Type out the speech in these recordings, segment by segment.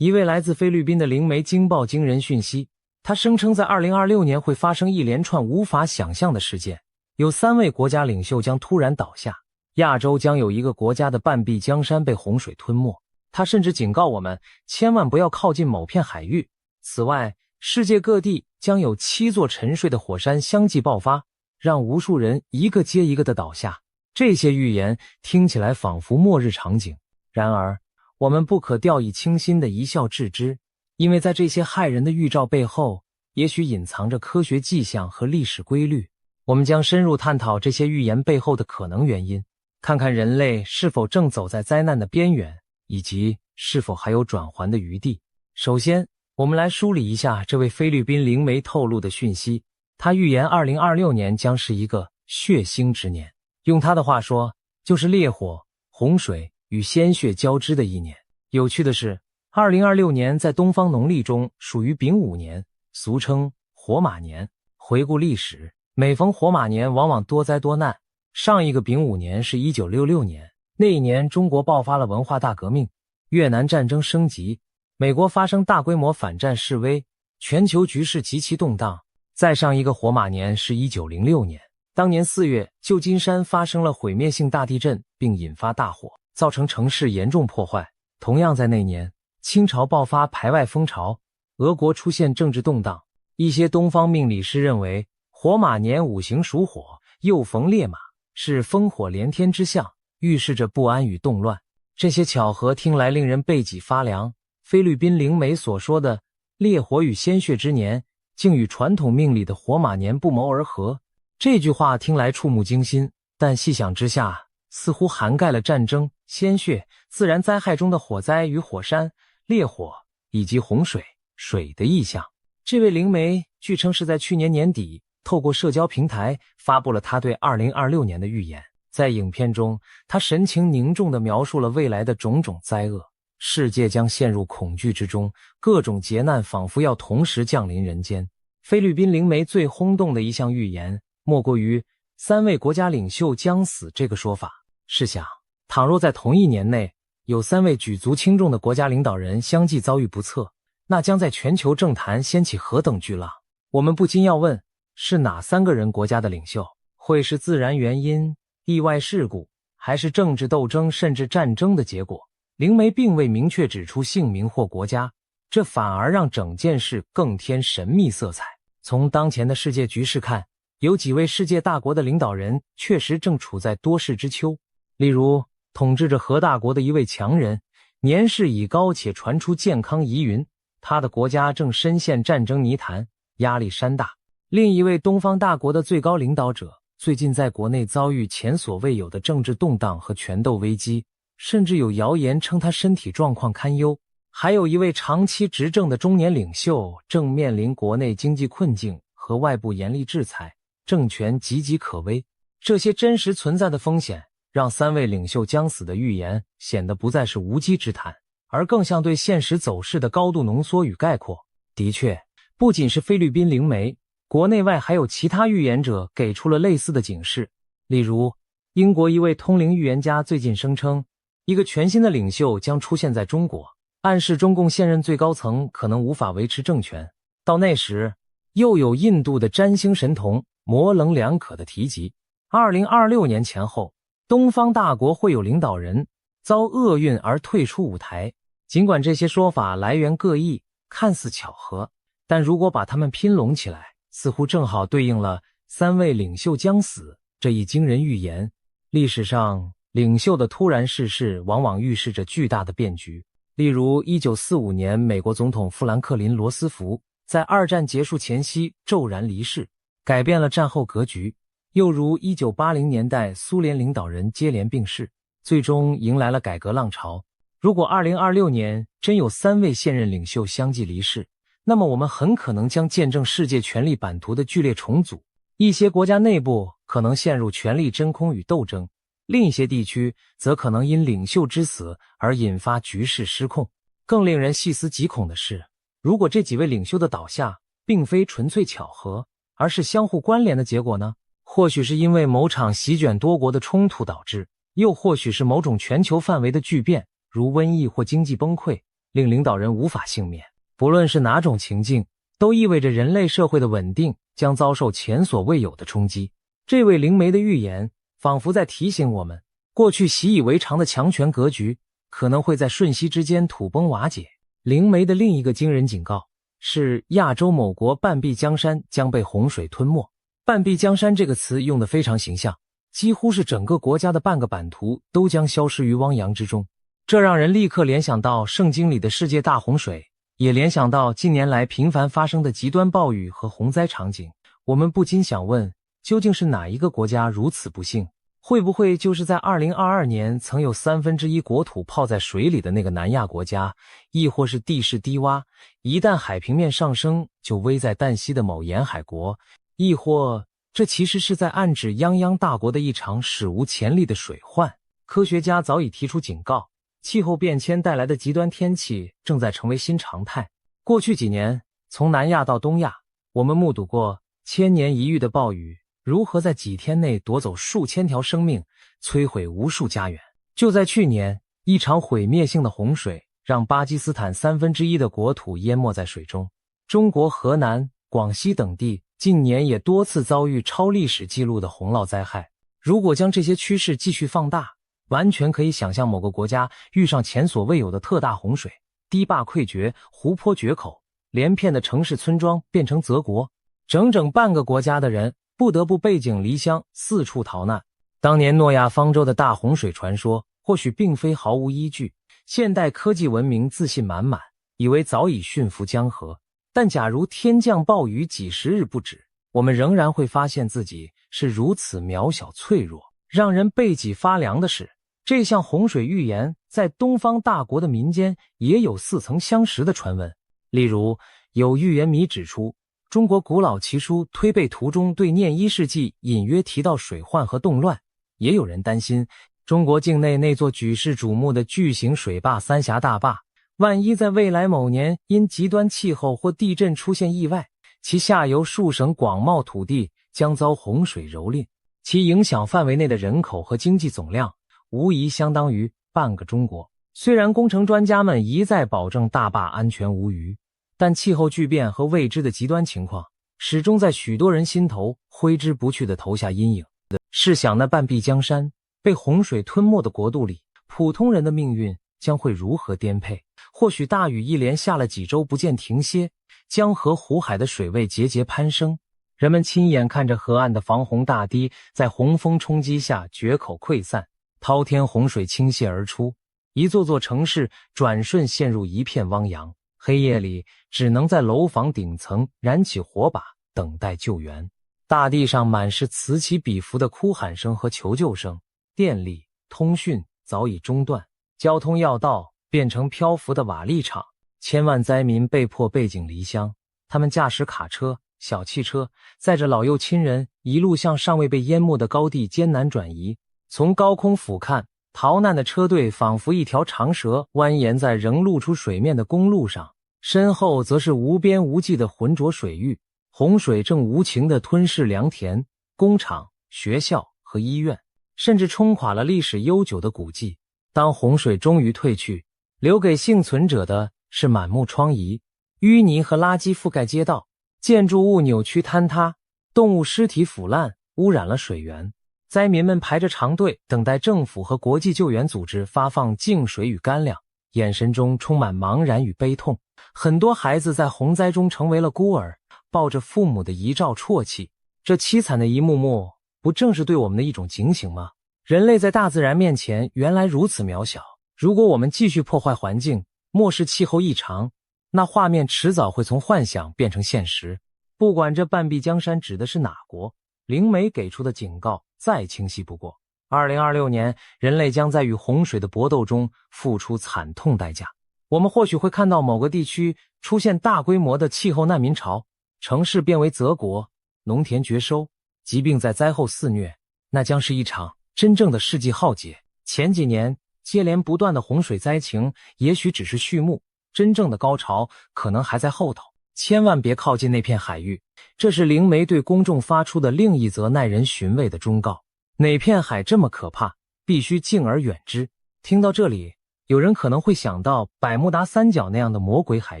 一位来自菲律宾的灵媒惊爆惊人讯息，他声称在2026年会发生一连串无法想象的事件，有3位国家领袖将突然倒下，亚洲将有一个国家的半壁江山被洪水吞没。他甚至警告我们千万不要靠近某片海域。此外，世界各地将有7座沉睡的火山相继爆发，让无数人一个接一个的倒下。这些预言听起来仿佛末日场景，然而我们不可掉以轻心的一笑置之，因为在这些骇人的预兆背后，也许隐藏着科学迹象和历史规律。我们将深入探讨这些预言背后的可能原因，看看人类是否正走在灾难的边缘，以及是否还有转圜的余地。首先，我们来梳理一下这位菲律宾灵媒透露的讯息。他预言2026年将是一个血腥之年，用他的话说，就是烈火、洪水与鲜血交织的一年。有趣的是，2026年在东方农历中属于丙午年，俗称火马年。回顾历史，每逢火马年往往多灾多难。上一个丙午年是1966年，那一年中国爆发了文化大革命，越南战争升级，美国发生大规模反战示威，全球局势极其动荡。再上一个火马年是1906年，当年4月，旧金山发生了毁灭性大地震，并引发大火，造成城市严重破坏。同样在那年，清朝爆发排外风潮，俄国出现政治动荡。一些东方命理师认为，火马年五行属火，又逢烈马，是烽火连天之象，预示着不安与动乱。这些巧合听来令人背脊发凉。菲律宾灵媒所说的烈火与鲜血之年，竟与传统命理的火马年不谋而合。这句话听来触目惊心，但细想之下，似乎涵盖了战争、鲜血、自然灾害中的火灾与火山、烈火以及洪水、水的意象。这位灵媒据称是在去年年底透过社交平台发布了他对2026年的预言。在影片中，他神情凝重地描述了未来的种种灾厄，世界将陷入恐惧之中，各种劫难仿佛要同时降临人间。菲律宾灵媒最轰动的一项预言，莫过于3位国家领袖将死这个说法。试想，倘若在同一年内，有3位举足轻重的国家领导人相继遭遇不测，那将在全球政坛掀起何等巨浪？我们不禁要问，是哪3个人国家的领袖？会是自然原因、意外事故，还是政治斗争甚至战争的结果？灵媒并未明确指出姓名或国家，这反而让整件事更添神秘色彩。从当前的世界局势看，有几位世界大国的领导人确实正处在多事之秋。例如，统治着核大国的一位强人，年事已高且传出健康疑云，他的国家正深陷战争泥潭，压力山大。另一位东方大国的最高领导者，最近在国内遭遇前所未有的政治动荡和权斗危机，甚至有谣言称他身体状况堪忧。还有一位长期执政的中年领袖，正面临国内经济困境和外部严厉制裁，政权岌岌可危。这些真实存在的风险，让3位领袖将死的预言显得不再是无稽之谈，而更像对现实走势的高度浓缩与概括。的确，不仅是菲律宾灵媒，国内外还有其他预言者给出了类似的警示。例如，英国一位通灵预言家最近声称，一个全新的领袖将出现在中国，暗示中共现任最高层可能无法维持政权。到那时，又有印度的占星神童模棱两可的提及，2026年前后，东方大国会有领导人遭厄运而退出舞台。尽管这些说法来源各异，看似巧合，但如果把它们拼拢起来，似乎正好对应了3位领袖将死这一惊人预言。历史上，领袖的突然逝世往往预示着巨大的变局。例如1945年美国总统富兰克林·罗斯福在2战结束前夕骤然离世，改变了战后格局。又如1980年代苏联领导人接连病逝，最终迎来了改革浪潮。如果2026年真有3位现任领袖相继离世，那么我们很可能将见证世界权力版图的剧烈重组。一些国家内部可能陷入权力真空与斗争，另一些地区则可能因领袖之死而引发局势失控。更令人细思极恐的是，如果这几位领袖的倒下并非纯粹巧合，而是相互关联的结果呢？或许是因为某场席卷多国的冲突导致，又或许是某种全球范围的巨变，如瘟疫或经济崩溃，令领导人无法幸免。不论是哪种情境，都意味着人类社会的稳定将遭受前所未有的冲击。这位灵媒的预言仿佛在提醒我们，过去习以为常的强权格局可能会在瞬息之间土崩瓦解。灵媒的另一个惊人警告是亚洲某国半壁江山将被洪水吞没。半壁江山这个词用得非常形象，几乎是整个国家的半个版图都将消失于汪洋之中。这让人立刻联想到圣经里的世界大洪水，也联想到近年来频繁发生的极端暴雨和洪灾场景。我们不禁想问，究竟是哪一个国家如此不幸？会不会就是在2022年曾有1/3国土泡在水里的那个南亚国家，亦或是地势低洼，一旦海平面上升就危在旦夕的某沿海国，亦或这其实是在暗指泱泱大国的一场史无前例的水患？科学家早已提出警告，气候变迁带来的极端天气正在成为新常态。过去几年，从南亚到东亚，我们目睹过千年一遇的暴雨如何在几天内夺走数千条生命，摧毁无数家园。就在去年，一场毁灭性的洪水让巴基斯坦1/3的国土淹没在水中。中国河南、广西等地近年也多次遭遇超历史记录的洪涝灾害。如果将这些趋势继续放大，完全可以想象某个国家遇上前所未有的特大洪水，堤坝溃决，湖泊决口，连片的城市村庄变成泽国，整整半个国家的人不得不背井离乡，四处逃难。当年诺亚方舟的大洪水传说或许并非毫无依据，现代科技文明自信满满，以为早已驯服江河。但假如天降暴雨几十日不止，我们仍然会发现自己是如此渺小脆弱。让人背脊发凉的是，这项洪水预言在东方大国的民间也有似曾相识的传闻。例如，有预言迷指出，中国古老奇书《推背图》中对念1世纪隐约提到水患和动乱。也有人担心，中国境内那座举世瞩目的巨型水坝三峡大坝，万一在未来某年因极端气候或地震出现意外，其下游数省广袤土地将遭洪水蹂躏，其影响范围内的人口和经济总量无疑相当于半个中国。虽然工程专家们一再保证大坝安全无虞，但气候巨变和未知的极端情况始终在许多人心头挥之不去地投下阴影。试想那半壁江山被洪水吞没的国度里，普通人的命运将会如何颠沛？或许大雨一连下了几周不见停歇，江河湖海的水位节节攀升，人们亲眼看着河岸的防洪大堤在洪峰冲击下决口溃散，滔天洪水倾泻而出，一座座城市转瞬陷入一片汪洋，黑夜里只能在楼房顶层燃起火把等待救援。大地上满是此起彼伏的哭喊声和求救声，电力、通讯早已中断，交通要道变成漂浮的瓦砾场，千万灾民被迫背井离乡。他们驾驶卡车、小汽车，载着老幼亲人，一路向尚未被淹没的高地艰难转移。从高空俯瞰，逃难的车队仿佛一条长蛇蜿蜒在仍露出水面的公路上，身后则是无边无际的浑浊水域。洪水正无情地吞噬良田、工厂、学校和医院，甚至冲垮了历史悠久的古迹。当洪水终于退去，留给幸存者的是满目疮痍，淤泥和垃圾覆盖街道，建筑物扭曲坍塌，动物尸体腐烂，污染了水源。灾民们排着长队，等待政府和国际救援组织发放净水与干粮，眼神中充满茫然与悲痛。很多孩子在洪灾中成为了孤儿，抱着父母的遗照啜泣。这凄惨的一幕幕，不正是对我们的一种警醒吗？人类在大自然面前原来如此渺小，如果我们继续破坏环境，漠视气候异常，那画面迟早会从幻想变成现实。不管这半壁江山指的是哪国，灵媒给出的警告再清晰不过。2026年，人类将在与洪水的搏斗中付出惨痛代价。我们或许会看到某个地区出现大规模的气候难民潮，城市变为泽国，农田绝收，疾病在灾后肆虐，那将是一场真正的世纪浩劫。前几年接连不断的洪水灾情也许只是序幕，真正的高潮可能还在后头。千万别靠近那片海域，这是灵媒对公众发出的另一则耐人寻味的忠告。哪片海这么可怕，必须敬而远之。听到这里，有人可能会想到百慕达三角那样的魔鬼海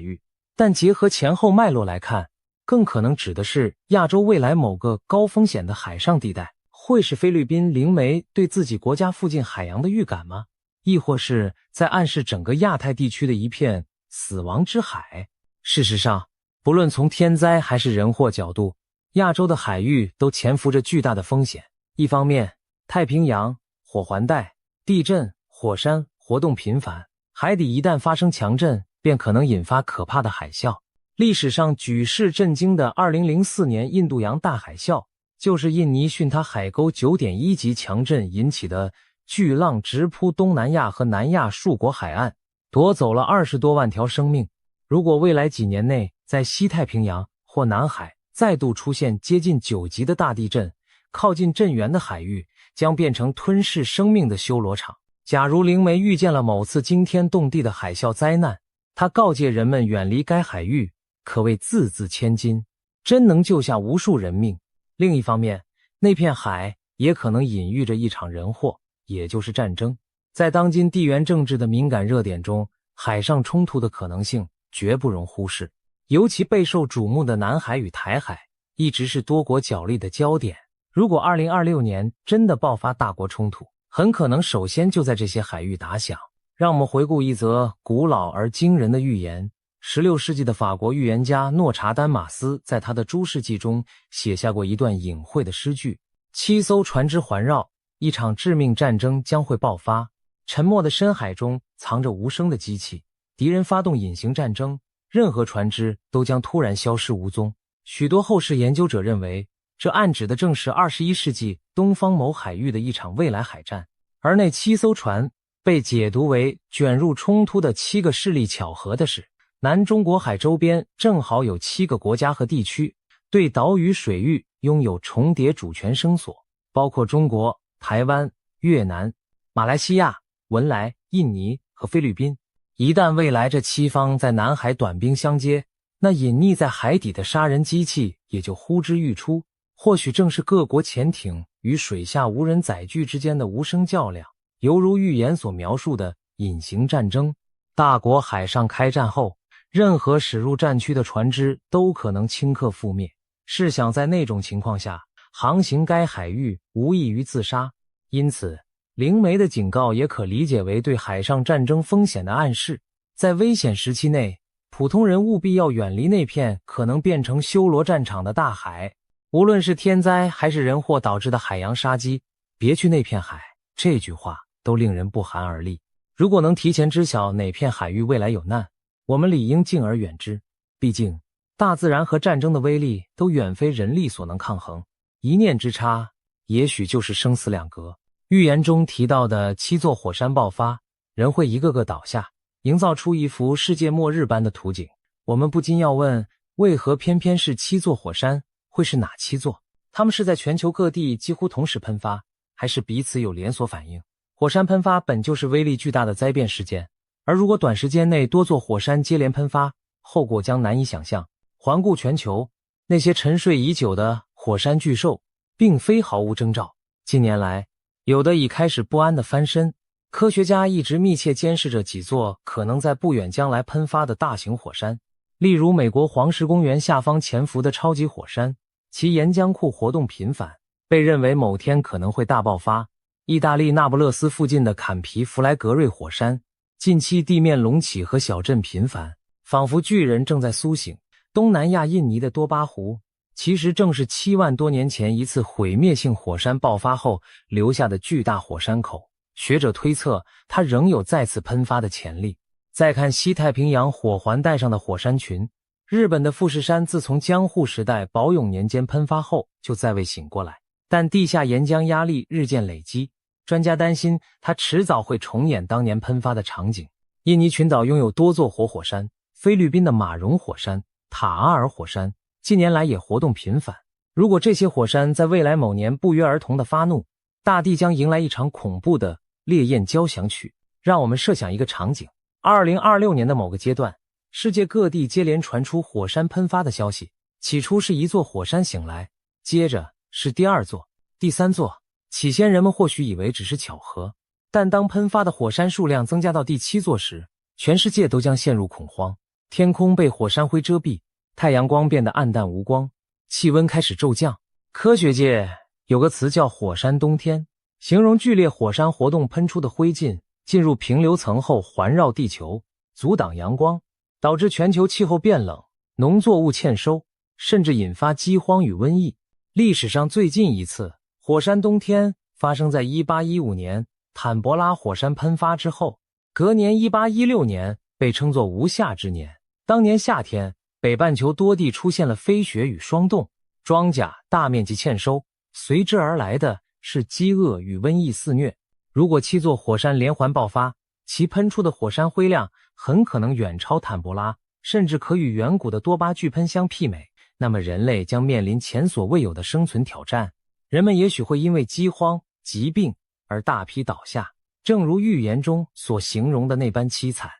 域，但结合前后脉络来看，更可能指的是亚洲未来某个高风险的海上地带。会是菲律宾灵媒对自己国家附近海洋的预感吗？亦或是在暗示整个亚太地区的一片死亡之海？事实上，不论从天灾还是人祸角度，亚洲的海域都潜伏着巨大的风险。一方面，太平洋、火环带、地震、火山活动频繁，海底一旦发生强震，便可能引发可怕的海啸。历史上举世震惊的2004年印度洋大海啸，就是印尼巽他海沟 9.1 级强震引起的，巨浪直扑东南亚和南亚数国海岸，夺走了20多万条生命。如果未来几年内在西太平洋或南海再度出现接近9级的大地震，靠近震源的海域将变成吞噬生命的修罗场。假如灵媒预见了某次惊天动地的海啸灾难，他告诫人们远离该海域，可谓字字千金，真能救下无数人命。另一方面，那片海也可能隐喻着一场人祸，也就是战争。在当今地缘政治的敏感热点中，海上冲突的可能性绝不容忽视。尤其备受瞩目的南海与台海，一直是多国角力的焦点。如果2026年真的爆发大国冲突，很可能首先就在这些海域打响。让我们回顾一则古老而惊人的预言。16世纪的法国预言家诺查丹马斯在他的诸世纪中写下过一段隐晦的诗句：7艘船只环绕，一场致命战争将会爆发。沉默的深海中藏着无声的机器，敌人发动隐形战争，任何船只都将突然消失无踪。许多后世研究者认为，这暗指的正是21世纪东方某海域的一场未来海战，而那7艘船被解读为卷入冲突的7个势力。巧合的是，南中国海周边正好有7个国家和地区，对岛屿水域拥有重叠主权声索，包括中国、台湾、越南、马来西亚、文莱、印尼和菲律宾。一旦未来这7方在南海短兵相接，那隐匿在海底的杀人机器也就呼之欲出。或许正是各国潜艇与水下无人载具之间的无声较量，犹如预言所描述的隐形战争。大国海上开战后，任何驶入战区的船只都可能顷刻覆灭。试想在那种情况下，航行该海域无异于自杀。因此，灵媒的警告也可理解为对海上战争风险的暗示。在危险时期内，普通人务必要远离那片可能变成修罗战场的大海。无论是天灾还是人祸导致的海洋杀机，别去那片海，这句话都令人不寒而栗。如果能提前知晓哪片海域未来有难，我们理应敬而远之。毕竟，大自然和战争的威力都远非人力所能抗衡，一念之差，也许就是生死两隔。预言中提到的7座火山爆发，人会一个个倒下，营造出一幅世界末日般的图景。我们不禁要问，为何偏偏是7座火山？会是哪7座？它们是在全球各地几乎同时喷发，还是彼此有连锁反应？火山喷发本就是威力巨大的灾变事件，而如果短时间内多座火山接连喷发，后果将难以想象。环顾全球，那些沉睡已久的火山巨兽并非毫无征兆。近年来，有的已开始不安地翻身。科学家一直密切监视着几座可能在不远将来喷发的大型火山，例如美国黄石公园下方潜伏的超级火山，其岩浆库活动频繁，被认为某天可能会大爆发。意大利那不勒斯附近的坎皮弗莱格瑞火山，近期地面隆起和小震频繁，仿佛巨人正在苏醒。东南亚印尼的多巴湖，其实正是7万多年前一次毁灭性火山爆发后留下的巨大火山口，学者推测它仍有再次喷发的潜力。再看西太平洋火环带上的火山群，日本的富士山自从江户时代宝永年间喷发后就再未醒过来，但地下岩浆压力日渐累积，专家担心它迟早会重演当年喷发的场景。印尼群岛拥有多座活火山，菲律宾的马荣火山、塔阿尔火山近年来也活动频繁。如果这些火山在未来某年不约而同的发怒，大地将迎来一场恐怖的烈焰交响曲。让我们设想一个场景，2026年的某个阶段，世界各地接连传出火山喷发的消息。起初是一座火山醒来，接着是第2座、第3座。起先人们或许以为只是巧合，但当喷发的火山数量增加到第7座时，全世界都将陷入恐慌。天空被火山灰遮蔽，太阳光变得暗淡无光，气温开始骤降。科学界有个词叫火山冬天，形容剧烈火山活动喷出的灰烬进入平流层后环绕地球，阻挡阳光，导致全球气候变冷，农作物欠收，甚至引发饥荒与瘟疫。历史上最近一次火山冬天发生在1815年坦博拉火山喷发之后，隔年1816年被称作无夏之年。当年夏天，北半球多地出现了飞雪与霜冻，庄稼大面积欠收，随之而来的是饥饿与瘟疫肆虐。如果7座火山连环爆发，其喷出的火山灰量很可能远超坦博拉，甚至可与远古的多巴巨喷相媲美，那么人类将面临前所未有的生存挑战。人们也许会因为饥荒、疾病而大批倒下，正如预言中所形容的那般凄惨。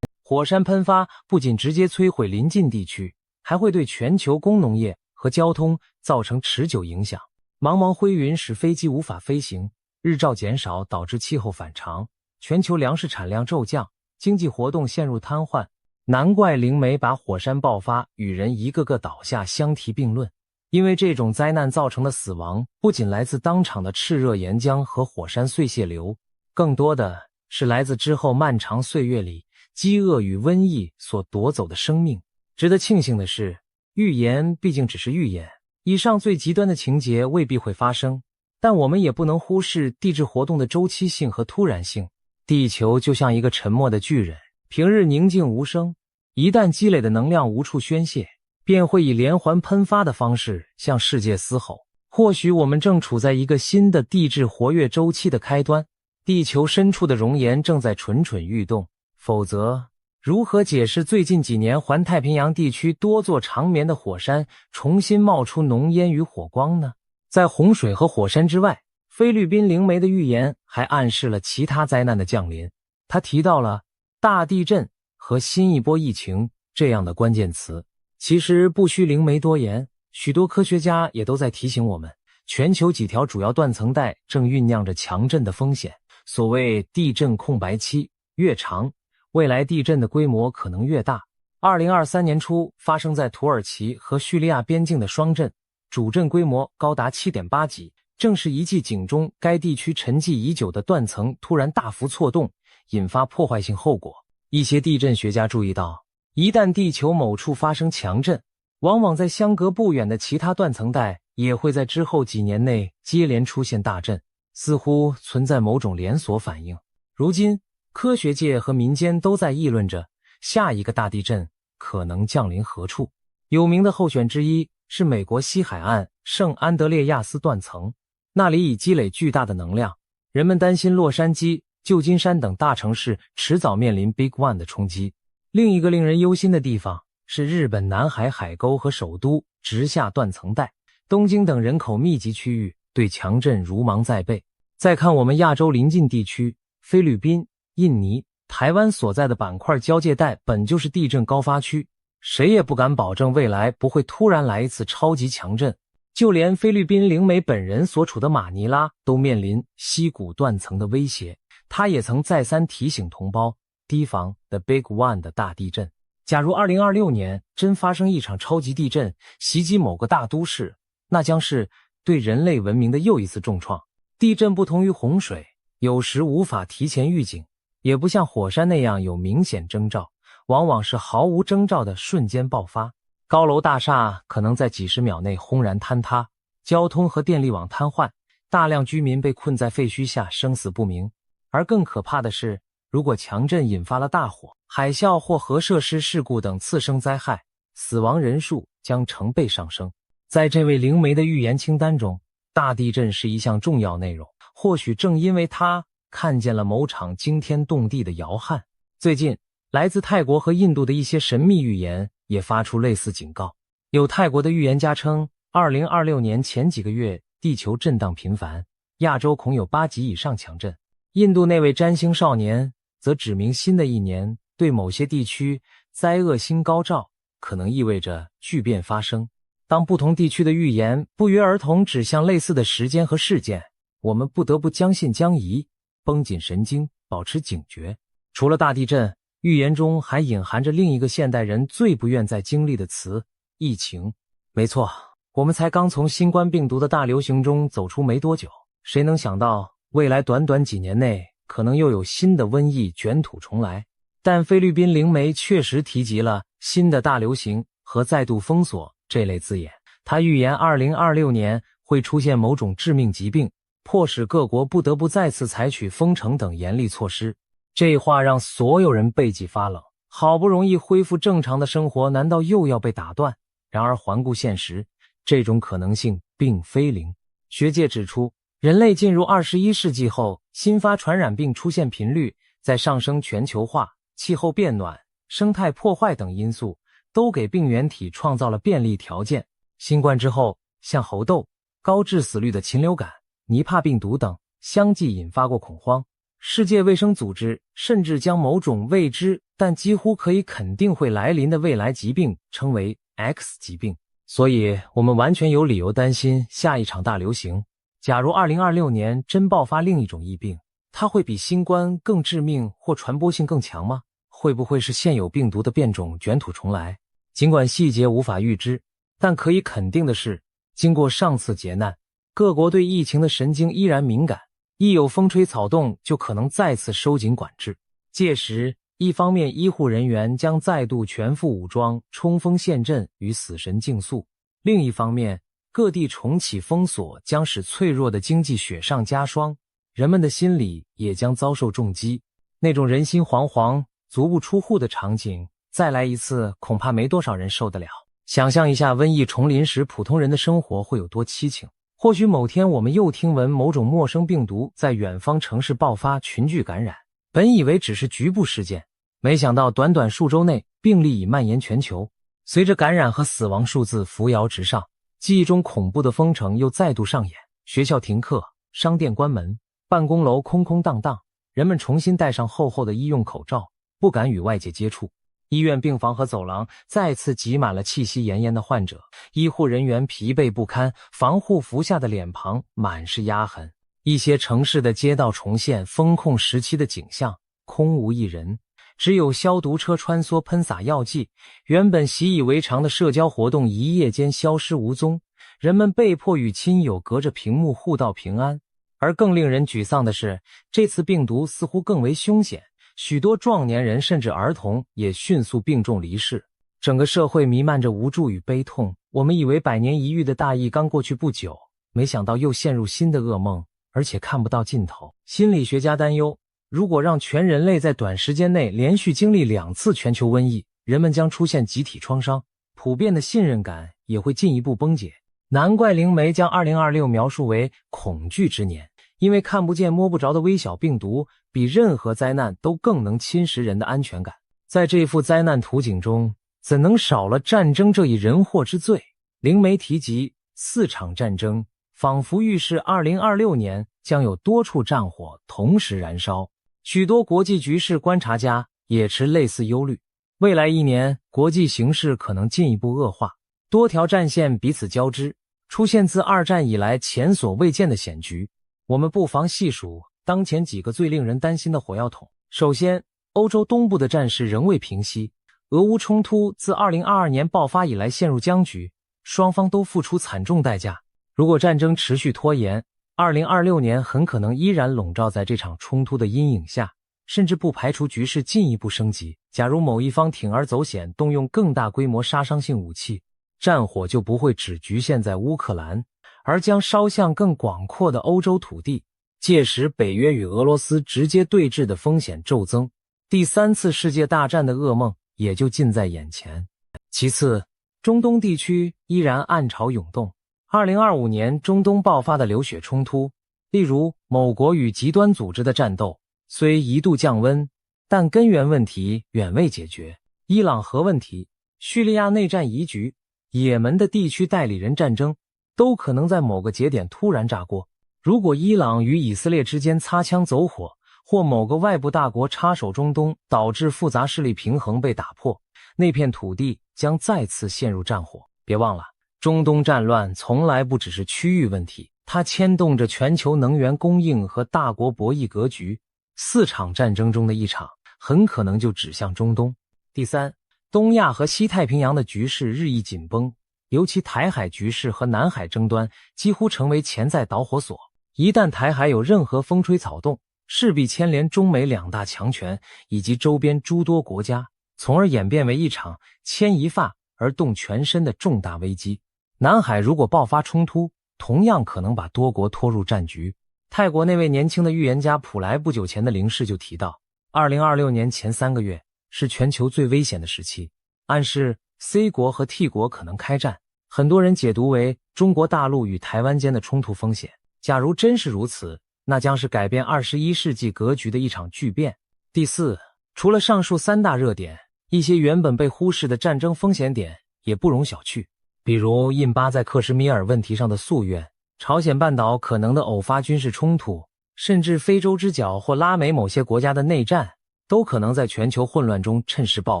火山喷发不仅直接摧毁邻近地区，还会对全球工农业和交通造成持久影响。茫茫灰云使飞机无法飞行，日照减少导致气候反常，全球粮食产量骤降，经济活动陷入瘫痪。难怪灵媒把火山爆发与人一个个倒下相提并论，因为这种灾难造成的死亡不仅来自当场的炽热岩浆和火山碎屑流，更多的是来自之后漫长岁月里饥饿与瘟疫所夺走的生命。值得庆幸的是，预言毕竟只是预言，以上最极端的情节未必会发生，但我们也不能忽视地质活动的周期性和突然性。地球就像一个沉默的巨人，平日宁静无声，一旦积累的能量无处宣泄，便会以连环喷发的方式向世界嘶吼。或许我们正处在一个新的地质活跃周期的开端，地球深处的熔岩正在蠢蠢欲动。否则，如何解释最近几年环太平洋地区多座长眠的火山重新冒出浓烟与火光呢？在洪水和火山之外，菲律宾灵媒的预言还暗示了其他灾难的降临。他提到了大地震和新一波疫情这样的关键词。其实不需灵媒多言，许多科学家也都在提醒我们，全球几条主要断层带正酝酿着强震的风险。所谓地震空白期越长，未来地震的规模可能越大。2023年初发生在土耳其和叙利亚边境的双震，主震规模高达 7.8 级，正是一记警钟该地区沉寂已久的断层突然大幅错动，引发破坏性后果。一些地震学家注意到，一旦地球某处发生强震，往往在相隔不远的其他断层带也会在之后几年内接连出现大震，似乎存在某种连锁反应。如今科学界和民间都在议论着下一个大地震可能降临何处。有名的候选之一是美国西海岸圣安德烈亚斯断层，那里已积累巨大的能量，人们担心洛杉矶、旧金山等大城市迟早面临 Big One 的冲击。另一个令人忧心的地方是日本南海海沟和首都直下断层带，东京等人口密集区域对强震如芒在背。再看我们亚洲邻近地区，菲律宾、印尼、台湾所在的板块交界带本就是地震高发区，谁也不敢保证未来不会突然来一次超级强震。就连菲律宾灵媒本人所处的马尼拉都面临溪谷断层的威胁，他也曾再三提醒同胞提防 The Big One 的大地震。假如2026年真发生一场超级地震袭击某个大都市，那将是对人类文明的又一次重创。地震不同于洪水，有时无法提前预警，也不像火山那样有明显征兆，往往是毫无征兆的瞬间爆发。高楼大厦可能在几十秒内轰然坍塌，交通和电力网瘫痪，大量居民被困在废墟下生死不明。而更可怕的是，如果强震引发了大火、海啸或核设施事故等次生灾害，死亡人数将成倍上升。在这位灵媒的预言清单中，大地震是一项重要内容，或许正因为他看见了某场惊天动地的摇撼。最近，来自泰国和印度的一些神秘预言也发出类似警告。有泰国的预言家称，2026年前几个月地球震荡频繁，亚洲恐有8级以上强震。印度那位占星少年则指明新的一年对某些地区灾厄星高照，可能意味着巨变发生。当不同地区的预言不约而同指向类似的时间和事件，我们不得不将信将疑，绷紧神经，保持警觉。除了大地震，预言中还隐含着另一个现代人最不愿再经历的词——疫情。没错，我们才刚从新冠病毒的大流行中走出没多久，谁能想到未来短短几年内可能又有新的瘟疫卷土重来。但菲律宾灵媒确实提及了新的大流行和再度封锁这类字眼。他预言2026年会出现某种致命疾病，迫使各国不得不再次采取封城等严厉措施。这话让所有人背脊发冷，好不容易恢复正常的生活，难道又要被打断？然而环顾现实，这种可能性并非零。学界指出，人类进入21世纪后，新发传染病出现频率在上升，全球化、气候变暖、生态破坏等因素都给病原体创造了便利条件。新冠之后，像猴痘、高致死率的禽流感、尼帕病毒等相继引发过恐慌。世界卫生组织甚至将某种未知但几乎可以肯定会来临的未来疾病称为 X 疾病。所以我们完全有理由担心下一场大流行。假如2026年真爆发另一种疫病，它会比新冠更致命或传播性更强吗？会不会是现有病毒的变种卷土重来？尽管细节无法预知，但可以肯定的是，经过上次劫难，各国对疫情的神经依然敏感，一有风吹草动就可能再次收紧管制。届时，一方面医护人员将再度全副武装冲锋陷阵与死神竞速，另一方面各地重启封锁将使脆弱的经济雪上加霜，人们的心理也将遭受重击。那种人心惶惶、足不出户的场景，再来一次恐怕没多少人受得了。想象一下瘟疫重临时普通人的生活会有多凄情。或许某天我们又听闻某种陌生病毒在远方城市爆发群聚感染，本以为只是局部事件，没想到短短数周内病例已蔓延全球。随着感染和死亡数字扶摇直上，记忆中恐怖的封城又再度上演，学校停课，商店关门，办公楼空空荡荡，人们重新戴上厚厚的医用口罩，不敢与外界接触。医院病房和走廊再次挤满了气息奄奄的患者，医护人员疲惫不堪，防护服下的脸庞满是压痕。一些城市的街道重现封控时期的景象，空无一人，只有消毒车穿梭喷洒药剂，原本习以为常的社交活动一夜间消失无踪，人们被迫与亲友隔着屏幕互道平安。而更令人沮丧的是，这次病毒似乎更为凶险，许多壮年人甚至儿童也迅速病重离世，整个社会弥漫着无助与悲痛。我们以为百年一遇的大疫刚过去不久，没想到又陷入新的噩梦，而且看不到尽头。心理学家担忧，如果让全人类在短时间内连续经历2次全球瘟疫，人们将出现集体创伤，普遍的信任感也会进一步崩解。难怪灵媒将2026描述为恐惧之年，因为看不见摸不着的微小病毒比任何灾难都更能侵蚀人的安全感。在这幅灾难图景中，怎能少了战争这一人祸之罪？灵媒提及4场战争，仿佛预示2026年将有多处战火同时燃烧。许多国际局势观察家也持类似忧虑，未来1年国际形势可能进一步恶化，多条战线彼此交织，出现自2战以来前所未见的险局。我们不妨细数当前几个最令人担心的火药桶。首先，欧洲东部的战事仍未平息，俄乌冲突自2022年爆发以来陷入僵局，双方都付出惨重代价。如果战争持续拖延，2026年很可能依然笼罩在这场冲突的阴影下，甚至不排除局势进一步升级。假如某一方铤而走险，动用更大规模杀伤性武器，战火就不会只局限在乌克兰，而将烧向更广阔的欧洲土地。届时北约与俄罗斯直接对峙的风险骤增，第3次世界大战的噩梦也就近在眼前。其次，中东地区依然暗潮涌动。2025年中东爆发的流血冲突，例如某国与极端组织的战斗，虽一度降温，但根源问题远未解决。伊朗核问题、叙利亚内战疑局、也门的地区代理人战争，都可能在某个节点突然炸锅。如果伊朗与以色列之间擦枪走火，或某个外部大国插手中东，导致复杂势力平衡被打破，那片土地将再次陷入战火。别忘了，中东战乱从来不只是区域问题，它牵动着全球能源供应和大国博弈格局，4场战争中的一场很可能就指向中东。第三，东亚和西太平洋的局势日益紧绷，尤其台海局势和南海争端几乎成为潜在导火索。一旦台海有任何风吹草动，势必牵连中美2大强权以及周边诸多国家，从而演变为一场牵一发而动全身的重大危机。南海如果爆发冲突，同样可能把多国拖入战局。泰国那位年轻的预言家普莱不久前的灵视就提到，2026年前3个月是全球最危险的时期，暗示 C 国和 T 国可能开战。很多人解读为中国大陆与台湾间的冲突风险。假如真是如此，那将是改变21世纪格局的一场巨变。第四，除了上述3大热点，一些原本被忽视的战争风险点也不容小觑。比如印巴在克什米尔问题上的夙愿，朝鲜半岛可能的偶发军事冲突，甚至非洲之角或拉美某些国家的内战，都可能在全球混乱中趁势爆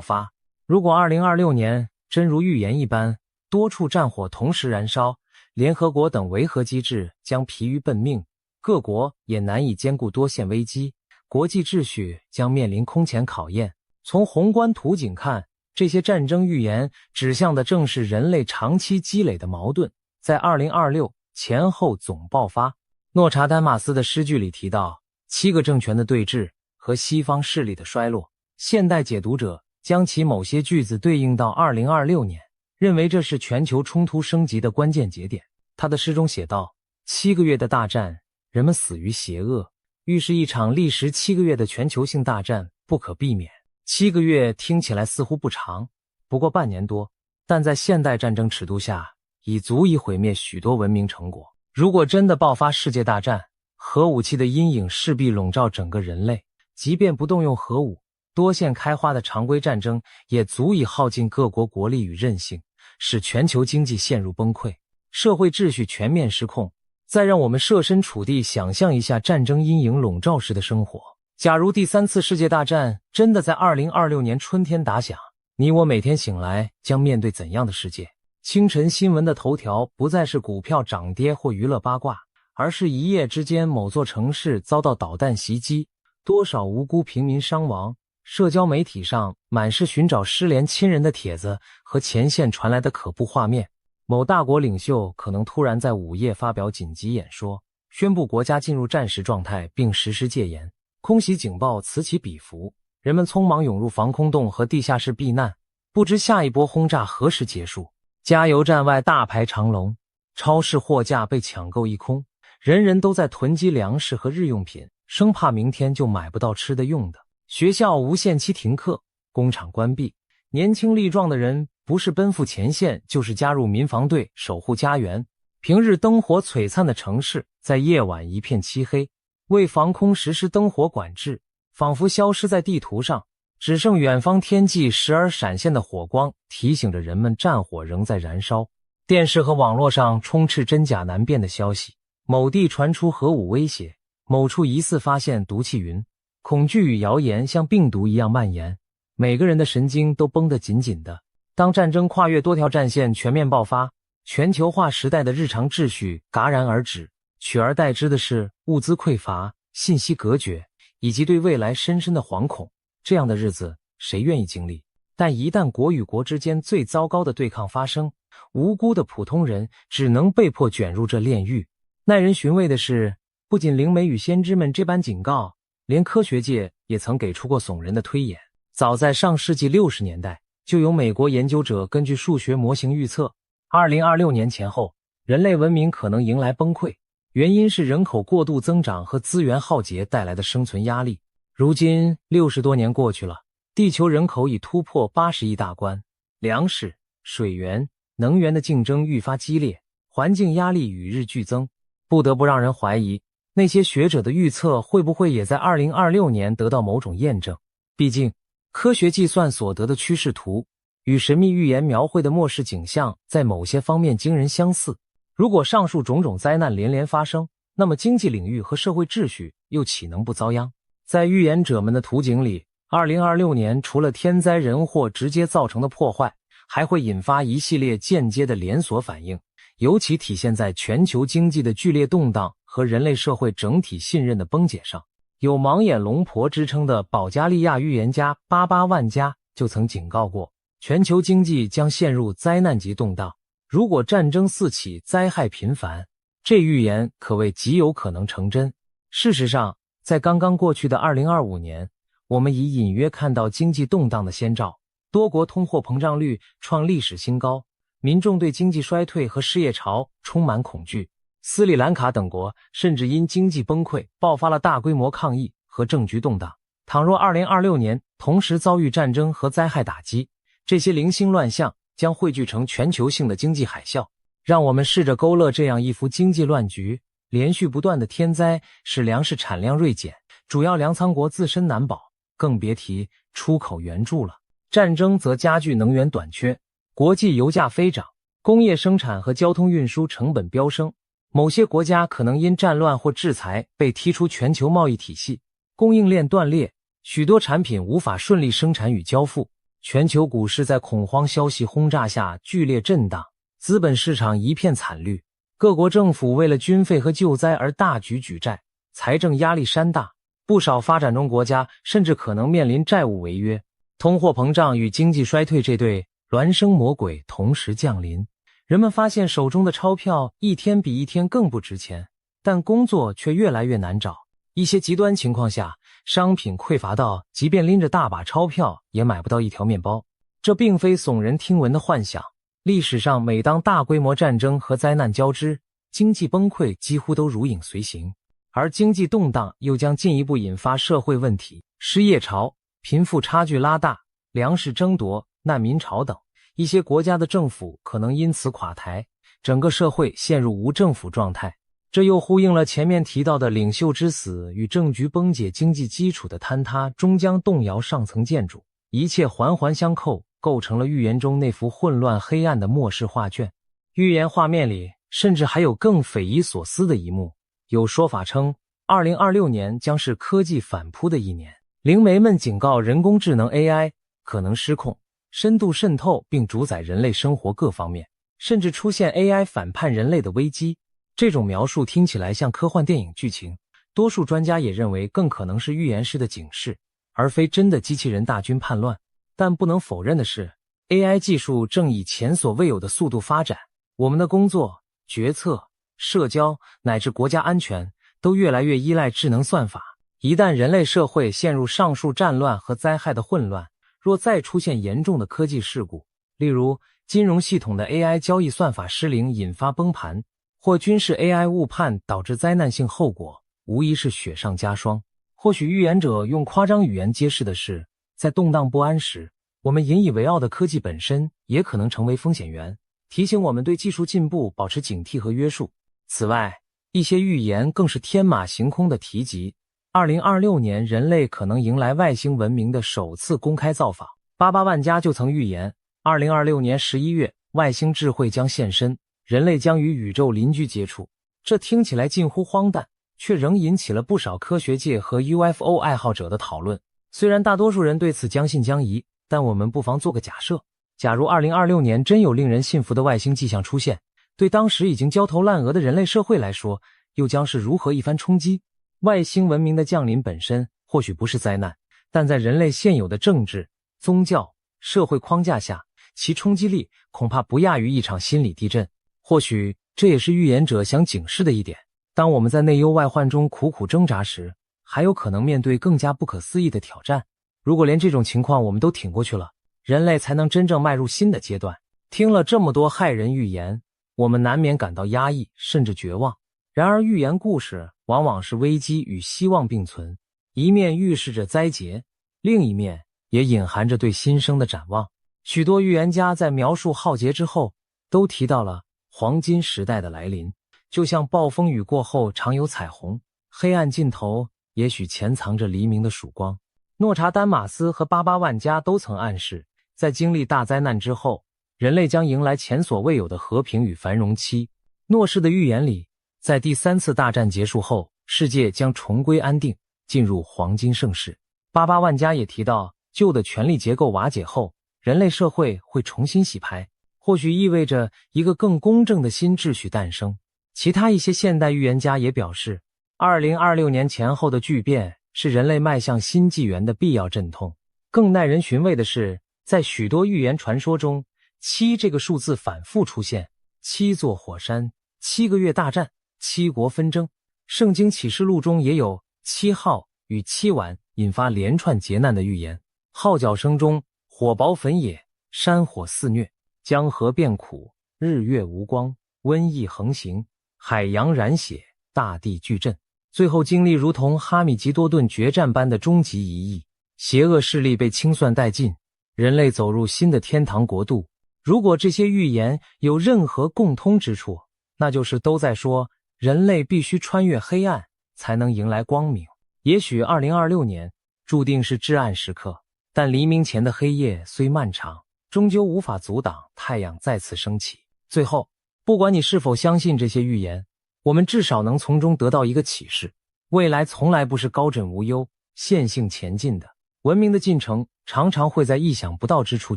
发。如果2026年真如预言一般，多处战火同时燃烧，联合国等维和机制将疲于奔命，各国也难以兼顾多线危机，国际秩序将面临空前考验。从宏观图景看，这些战争预言指向的正是人类长期积累的矛盾，在2026前后总爆发。诺查丹马斯的诗句里提到7个政权的对峙和西方势力的衰落，现代解读者将其某些句子对应到2026年，认为这是全球冲突升级的关键节点。他的诗中写道，7个月的大战，人们死于邪恶，预示一场历时7个月的全球性大战不可避免。7个月听起来似乎不长，不过半年多，但在现代战争尺度下，已足以毁灭许多文明成果。如果真的爆发世界大战，核武器的阴影势必笼罩整个人类，即便不动用核武，多线开花的常规战争也足以耗尽各国国力与韧性，使全球经济陷入崩溃，社会秩序全面失控。再让我们设身处地想象一下战争阴影笼罩时的生活。假如第3次世界大战真的在2026年春天打响，你我每天醒来将面对怎样的世界？清晨新闻的头条不再是股票涨跌或娱乐八卦，而是一夜之间某座城市遭到导弹袭击，多少无辜平民伤亡。社交媒体上满是寻找失联亲人的帖子和前线传来的可怖画面。某大国领袖可能突然在午夜发表紧急演说，宣布国家进入战时状态并实施戒严。空袭警报此起彼伏，人们匆忙涌入防空洞和地下室避难，不知下一波轰炸何时结束。加油站外大排长龙，超市货架被抢购一空，人人都在囤积粮食和日用品，生怕明天就买不到吃的用的。学校无限期停课，工厂关闭，年轻力壮的人不是奔赴前线，就是加入民防队守护家园。平日灯火璀璨的城市，在夜晚一片漆黑。为防空实施灯火管制，仿佛消失在地图上，只剩远方天际时而闪现的火光，提醒着人们战火仍在燃烧。电视和网络上充斥真假难辨的消息，某地传出核武威胁，某处疑似发现毒气云，恐惧与谣言像病毒一样蔓延，每个人的神经都绷得紧紧的。当战争跨越多条战线全面爆发，全球化时代的日常秩序戛然而止，取而代之的是物资匮乏、信息隔绝，以及对未来深深的惶恐。这样的日子，谁愿意经历？但一旦国与国之间最糟糕的对抗发生，无辜的普通人只能被迫卷入这炼狱。耐人寻味的是，不仅灵媒与先知们这般警告，连科学界也曾给出过耸人的推演。早在上世纪60年代，就有美国研究者根据数学模型预测，2026年前后，人类文明可能迎来崩溃。原因是人口过度增长和资源耗竭带来的生存压力。如今60多年过去了，地球人口已突破80亿大关，粮食、水源、能源的竞争愈发激烈，环境压力与日俱增，不得不让人怀疑，那些学者的预测会不会也在2026年得到某种验证。毕竟，科学计算所得的趋势图与神秘预言描绘的末世景象在某些方面惊人相似。如果上述种种灾难连连发生，那么经济领域和社会秩序又岂能不遭殃？在预言者们的图景里，2026年除了天灾人祸直接造成的破坏，还会引发一系列间接的连锁反应，尤其体现在全球经济的剧烈动荡和人类社会整体信任的崩解上。有盲眼龙婆之称的保加利亚预言家巴巴万加就曾警告过，全球经济将陷入灾难级动荡，如果战争四起，灾害频繁，这预言可谓极有可能成真。事实上，在刚刚过去的2025年，我们已隐约看到经济动荡的先兆，多国通货膨胀率创历史新高，民众对经济衰退和失业潮充满恐惧。斯里兰卡等国甚至因经济崩溃爆发了大规模抗议和政局动荡。倘若2026年同时遭遇战争和灾害打击，这些零星乱象将汇聚成全球性的经济海啸。让我们试着勾勒这样一幅经济乱局。连续不断的天灾使粮食产量锐减，主要粮仓国自身难保，更别提出口援助了。战争则加剧能源短缺，国际油价飞涨，工业生产和交通运输成本飙升。某些国家可能因战乱或制裁被踢出全球贸易体系，供应链断裂，许多产品无法顺利生产与交付。全球股市在恐慌消息轰炸下剧烈震荡，资本市场一片惨绿。各国政府为了军费和救灾而大举举债，财政压力山大，不少发展中国家甚至可能面临债务违约。通货膨胀与经济衰退这对孪生魔鬼同时降临，人们发现手中的钞票一天比一天更不值钱，但工作却越来越难找。一些极端情况下，商品匮乏到即便拎着大把钞票也买不到一条面包。这并非耸人听闻的幻想。历史上每当大规模战争和灾难交织，经济崩溃几乎都如影随形，而经济动荡又将进一步引发社会问题，失业潮、贫富差距拉大、粮食争夺、难民潮等。一些国家的政府可能因此垮台，整个社会陷入无政府状态。这又呼应了前面提到的领袖之死与政局崩解，经济基础的坍塌终将动摇上层建筑，一切环环相扣，构成了预言中那幅混乱黑暗的末世画卷。预言画面里甚至还有更匪夷所思的一幕，有说法称2026年将是科技反扑的一年。灵媒们警告人工智能 AI 可能失控，深度渗透并主宰人类生活各方面，甚至出现 AI 反叛人类的危机。这种描述听起来像科幻电影剧情，多数专家也认为更可能是预言师的警示，而非真的机器人大军叛乱。但不能否认的是， AI 技术正以前所未有的速度发展，我们的工作、决策、社交乃至国家安全都越来越依赖智能算法。一旦人类社会陷入上述战乱和灾害的混乱，若再出现严重的科技事故，例如金融系统的 AI 交易算法失灵引发崩盘，或军事 AI 误判导致灾难性后果，无疑是雪上加霜。或许预言者用夸张语言揭示的是，在动荡不安时，我们引以为傲的科技本身也可能成为风险源，提醒我们对技术进步保持警惕和约束。此外，一些预言更是天马行空的提及2026年人类可能迎来外星文明的首次公开造访。巴巴万加就曾预言2026年11月外星智慧将现身，人类将与宇宙邻居接触。这听起来近乎荒诞，却仍引起了不少科学界和 UFO 爱好者的讨论。虽然大多数人对此将信将疑，但我们不妨做个假设，假如2026年真有令人信服的外星迹象出现，对当时已经焦头烂额的人类社会来说，又将是如何一番冲击？外星文明的降临本身或许不是灾难，但在人类现有的政治、宗教、社会框架下，其冲击力恐怕不亚于一场心理地震。或许这也是预言者想警示的一点，当我们在内忧外患中苦苦挣扎时，还有可能面对更加不可思议的挑战。如果连这种情况我们都挺过去了，人类才能真正迈入新的阶段。听了这么多骇人预言，我们难免感到压抑甚至绝望。然而寓言故事往往是危机与希望并存，一面预示着灾劫，另一面也隐含着对新生的展望。许多预言家在描述浩劫之后都提到了黄金时代的来临，就像暴风雨过后常有彩虹，黑暗尽头也许潜藏着黎明的曙光。诺查丹马斯和巴巴万加都曾暗示，在经历大灾难之后，人类将迎来前所未有的和平与繁荣期。诺氏的预言里，在第3次大战结束后，世界将重归安定，进入黄金盛世。巴巴万加也提到，旧的权力结构瓦解后，人类社会会重新洗牌。或许意味着一个更公正的新秩序诞生。其他一些现代预言家也表示，2026年前后的巨变是人类迈向新纪元的必要阵痛。更耐人寻味的是，在许多预言传说中，7这个数字反复出现，7座火山、7个月大战、7国纷争。圣经启示录中也有7号与7晚引发连串劫难的预言。号角声中，火雹焚野，山火肆虐，江河变苦，日月无光，瘟疫横行，海洋染血，大地巨震。最后经历如同哈米吉多顿决战般的终极一役，邪恶势力被清算殆尽，人类走入新的天堂国度。如果这些预言有任何共通之处，那就是都在说人类必须穿越黑暗才能迎来光明。也许2026年注定是至暗时刻，但黎明前的黑夜虽漫长，终究无法阻挡太阳再次升起。最后，不管你是否相信这些预言，我们至少能从中得到一个启示：未来从来不是高枕无忧、线性前进的。文明的进程常常会在意想不到之处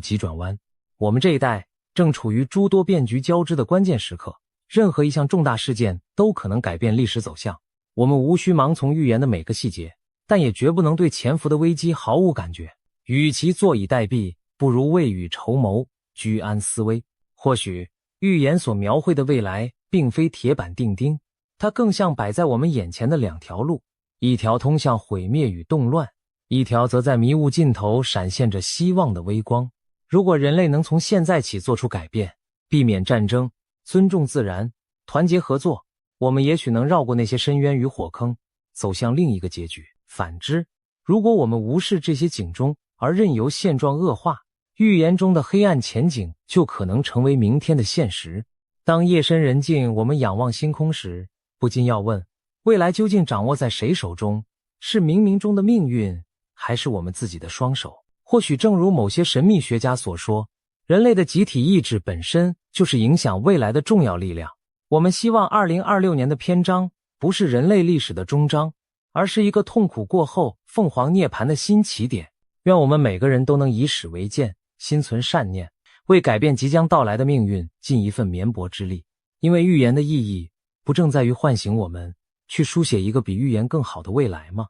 急转弯。我们这一代正处于诸多变局交织的关键时刻，任何一项重大事件都可能改变历史走向。我们无需盲从预言的每个细节，但也绝不能对潜伏的危机毫无感觉。与其坐以待毙，不如未雨绸缪，居安思危。或许预言所描绘的未来并非铁板钉钉，它更像摆在我们眼前的两条路，一条通向毁灭与动乱，一条则在迷雾尽头闪现着希望的微光。如果人类能从现在起做出改变，避免战争，尊重自然，团结合作，我们也许能绕过那些深渊与火坑，走向另一个结局。反之，如果我们无视这些警钟而任由现状恶化，预言中的黑暗前景就可能成为明天的现实。当夜深人静，我们仰望星空时，不禁要问，未来究竟掌握在谁手中？是冥冥中的命运，还是我们自己的双手？或许正如某些神秘学家所说，人类的集体意志本身就是影响未来的重要力量。我们希望2026年的篇章不是人类历史的终章，而是一个痛苦过后凤凰涅槃的新起点。愿我们每个人都能以史为鉴，心存善念，为改变即将到来的命运尽一份绵薄之力。因为预言的意义不正在于唤醒我们去书写一个比预言更好的未来吗？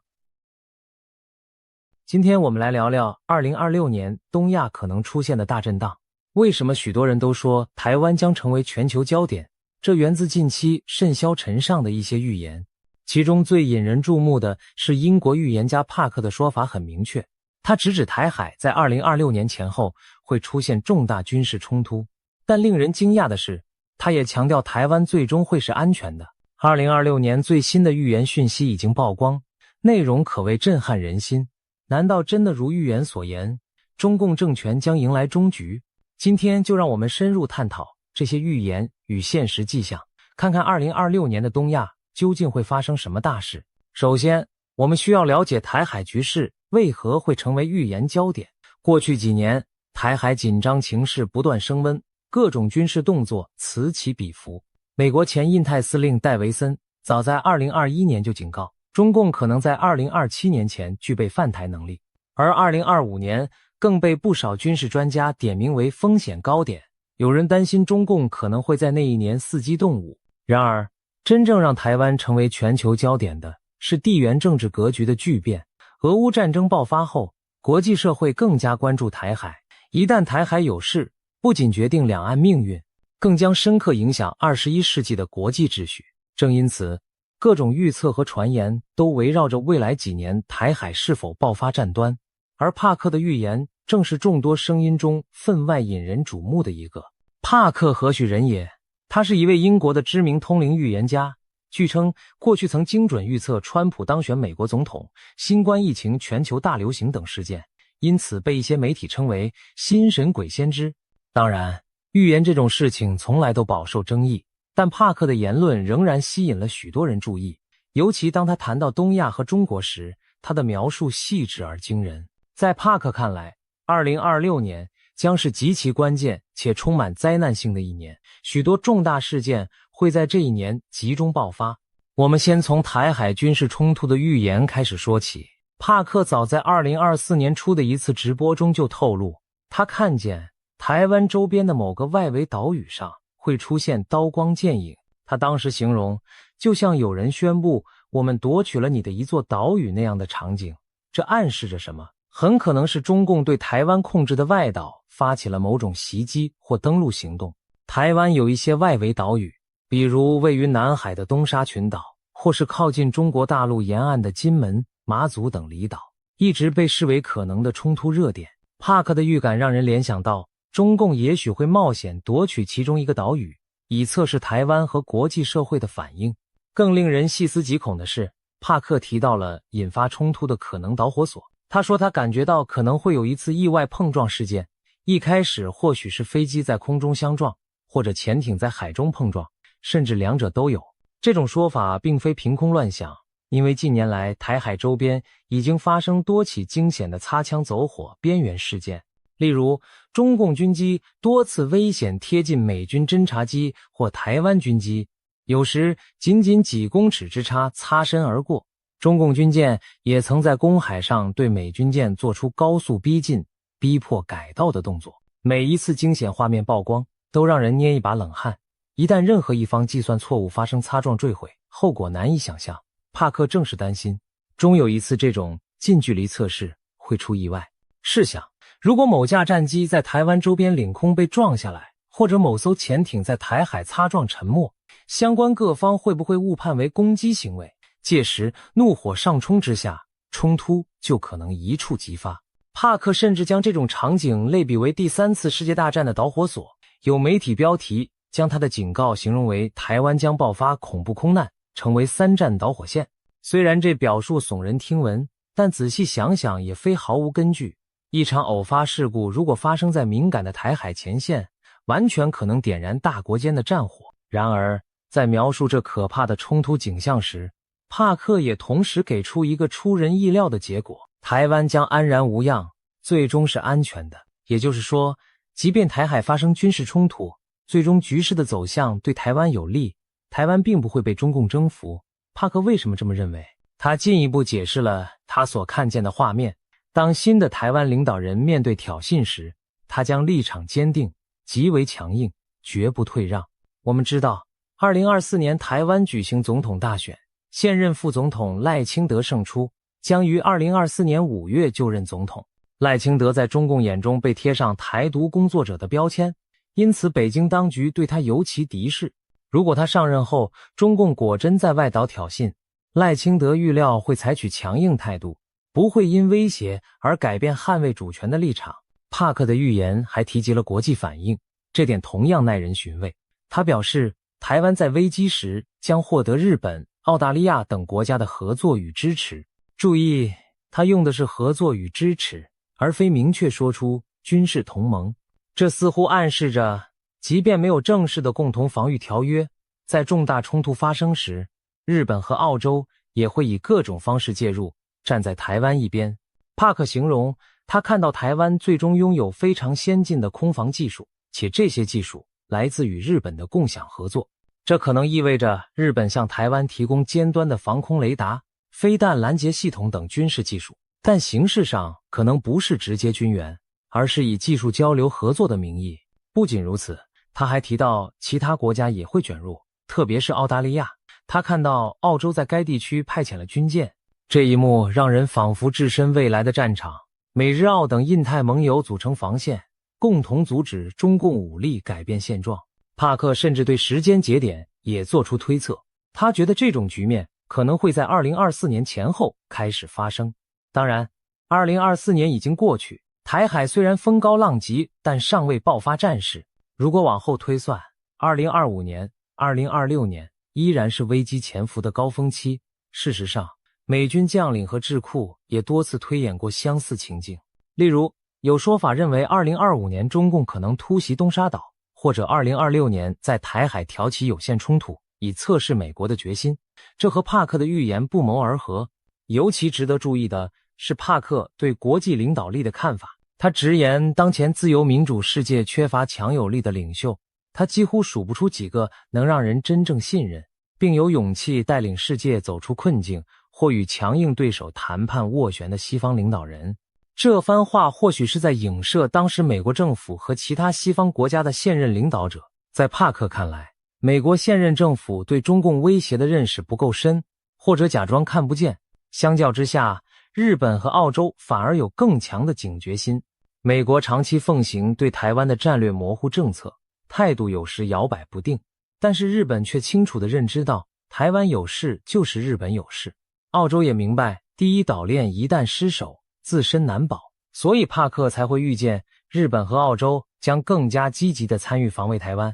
今天我们来聊聊2026年东亚可能出现的大震荡。为什么许多人都说台湾将成为全球焦点？这源自近期甚嚣尘上的一些预言。其中最引人注目的是英国预言家帕克的说法很明确，他直指台海在2026年前后会出现重大军事冲突。但令人惊讶的是，他也强调台湾最终会是安全的。2026年最新的预言讯息已经曝光，内容可谓震撼人心。难道真的如预言所言，中共政权将迎来终局？今天就让我们深入探讨这些预言与现实迹象，看看2026年的东亚究竟会发生什么大事。首先，我们需要了解台海局势为何会成为预言焦点。过去几年，台海紧张情势不断升温，各种军事动作此起彼伏。美国前印太司令戴维森早在2021年就警告，中共可能在2027年前具备犯台能力，而2025年更被不少军事专家点名为风险高点。有人担心中共可能会在那一年伺机动武。然而，真正让台湾成为全球焦点的是地缘政治格局的巨变。俄乌战争爆发后，国际社会更加关注台海。一旦台海有事，不仅决定两岸命运，更将深刻影响21世纪的国际秩序。正因此，各种预测和传言都围绕着未来几年台海是否爆发战端。而帕克的预言正是众多声音中分外引人瞩目的一个。帕克何许人也？他是一位英国的知名通灵预言家，据称过去曾精准预测川普当选美国总统、新冠疫情全球大流行等事件，因此被一些媒体称为心神鬼先知。当然，预言这种事情从来都饱受争议，但帕克的言论仍然吸引了许多人注意，尤其当他谈到东亚和中国时，他的描述细致而惊人。在帕克看来，2026年将是极其关键且充满灾难性的一年，许多重大事件会在这一年集中爆发。我们先从台海军事冲突的预言开始说起。帕克早在2024年初的一次直播中就透露，他看见台湾周边的某个外围岛屿上会出现刀光剑影。他当时形容，就像有人宣布我们夺取了你的一座岛屿那样的场景。这暗示着什么？很可能是中共对台湾控制的外岛发起了某种袭击或登陆行动。台湾有一些外围岛屿，比如位于南海的东沙群岛，或是靠近中国大陆沿岸的金门、马祖等离岛，一直被视为可能的冲突热点。帕克的预感让人联想到，中共也许会冒险夺取其中一个岛屿，以测试台湾和国际社会的反应。更令人细思极恐的是，帕克提到了引发冲突的可能导火索。他说他感觉到可能会有一次意外碰撞事件，一开始或许是飞机在空中相撞，或者潜艇在海中碰撞，甚至两者都有。这种说法并非凭空乱想，因为近年来台海周边已经发生多起惊险的擦枪走火边缘事件。例如，中共军机多次危险贴近美军侦察机或台湾军机，有时仅几公尺之差擦身而过。中共军舰也曾在公海上对美军舰做出高速逼近、逼迫改道的动作。每一次惊险画面曝光，都让人捏一把冷汗。一旦任何一方计算错误发生擦撞坠毁，后果难以想象。帕克正是担心，终有一次这种近距离测试会出意外。试想，如果某架战机在台湾周边领空被撞下来，或者某艘潜艇在台海擦撞沉没，相关各方会不会误判为攻击行为？届时怒火上冲之下，冲突就可能一触即发。帕克甚至将这种场景类比为第三次世界大战的导火索，有媒体标题将他的警告形容为台湾将爆发恐怖空难，成为三战导火线。虽然这表述耸人听闻，但仔细想想也非毫无根据。一场偶发事故如果发生在敏感的台海前线，完全可能点燃大国间的战火。然而，在描述这可怕的冲突景象时，帕克也同时给出一个出人意料的结果：台湾将安然无恙，最终是安全的。也就是说，即便台海发生军事冲突，最终局势的走向对台湾有利，台湾并不会被中共征服。帕克为什么这么认为？他进一步解释了他所看见的画面。当新的台湾领导人面对挑衅时，他将立场坚定，极为强硬，绝不退让。我们知道，2024年台湾举行总统大选，现任副总统赖清德胜出，将于2024年5月就任总统。赖清德在中共眼中被贴上台独工作者的标签，因此北京当局对他尤其敌视。如果他上任后，中共果真在外岛挑衅，赖清德预料会采取强硬态度，不会因威胁而改变捍卫主权的立场。帕克的预言还提及了国际反应，这点同样耐人寻味。他表示，台湾在危机时将获得日本、澳大利亚等国家的合作与支持。注意，他用的是合作与支持，而非明确说出军事同盟。这似乎暗示着，即便没有正式的共同防御条约，在重大冲突发生时，日本和澳洲也会以各种方式介入，站在台湾一边。帕克形容，他看到台湾最终拥有非常先进的空防技术，且这些技术来自与日本的共享合作。这可能意味着日本向台湾提供尖端的防空雷达、飞弹拦截系统等军事技术，但形式上可能不是直接军援，而是以技术交流合作的名义。不仅如此，他还提到其他国家也会卷入，特别是澳大利亚。他看到澳洲在该地区派遣了军舰，这一幕让人仿佛置身未来的战场。美日澳等印太盟友组成防线，共同阻止中共武力改变现状。帕克甚至对时间节点也做出推测，他觉得这种局面可能会在2024年前后开始发生。当然，2024年已经过去，台海虽然风高浪急，但尚未爆发战事。如果往后推算，2025年、2026年依然是危机潜伏的高峰期。事实上，美军将领和智库也多次推演过相似情境。例如，有说法认为2025年中共可能突袭东沙岛，或者2026年在台海挑起有限冲突，以测试美国的决心。这和帕克的预言不谋而合。尤其值得注意的是帕克对国际领导力的看法。他直言，当前自由民主世界缺乏强有力的领袖，他几乎数不出几个能让人真正信任，并有勇气带领世界走出困境或与强硬对手谈判斡旋的西方领导人。这番话或许是在影射当时美国政府和其他西方国家的现任领导者。在帕克看来，美国现任政府对中共威胁的认识不够深，或者假装看不见。相较之下，日本和澳洲反而有更强的警觉心。美国长期奉行对台湾的战略模糊政策，态度有时摇摆不定，但是日本却清楚地认知到，台湾有事就是日本有事。澳洲也明白，第一岛链一旦失守，自身难保，所以帕克才会预见日本和澳洲将更加积极地参与防卫台湾。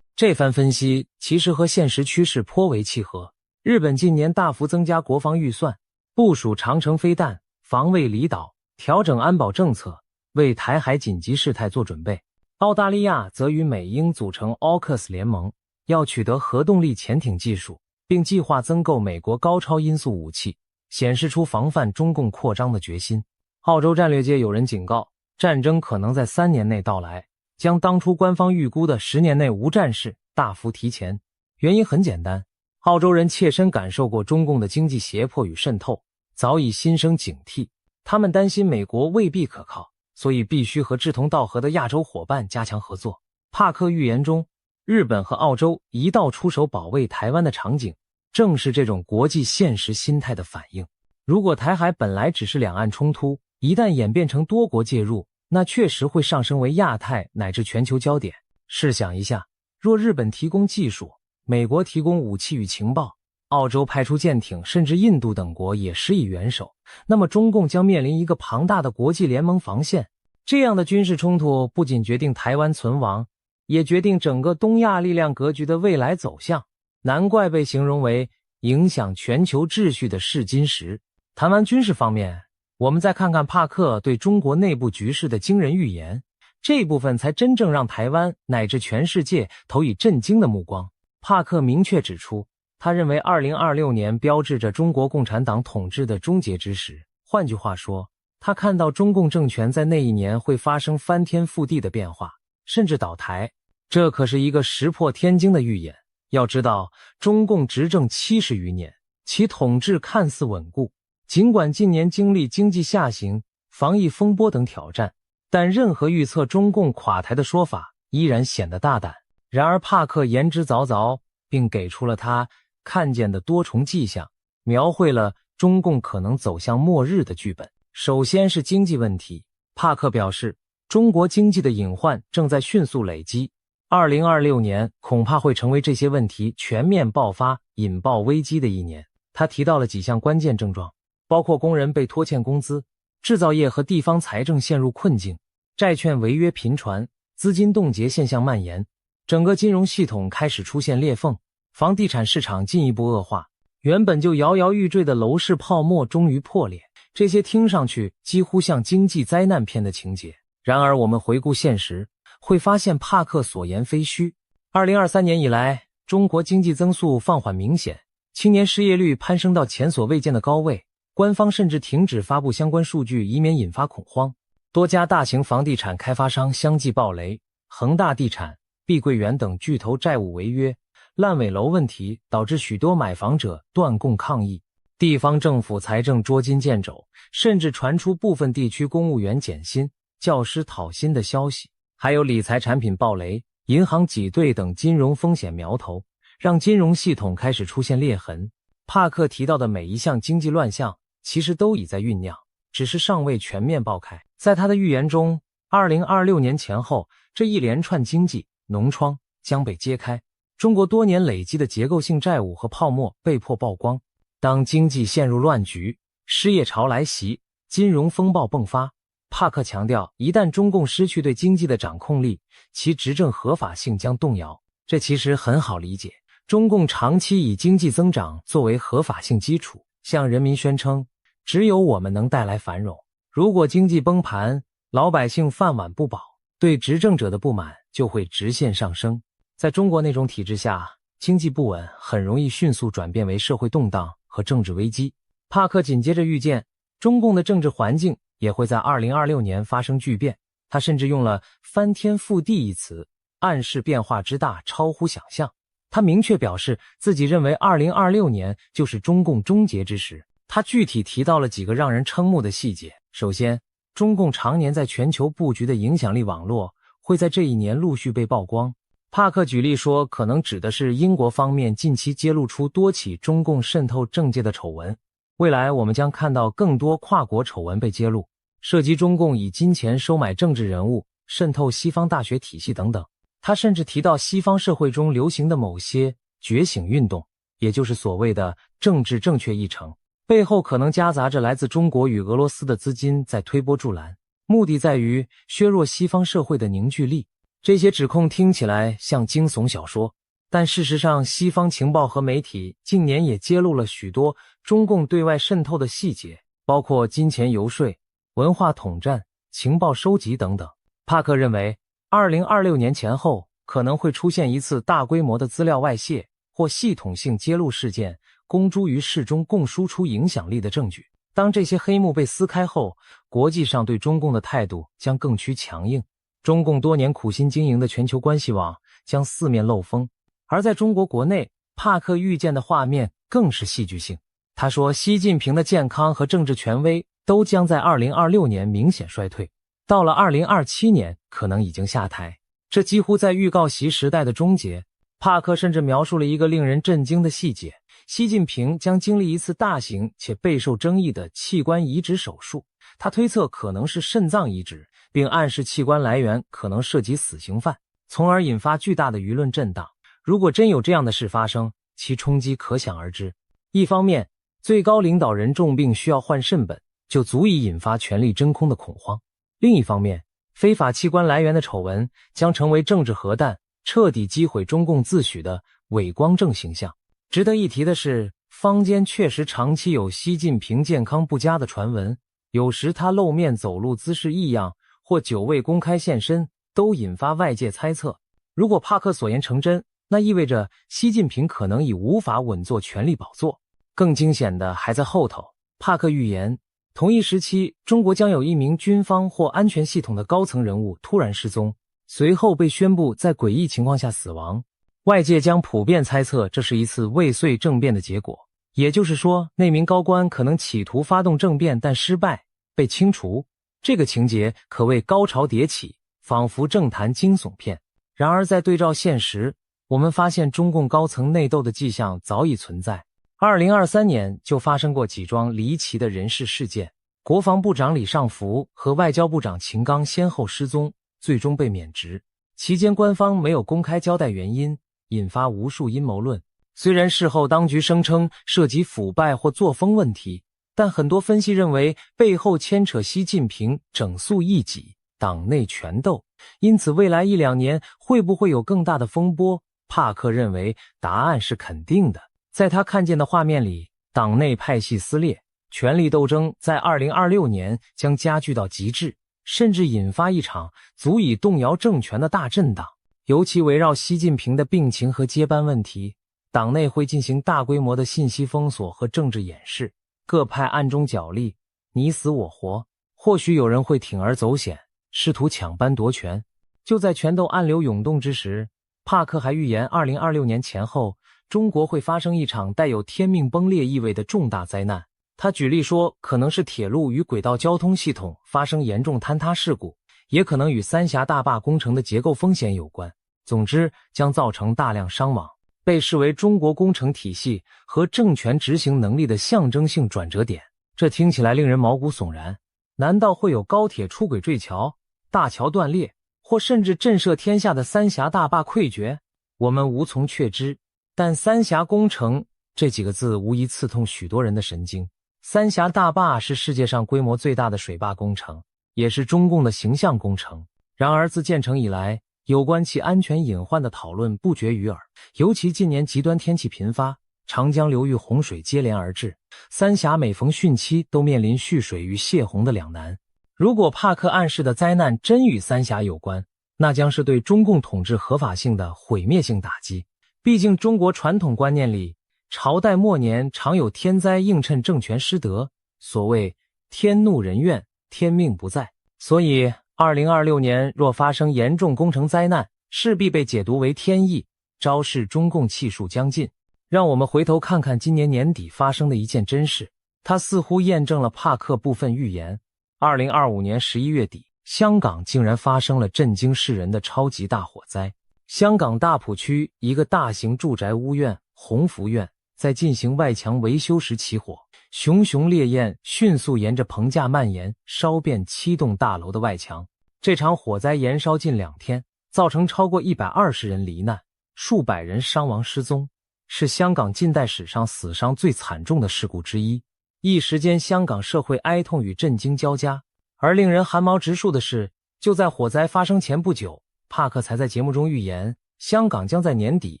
这番分析其实和现实趋势颇为契合。日本近年大幅增加国防预算，部署长程飞弹，防卫离岛，调整安保政策，为台海紧急事态做准备。澳大利亚则与美英组成 AUKUS 联盟，要取得核动力潜艇技术，并计划增购美国高超音速武器，显示出防范中共扩张的决心。澳洲战略界有人警告，战争可能在3年内到来，将当初官方预估的10年内无战事大幅提前。原因很简单，澳洲人切身感受过中共的经济胁迫与渗透，早已心生警惕。他们担心美国未必可靠，所以必须和志同道合的亚洲伙伴加强合作。帕克预言中，日本和澳洲一道出手保卫台湾的场景，正是这种国际现实心态的反应。如果台海本来只是两岸冲突，一旦演变成多国介入，那确实会上升为亚太乃至全球焦点。试想一下，若日本提供技术，美国提供武器与情报，澳洲派出舰艇，甚至印度等国也施以援手，那么中共将面临一个庞大的国际联盟防线。这样的军事冲突不仅决定台湾存亡，也决定整个东亚力量格局的未来走向。难怪被形容为影响全球秩序的试金石。谈完军事方面，我们再看看帕克对中国内部局势的惊人预言，这部分才真正让台湾乃至全世界投以震惊的目光。帕克明确指出，他认为2026年标志着中国共产党统治的终结之时。换句话说，他看到中共政权在那一年会发生翻天覆地的变化，甚至倒台。这可是一个石破天惊的预言。要知道，中共执政70余年，其统治看似稳固，尽管近年经历经济下行、防疫风波等挑战，但任何预测中共垮台的说法依然显得大胆。然而帕克言之凿凿，并给出了他看见的多重迹象，描绘了中共可能走向末日的剧本。首先是经济问题，帕克表示，中国经济的隐患正在迅速累积，2026年恐怕会成为这些问题全面爆发、引爆危机的一年。他提到了几项关键症状，包括工人被拖欠工资，制造业和地方财政陷入困境，债券违约频传，资金冻结现象蔓延，整个金融系统开始出现裂缝，房地产市场进一步恶化，原本就摇摇欲坠的楼市泡沫终于破裂。这些听上去几乎像经济灾难片的情节，然而我们回顾现实，会发现帕克所言非虚。2023年以来，中国经济增速放缓明显，青年失业率攀升到前所未见的高位，官方甚至停止发布相关数据，以免引发恐慌。多家大型房地产开发商相继暴雷，恒大地产、碧桂园等巨头债务违约，烂尾楼问题导致许多买房者断供抗议，地方政府财政捉襟见肘，甚至传出部分地区公务员减薪、教师讨薪的消息，还有理财产品暴雷、银行挤兑等金融风险苗头，让金融系统开始出现裂痕。帕克提到的每一项经济乱象其实都已在酝酿，只是尚未全面爆开。在他的预言中，2026年前后，这一连串经济脓疮将被揭开，中国多年累积的结构性债务和泡沫被迫曝光。当经济陷入乱局，失业潮来袭，金融风暴迸发，帕克强调，一旦中共失去对经济的掌控力，其执政合法性将动摇。这其实很好理解，中共长期以经济增长作为合法性基础，向人民宣称只有我们能带来繁荣。如果经济崩盘，老百姓饭碗不保，对执政者的不满就会直线上升。在中国那种体制下，经济不稳很容易迅速转变为社会动荡和政治危机。帕克紧接着预见，中共的政治环境也会在2026年发生巨变，他甚至用了翻天覆地一词，暗示变化之大超乎想象。他明确表示自己认为2026年就是中共终结之时。他具体提到了几个让人瞠目的细节。首先，中共常年在全球布局的影响力网络会在这一年陆续被曝光。帕克举例说，可能指的是英国方面近期揭露出多起中共渗透政界的丑闻。未来我们将看到更多跨国丑闻被揭露，涉及中共以金钱收买政治人物、渗透西方大学体系等等。他甚至提到西方社会中流行的某些觉醒运动，也就是所谓的政治正确议程，背后可能夹杂着来自中国与俄罗斯的资金在推波助澜，目的在于削弱西方社会的凝聚力。这些指控听起来像惊悚小说，但事实上西方情报和媒体近年也揭露了许多中共对外渗透的细节，包括金钱游说、文化统战、情报收集等等。帕克认为2026年前后可能会出现一次大规模的资料外泄或系统性揭露事件，公诸于世，中共输出影响力的证据。当这些黑幕被撕开后，国际上对中共的态度将更趋强硬，中共多年苦心经营的全球关系网将四面漏风。而在中国国内，帕克预见的画面更是戏剧性。他说，习近平的健康和政治权威都将在2026年明显衰退，到了2027年可能已经下台，这几乎在预告习时代的终结。帕克甚至描述了一个令人震惊的细节，习近平将经历一次大型且备受争议的器官移植手术，他推测可能是肾脏移植，并暗示器官来源可能涉及死刑犯，从而引发巨大的舆论震荡。如果真有这样的事发生，其冲击可想而知。一方面，最高领导人重病需要换肾本，就足以引发权力真空的恐慌；另一方面，非法器官来源的丑闻将成为政治核弹，彻底击毁中共自诩的伪光正形象。值得一提的是，坊间确实长期有习近平健康不佳的传闻，有时他露面走路姿势异样，或久未公开现身，都引发外界猜测。如果帕克所言成真，那意味着习近平可能已无法稳坐权力宝座。更惊险的还在后头，帕克预言，同一时期，中国将有一名军方或安全系统的高层人物突然失踪，随后被宣布在诡异情况下死亡。外界将普遍猜测这是一次未遂政变的结果，也就是说，那名高官可能企图发动政变但失败，被清除。这个情节可谓高潮迭起，仿佛政坛惊悚片。然而在对照现实，我们发现中共高层内斗的迹象早已存在。2023年就发生过几桩离奇的人事事件，国防部长李尚福和外交部长秦刚先后失踪，最终被免职。期间官方没有公开交代原因，引发无数阴谋论。虽然事后当局声称涉及腐败或作风问题，但很多分析认为背后牵扯习近平整肃异己、党内权斗。因此未来1-2年会不会有更大的风波？帕克认为答案是肯定的。在他看见的画面里，党内派系撕裂，权力斗争在2026年将加剧到极致，甚至引发一场足以动摇政权的大震荡。尤其围绕习近平的病情和接班问题，党内会进行大规模的信息封锁和政治掩饰，各派暗中角力，你死我活。或许有人会铤而走险，试图抢班夺权。就在权斗暗流涌动之时，帕克还预言2026年前后，中国会发生一场带有天命崩裂意味的重大灾难。他举例说，可能是铁路与轨道交通系统发生严重坍塌事故，也可能与三峡大坝工程的结构风险有关。总之，将造成大量伤亡，被视为中国工程体系和政权执行能力的象征性转折点。这听起来令人毛骨悚然。难道会有高铁出轨坠桥、大桥断裂，或甚至震慑天下的三峡大坝溃决？我们无从确知。但三峡工程这几个字无疑刺痛许多人的神经。三峡大坝是世界上规模最大的水坝工程，也是中共的形象工程。然而自建成以来，有关其安全隐患的讨论不绝于耳，尤其近年极端天气频发，长江流域洪水接连而至，三峡每逢汛期都面临蓄水与泄洪的两难。如果帕克暗示的灾难真与三峡有关，那将是对中共统治合法性的毁灭性打击。毕竟中国传统观念里，朝代末年常有天灾映衬政权失德，所谓天怒人怨，天命不在。所以2026年若发生严重工程灾难，势必被解读为天意，昭示中共气数将尽。让我们回头看看今年年底发生的一件真事，它似乎验证了帕克部分预言。2025年11月底，香港竟然发生了震惊世人的超级大火灾。香港大埔区一个大型住宅屋苑鸿福苑在进行外墙维修时起火，熊熊烈焰迅速沿着棚架蔓延，烧遍7栋大楼的外墙。这场火灾延烧近2天，造成超过120人罹难，数百人伤亡失踪，是香港近代史上死伤最惨重的事故之一。一时间，香港社会哀痛与震惊交加。而令人寒毛直竖的是，就在火灾发生前不久，帕克才在节目中预言，香港将在年底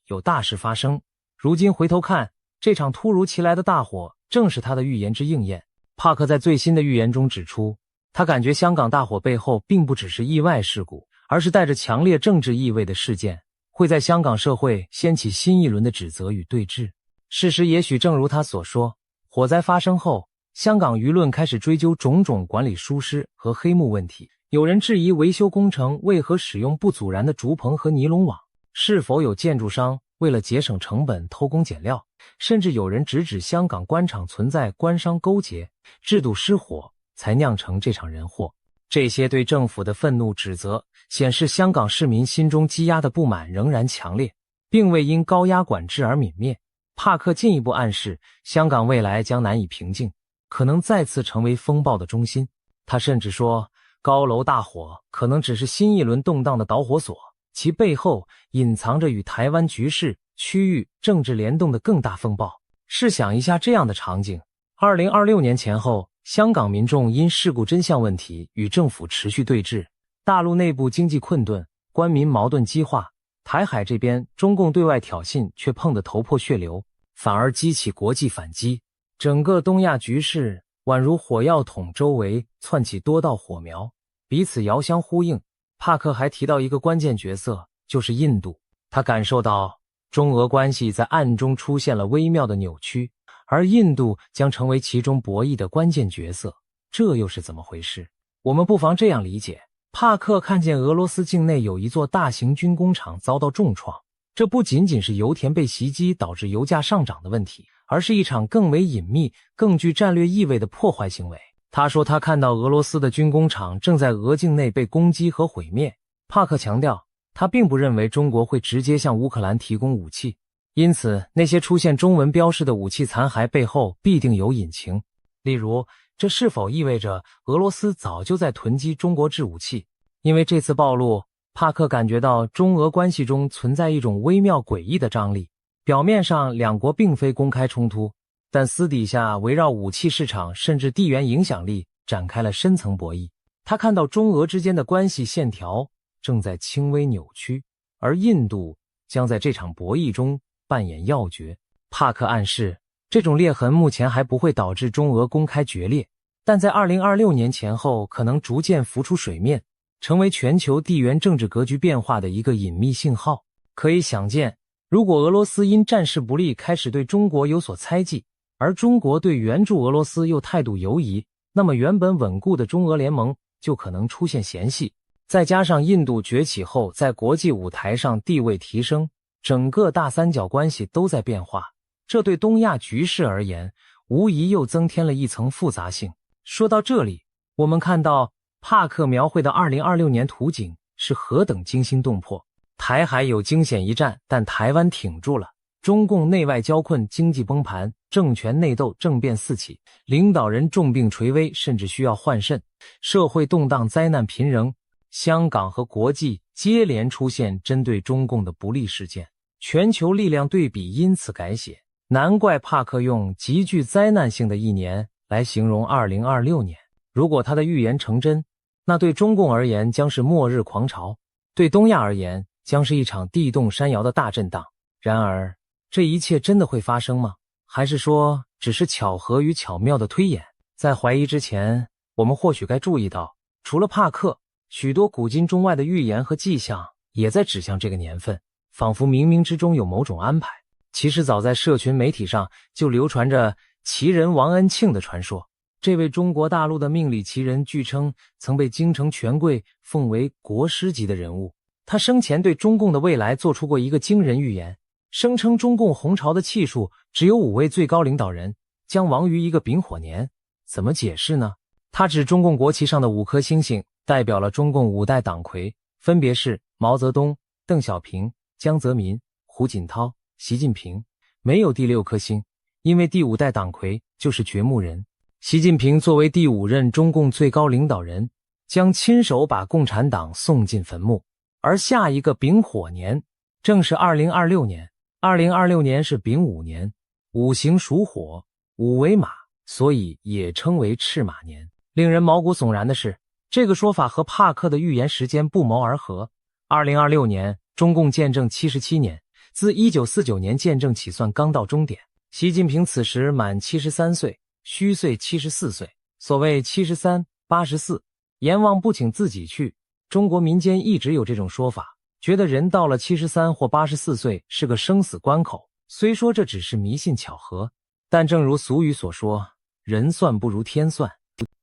有大事发生。如今回头看，这场突如其来的大火正是他的预言之应验。帕克在最新的预言中指出，他感觉香港大火背后并不只是意外事故，而是带着强烈政治意味的事件，会在香港社会掀起新一轮的指责与对峙。事实也许正如他所说，火灾发生后，香港舆论开始追究种种管理疏失和黑幕问题。有人质疑维修工程为何使用不阻燃的竹棚和尼龙网，是否有建筑商为了节省成本偷工减料，甚至有人直指香港官场存在官商勾结，制度失火，才酿成这场人祸。这些对政府的愤怒指责，显示香港市民心中积压的不满仍然强烈，并未因高压管制而泯灭。帕克进一步暗示，香港未来将难以平静，可能再次成为风暴的中心。他甚至说，高楼大火可能只是新一轮动荡的导火索，其背后隐藏着与台湾局势、区域政治联动的更大风暴。试想一下这样的场景，2026年前后，香港民众因事故真相问题与政府持续对峙，大陆内部经济困顿，官民矛盾激化，台海这边中共对外挑衅却碰得头破血流，反而激起国际反击，整个东亚局势宛如火药桶周围窜起多道火苗，彼此遥相呼应。帕克还提到一个关键角色，就是印度。他感受到中俄关系在暗中出现了微妙的扭曲，而印度将成为其中博弈的关键角色。这又是怎么回事？我们不妨这样理解，帕克看见俄罗斯境内有一座大型军工厂遭到重创，这不仅仅是油田被袭击导致油价上涨的问题，而是一场更为隐秘、更具战略意味的破坏行为。他说他看到俄罗斯的军工厂正在俄境内被攻击和毁灭。帕克强调，他并不认为中国会直接向乌克兰提供武器，因此那些出现中文标识的武器残骸背后必定有隐情。例如，这是否意味着俄罗斯早就在囤积中国制武器？因为这次暴露，帕克感觉到中俄关系中存在一种微妙诡异的张力。表面上两国并非公开冲突，但私底下围绕武器市场甚至地缘影响力展开了深层博弈。他看到中俄之间的关系线条正在轻微扭曲，而印度将在这场博弈中扮演要角。帕克暗示，这种裂痕目前还不会导致中俄公开决裂，但在2026年前后可能逐渐浮出水面，成为全球地缘政治格局变化的一个隐秘信号。可以想见，如果俄罗斯因战事不利开始对中国有所猜忌，而中国对援助俄罗斯又态度犹疑，那么原本稳固的中俄联盟就可能出现嫌隙。再加上印度崛起后在国际舞台上地位提升，整个大三角关系都在变化，这对东亚局势而言无疑又增添了一层复杂性。说到这里，我们看到帕克描绘的2026年图景是何等惊心动魄。台海有惊险一战，但台湾挺住了。中共内外交困，经济崩盘，政权内斗，政变四起，领导人重病垂危，甚至需要换肾，社会动荡，灾难频仍。香港和国际接连出现针对中共的不利事件，全球力量对比因此改写。难怪帕克用极具灾难性的一年来形容2026年。如果他的预言成真，那对中共而言将是末日狂潮，对东亚而言将是一场地动山摇的大震荡。然而这一切真的会发生吗？还是说只是巧合与巧妙的推演？在怀疑之前，我们或许该注意到，除了帕克，许多古今中外的预言和迹象也在指向这个年份，仿佛冥冥之中有某种安排。其实早在社群媒体上就流传着奇人王恩庆的传说。这位中国大陆的命理奇人据称曾被京城权贵奉为国师级的人物，他生前对中共的未来做出过一个惊人预言，声称中共红潮的气数只有5位最高领导人将亡于一个丙火年。怎么解释呢？它指中共国旗上的5颗星星，代表了中共5代党魁，分别是毛泽东、邓小平、江泽民、胡锦涛、习近平。没有第6颗星，因为第5代党魁就是掘墓人。习近平作为第5任中共最高领导人，将亲手把共产党送进坟墓。而下一个丙火年正是2026年，2026年是丙午年，5行属火，5为马，所以也称为赤马年。令人毛骨悚然的是，这个说法和帕克的预言时间不谋而合。2026年，中共建政77年，自1949年建政起算刚到终点。习近平此时满73岁，虚岁74岁。所谓73、84，阎王不请自己去。中国民间一直有这种说法，觉得人到了73或84岁是个生死关口。虽说这只是迷信巧合，但正如俗语所说，人算不如天算。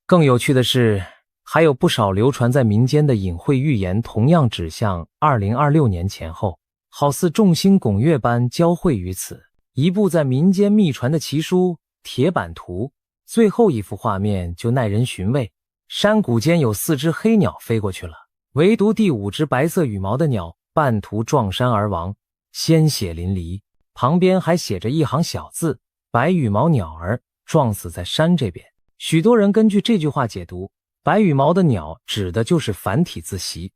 更有趣的是，还有不少流传在民间的隐晦预言同样指向2026年前后，好似众星拱月般交汇于此。一部在民间秘传的奇书《铁板图》，最后一幅画面就耐人寻味。山谷间有4只黑鸟飞过去了，唯独第5只白色羽毛的鸟半途撞山而亡，鲜血淋漓。旁边还写着一行小字：白羽毛鸟儿撞死在山这边。许多人根据这句话解读，白羽毛的鸟指的就是繁体字习，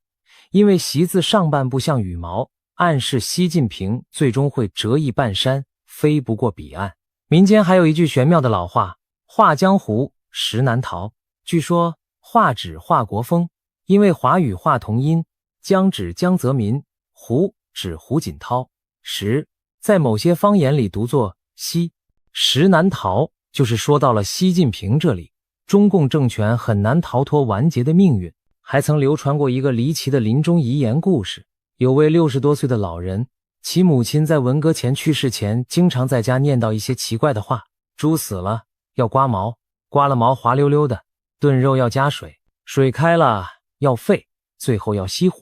因为习字上半部像羽毛，暗示习近平最终会折翼半山，飞不过彼岸。民间还有一句玄妙的老话：画江湖，实难逃。据说画指华国锋，因为华语画同音，江指江泽民，胡指胡锦涛，实在某些方言里读作西。实难逃就是说到了习近平这里，中共政权很难逃脱完结的命运。还曾流传过一个离奇的临终遗言故事，有位60多岁的老人，其母亲在文革前去世前，经常在家念叨一些奇怪的话：猪死了要刮毛，刮了毛滑溜溜的；炖肉要加水，水开了要沸，最后要熄火。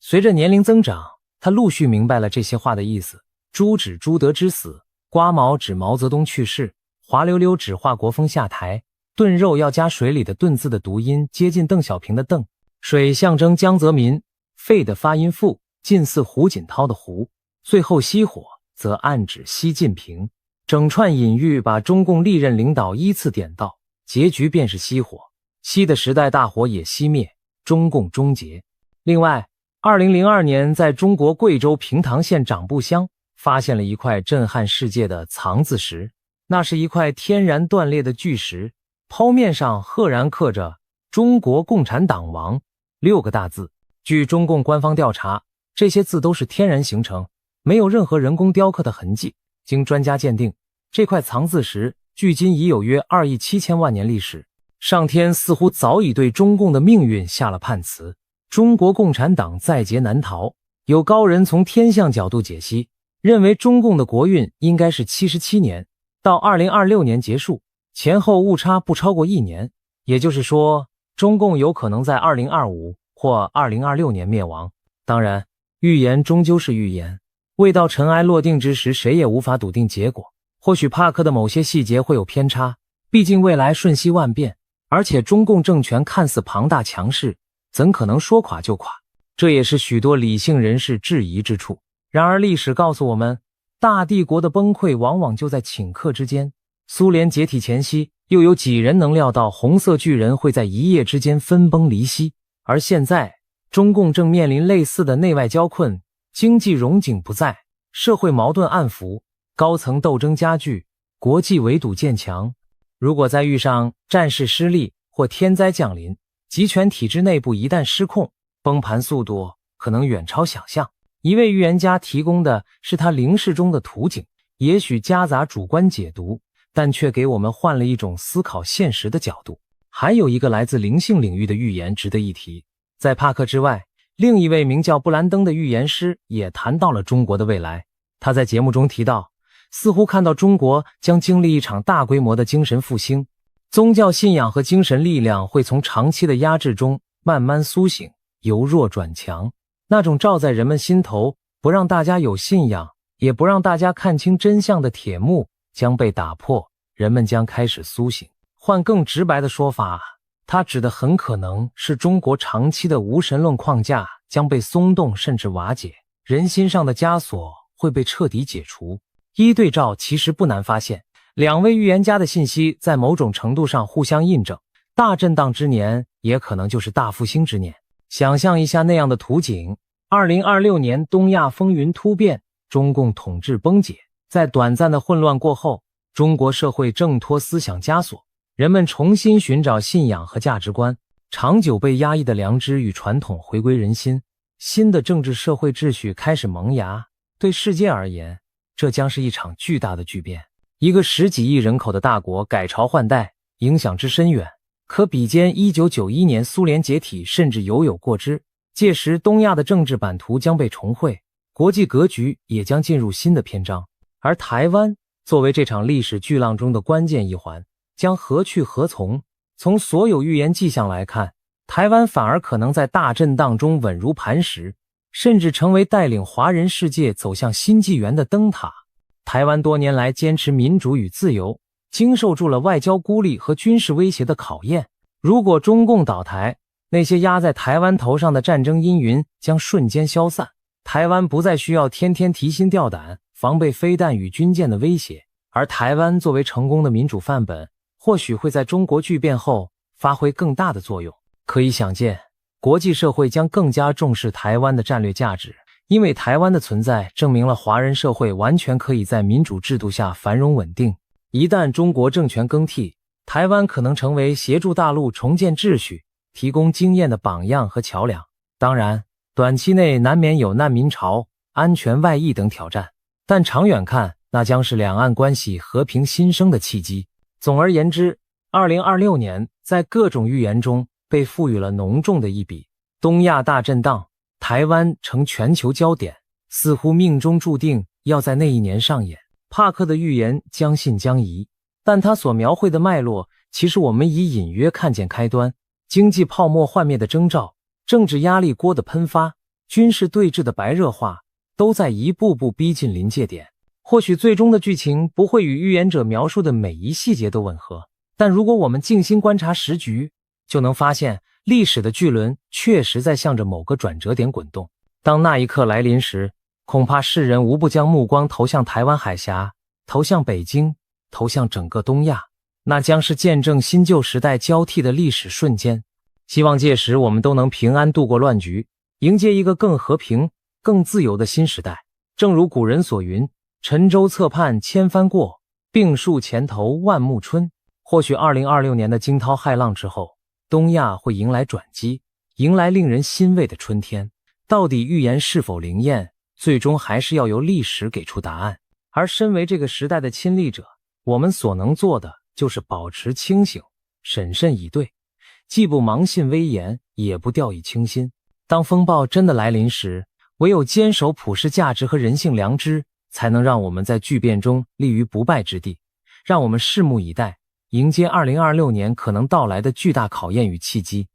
随着年龄增长，他陆续明白了这些话的意思。猪指朱德之死，刮毛指毛泽东去世，滑溜溜指华国锋下台，炖肉要加水里的炖字的读音接近邓小平的邓，水象征江泽民，沸的发音复，近似胡锦涛的胡，最后熄火则暗指习近平。整串隐喻把中共历任领导依次点到，结局便是熄火，熄的时代大火也熄灭，中共终结。另外2002年在中国贵州平塘县长布乡发现了一块震撼世界的藏字石，那是一块天然断裂的巨石，剖面上赫然刻着中国共产党亡6个大字。据中共官方调查，这些字都是天然形成，没有任何人工雕刻的痕迹。经专家鉴定，这块藏字石距今已有约2亿7千万年历史。上天似乎早已对中共的命运下了判词，中国共产党在劫难逃。有高人从天象角度解析，认为中共的国运应该是77年，到2026年结束，前后误差不超过1年。也就是说，中共有可能在2025或2026年灭亡。当然，预言终究是预言，未到尘埃落定之时，谁也无法笃定结果。或许帕克的某些细节会有偏差，毕竟未来瞬息万变，而且中共政权看似庞大强势，怎可能说垮就垮？这也是许多理性人士质疑之处。然而历史告诉我们，大帝国的崩溃往往就在顷刻之间。苏联解体前夕，又有几人能料到红色巨人会在一夜之间分崩离析？而现在，中共正面临类似的内外交困，经济荣景不再，社会矛盾暗伏，高层斗争加剧，国际围堵渐强。如果再遇上战事失利或天灾降临，集权体制内部一旦失控，崩盘速度可能远超想象。一位预言家提供的是他灵视中的图景，也许夹杂主观解读，但却给我们换了一种思考现实的角度。还有一个来自灵性领域的预言值得一提，在帕克之外，另一位名叫布兰登的预言师也谈到了中国的未来。他在节目中提到，似乎看到中国将经历一场大规模的精神复兴，宗教信仰和精神力量会从长期的压制中慢慢苏醒，由弱转强。那种罩在人们心头，不让大家有信仰，也不让大家看清真相的铁幕将被打破，人们将开始苏醒。换更直白的说法，它指的很可能是中国长期的无神论框架将被松动甚至瓦解，人心上的枷锁会被彻底解除。一对照其实不难发现，两位预言家的信息在某种程度上互相印证，大震荡之年也可能就是大复兴之年。想象一下那样的图景，2026年东亚风云突变，中共统治崩解，在短暂的混乱过后，中国社会挣脱思想枷锁，人们重新寻找信仰和价值观，长久被压抑的良知与传统回归人心，新的政治社会秩序开始萌芽。对世界而言，这将是一场巨大的巨变。一个10几亿人口的大国改朝换代，影响之深远，可比肩1991年苏联解体，甚至犹有过之。届时东亚的政治版图将被重绘，国际格局也将进入新的篇章。而台湾作为这场历史巨浪中的关键一环，将何去何从？从所有预言迹象来看，台湾反而可能在大震荡中稳如磐石，甚至成为带领华人世界走向新纪元的灯塔。台湾多年来坚持民主与自由，经受住了外交孤立和军事威胁的考验。如果中共倒台，那些压在台湾头上的战争阴云将瞬间消散，台湾不再需要天天提心吊胆，防备飞弹与军舰的威胁。而台湾作为成功的民主范本，或许会在中国巨变后发挥更大的作用。可以想见，国际社会将更加重视台湾的战略价值，因为台湾的存在证明了华人社会完全可以在民主制度下繁荣稳定。一旦中国政权更替，台湾可能成为协助大陆重建秩序、提供经验的榜样和桥梁。当然，短期内难免有难民潮、安全外溢等挑战，但长远看，那将是两岸关系和平新生的契机。总而言之，2026年在各种预言中被赋予了浓重的一笔。东亚大震荡，台湾成全球焦点，似乎命中注定要在那一年上演。帕克的预言将信将疑，但他所描绘的脉络，其实我们已隐约看见开端。经济泡沫幻灭的征兆，政治压力锅的喷发，军事对峙的白热化，都在一步步逼近临界点。或许最终的剧情不会与预言者描述的每一细节都吻合，但如果我们静心观察时局，就能发现历史的巨轮确实在向着某个转折点滚动。当那一刻来临时，恐怕世人无不将目光投向台湾海峡，投向北京，投向整个东亚。那将是见证新旧时代交替的历史瞬间。希望届时我们都能平安度过乱局，迎接一个更和平、更自由的新时代。正如古人所云，沉舟侧畔千帆过，病树前头万木春。或许2026年的惊涛骇浪之后，东亚会迎来转机，迎来令人欣慰的春天。到底预言是否灵验，最终还是要由历史给出答案。而身为这个时代的亲历者，我们所能做的就是保持清醒，审慎以对，既不盲信危言，也不掉以轻心。当风暴真的来临时，唯有坚守普世价值和人性良知，才能让我们在巨变中立于不败之地。让我们拭目以待，迎接2026年可能到来的巨大考验与契机。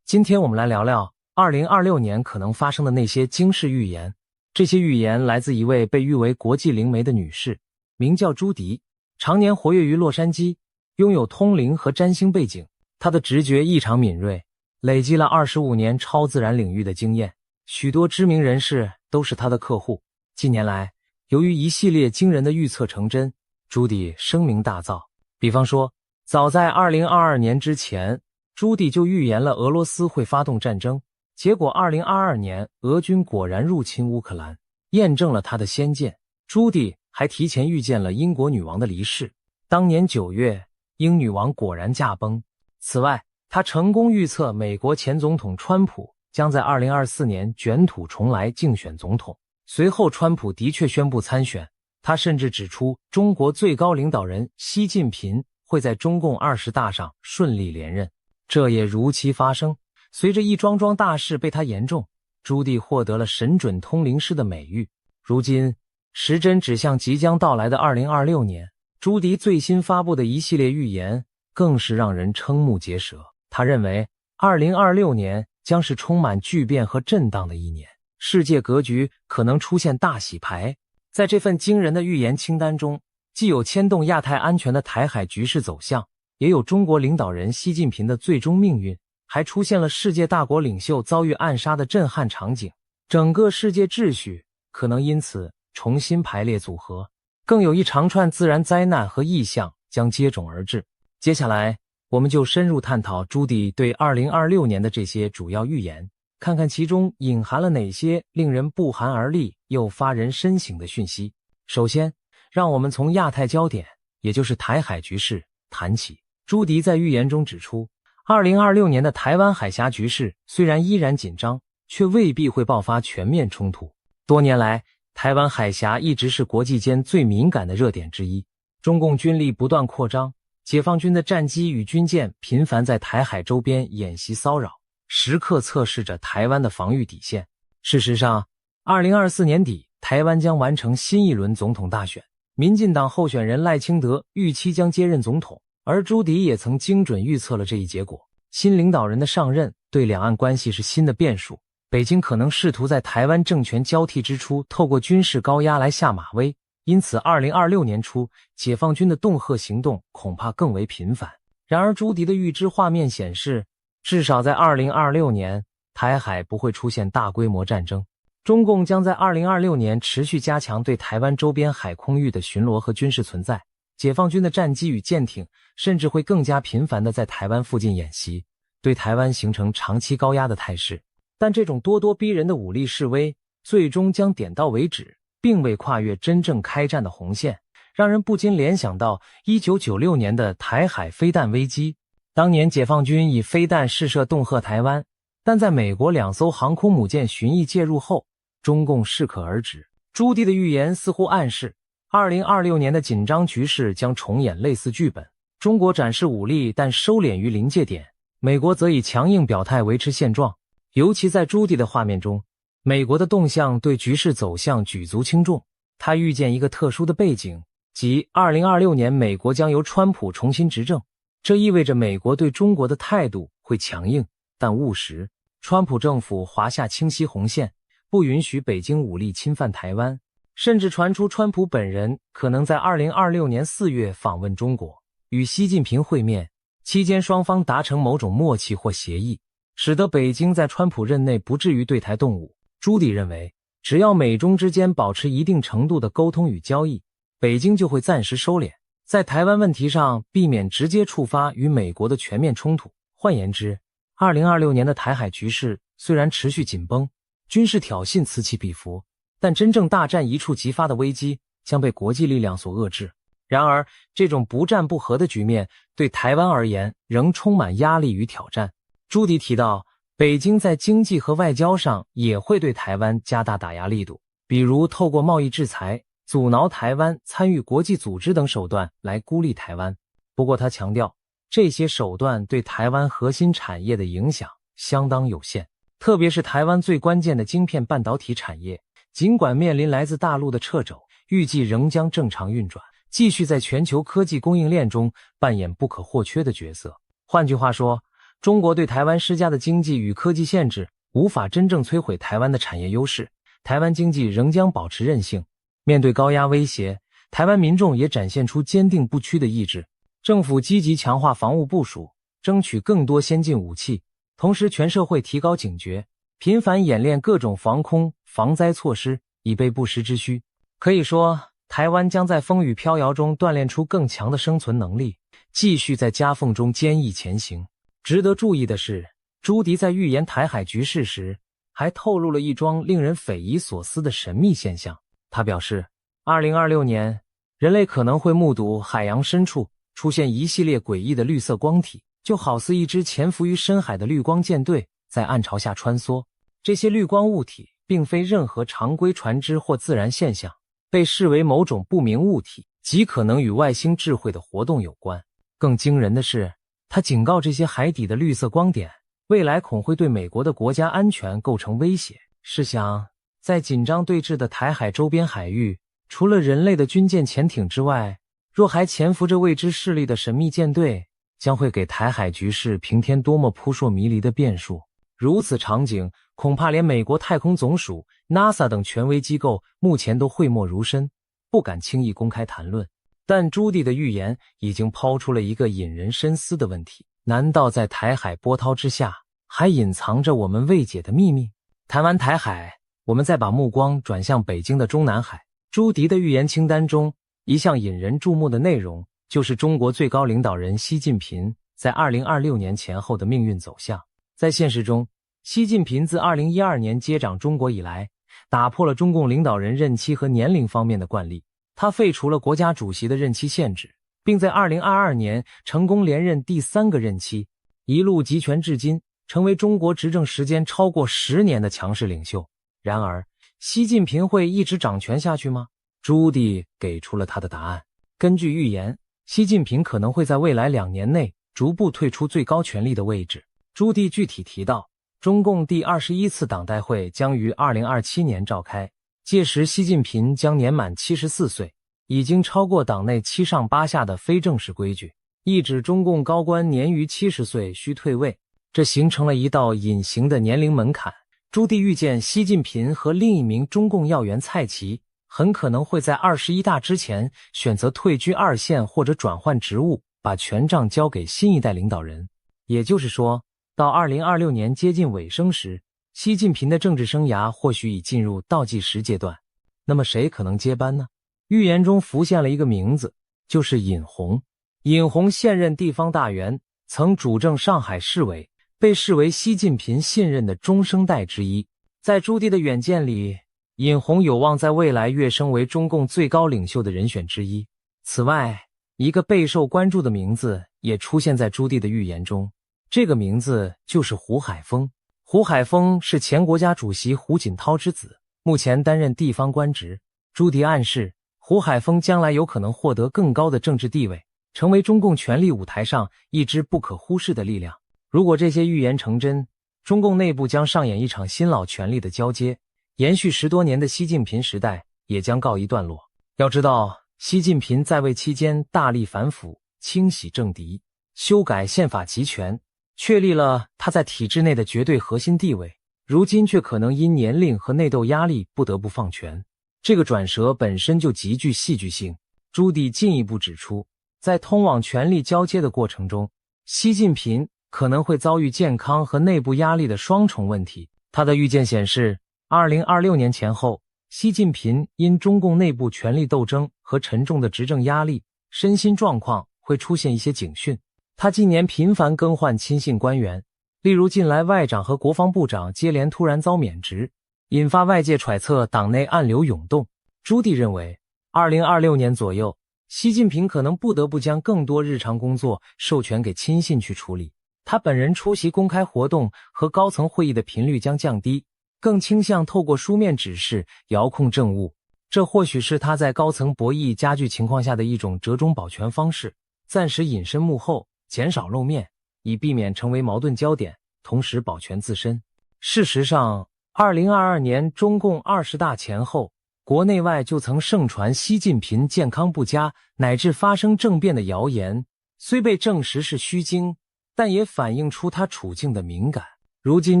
今天我们来聊聊2026年可能发生的那些惊世预言。这些预言来自一位被誉为国际灵媒的女士，名叫朱迪，常年活跃于洛杉矶，拥有通灵和占星背景。她的直觉异常敏锐，累积了25年超自然领域的经验，许多知名人士都是她的客户。近年来，由于一系列惊人的预测成真，朱迪声名大噪。比方说，早在2022年之前，朱迪就预言了俄罗斯会发动战争，结果2022年俄军果然入侵乌克兰，验证了他的先见。朱迪还提前预见了英国女王的离世，当年9月，英女王果然驾崩。此外，他成功预测美国前总统川普将在2024年卷土重来竞选总统。随后川普的确宣布参选，他甚至指出中国最高领导人习近平会在中共20大上顺利连任，这也如期发生。随着一桩桩大事被他言中，朱迪获得了神准通灵师的美誉。如今时针指向即将到来的2026年，朱迪最新发布的一系列预言更是让人瞠目结舌。他认为2026年将是充满巨变和震荡的一年，世界格局可能出现大洗牌。在这份惊人的预言清单中，既有牵动亚太安全的台海局势走向，也有中国领导人习近平的最终命运，还出现了世界大国领袖遭遇暗杀的震撼场景，整个世界秩序可能因此重新排列组合，更有一长串自然灾难和异象将接踵而至。接下来，我们就深入探讨朱迪对2026年的这些主要预言，看看其中隐含了哪些令人不寒而栗又发人深省的讯息。首先，让我们从亚太焦点，也就是台海局势谈起。朱迪在预言中指出，2026年的台湾海峡局势虽然依然紧张，却未必会爆发全面冲突。多年来，台湾海峡一直是国际间最敏感的热点之一，中共军力不断扩张，解放军的战机与军舰频繁在台海周边演习骚扰，时刻测试着台湾的防御底线。事实上，2024年底，台湾将完成新一轮总统大选，民进党候选人赖清德预期将接任总统，而朱迪也曾精准预测了这一结果。新领导人的上任对两岸关系是新的变数，北京可能试图在台湾政权交替之初透过军事高压来下马威，因此2026年初解放军的恫吓行动恐怕更为频繁。然而朱迪的预知画面显示，至少在2026年，台海不会出现大规模战争，中共将在2026年持续加强对台湾周边海空域的巡逻和军事存在，解放军的战机与舰艇甚至会更加频繁地在台湾附近演习，对台湾形成长期高压的态势。但这种咄咄逼人的武力示威最终将点到为止，并未跨越真正开战的红线，让人不禁联想到1996年的台海飞弹危机。当年解放军以飞弹试射恫吓台湾，但在美国2艘航空母舰巡弋介入后，中共适可而止。朱迪的预言似乎暗示2026年的紧张局势将重演类似剧本，中国展示武力但收敛于临界点，美国则以强硬表态维持现状。尤其在朱迪的画面中，美国的动向对局势走向举足轻重。他预见一个特殊的背景，即2026年美国将由川普重新执政，这意味着美国对中国的态度会强硬但务实。川普政府划下清晰红线，不允许北京武力侵犯台湾，甚至传出川普本人可能在2026年4月访问中国，与习近平会面，期间双方达成某种默契或协议，使得北京在川普任内不至于对台动武。朱迪认为，只要美中之间保持一定程度的沟通与交易，北京就会暂时收敛，在台湾问题上避免直接触发与美国的全面冲突。换言之，2026年的台海局势虽然持续紧绷，军事挑衅此起彼伏，但真正大战一触即发的危机将被国际力量所遏制。然而，这种不战不和的局面对台湾而言仍充满压力与挑战。朱迪提到，北京在经济和外交上也会对台湾加大打压力度，比如透过贸易制裁、阻挠台湾参与国际组织等手段来孤立台湾。不过他强调，这些手段对台湾核心产业的影响相当有限，特别是台湾最关键的晶片半导体产业，尽管面临来自大陆的掣肘，预计仍将正常运转，继续在全球科技供应链中扮演不可或缺的角色。换句话说，中国对台湾施加的经济与科技限制无法真正摧毁台湾的产业优势，台湾经济仍将保持韧性。面对高压威胁，台湾民众也展现出坚定不屈的意志。政府积极强化防务部署，争取更多先进武器，同时全社会提高警觉，频繁演练各种防空、防灾措施，以备不时之需。可以说，台湾将在风雨飘摇中锻炼出更强的生存能力，继续在夹缝中坚毅前行。值得注意的是，朱迪在预言台海局势时，还透露了一桩令人匪夷所思的神秘现象。他表示，2026年，人类可能会目睹海洋深处出现一系列诡异的绿色光体，就好似一支潜伏于深海的绿光舰队在暗潮下穿梭。这些绿光物体并非任何常规船只或自然现象，被视为某种不明物体，极可能与外星智慧的活动有关。更惊人的是，他警告这些海底的绿色光点，未来恐会对美国的国家安全构成威胁。试想，在紧张对峙的台海周边海域，除了人类的军舰潜艇之外，若还潜伏着未知势力的神秘舰队，将会给台海局势平添多么扑朔迷离的变数。如此场景，恐怕连美国太空总署、NASA 等权威机构目前都讳莫如深，不敢轻易公开谈论。但朱棣的预言已经抛出了一个引人深思的问题：难道在台海波涛之下，还隐藏着我们未解的秘密？谈完台海，我们再把目光转向北京的中南海。朱棣的预言清单中，一项引人注目的内容，就是中国最高领导人习近平在2026年前后的命运走向。在现实中，习近平自2012年接掌中国以来，打破了中共领导人任期和年龄方面的惯例。他废除了国家主席的任期限制，并在2022年成功连任第3个任期，一路集权至今，成为中国执政时间超过10年的强势领袖。然而，习近平会一直掌权下去吗？朱棣给出了他的答案。根据预言，习近平可能会在未来2年内逐步退出最高权力的位置。朱棣具体提到，中共第21次党代会将于2027年召开，届时习近平将年满74岁，已经超过党内7上8下的非正式规矩，意指中共高官年逾70岁需退位，这形成了一道隐形的年龄门槛。朱棣预见习近平和另一名中共要员蔡奇很可能会在21大之前选择退居2线或者转换职务，把权杖交给新一代领导人。也就是说，到2026年接近尾声时，习近平的政治生涯或许已进入倒计时阶段。那么谁可能接班呢？预言中浮现了一个名字，就是尹洪。尹洪现任地方大员，曾主政上海市委，被视为习近平信任的中生代之一。在朱棣的远见里，尹洪有望在未来跃升为中共最高领袖的人选之一。此外，一个备受关注的名字也出现在朱棣的预言中，这个名字就是胡海峰。胡海峰是前国家主席胡锦涛之子，目前担任地方官职。朱棣暗示，胡海峰将来有可能获得更高的政治地位，成为中共权力舞台上一支不可忽视的力量。如果这些预言成真，中共内部将上演一场新老权力的交接，延续10多年的习近平时代也将告一段落。要知道，习近平在位期间大力反腐，清洗政敌，修改宪法集权，确立了他在体制内的绝对核心地位，如今却可能因年龄和内斗压力不得不放权。这个转折本身就极具戏剧性。朱棣进一步指出，在通往权力交接的过程中，习近平可能会遭遇健康和内部压力的双重问题。他的预见显示，2026年前后，习近平因中共内部权力斗争和沉重的执政压力，身心状况会出现一些警讯。他今年频繁更换亲信官员，例如近来外长和国防部长接连突然遭免职，引发外界揣测党内暗流涌动。朱棣认为，2026年左右，习近平可能不得不将更多日常工作授权给亲信去处理，他本人出席公开活动和高层会议的频率将降低，更倾向透过书面指示遥控政务。这或许是他在高层博弈加剧情况下的一种折中保全方式，暂时隐身幕后，减少露面，以避免成为矛盾焦点，同时保全自身。事实上，2022年中共20大前后，国内外就曾盛传习近平健康不佳乃至发生政变的谣言，虽被证实是虚惊，但也反映出他处境的敏感。如今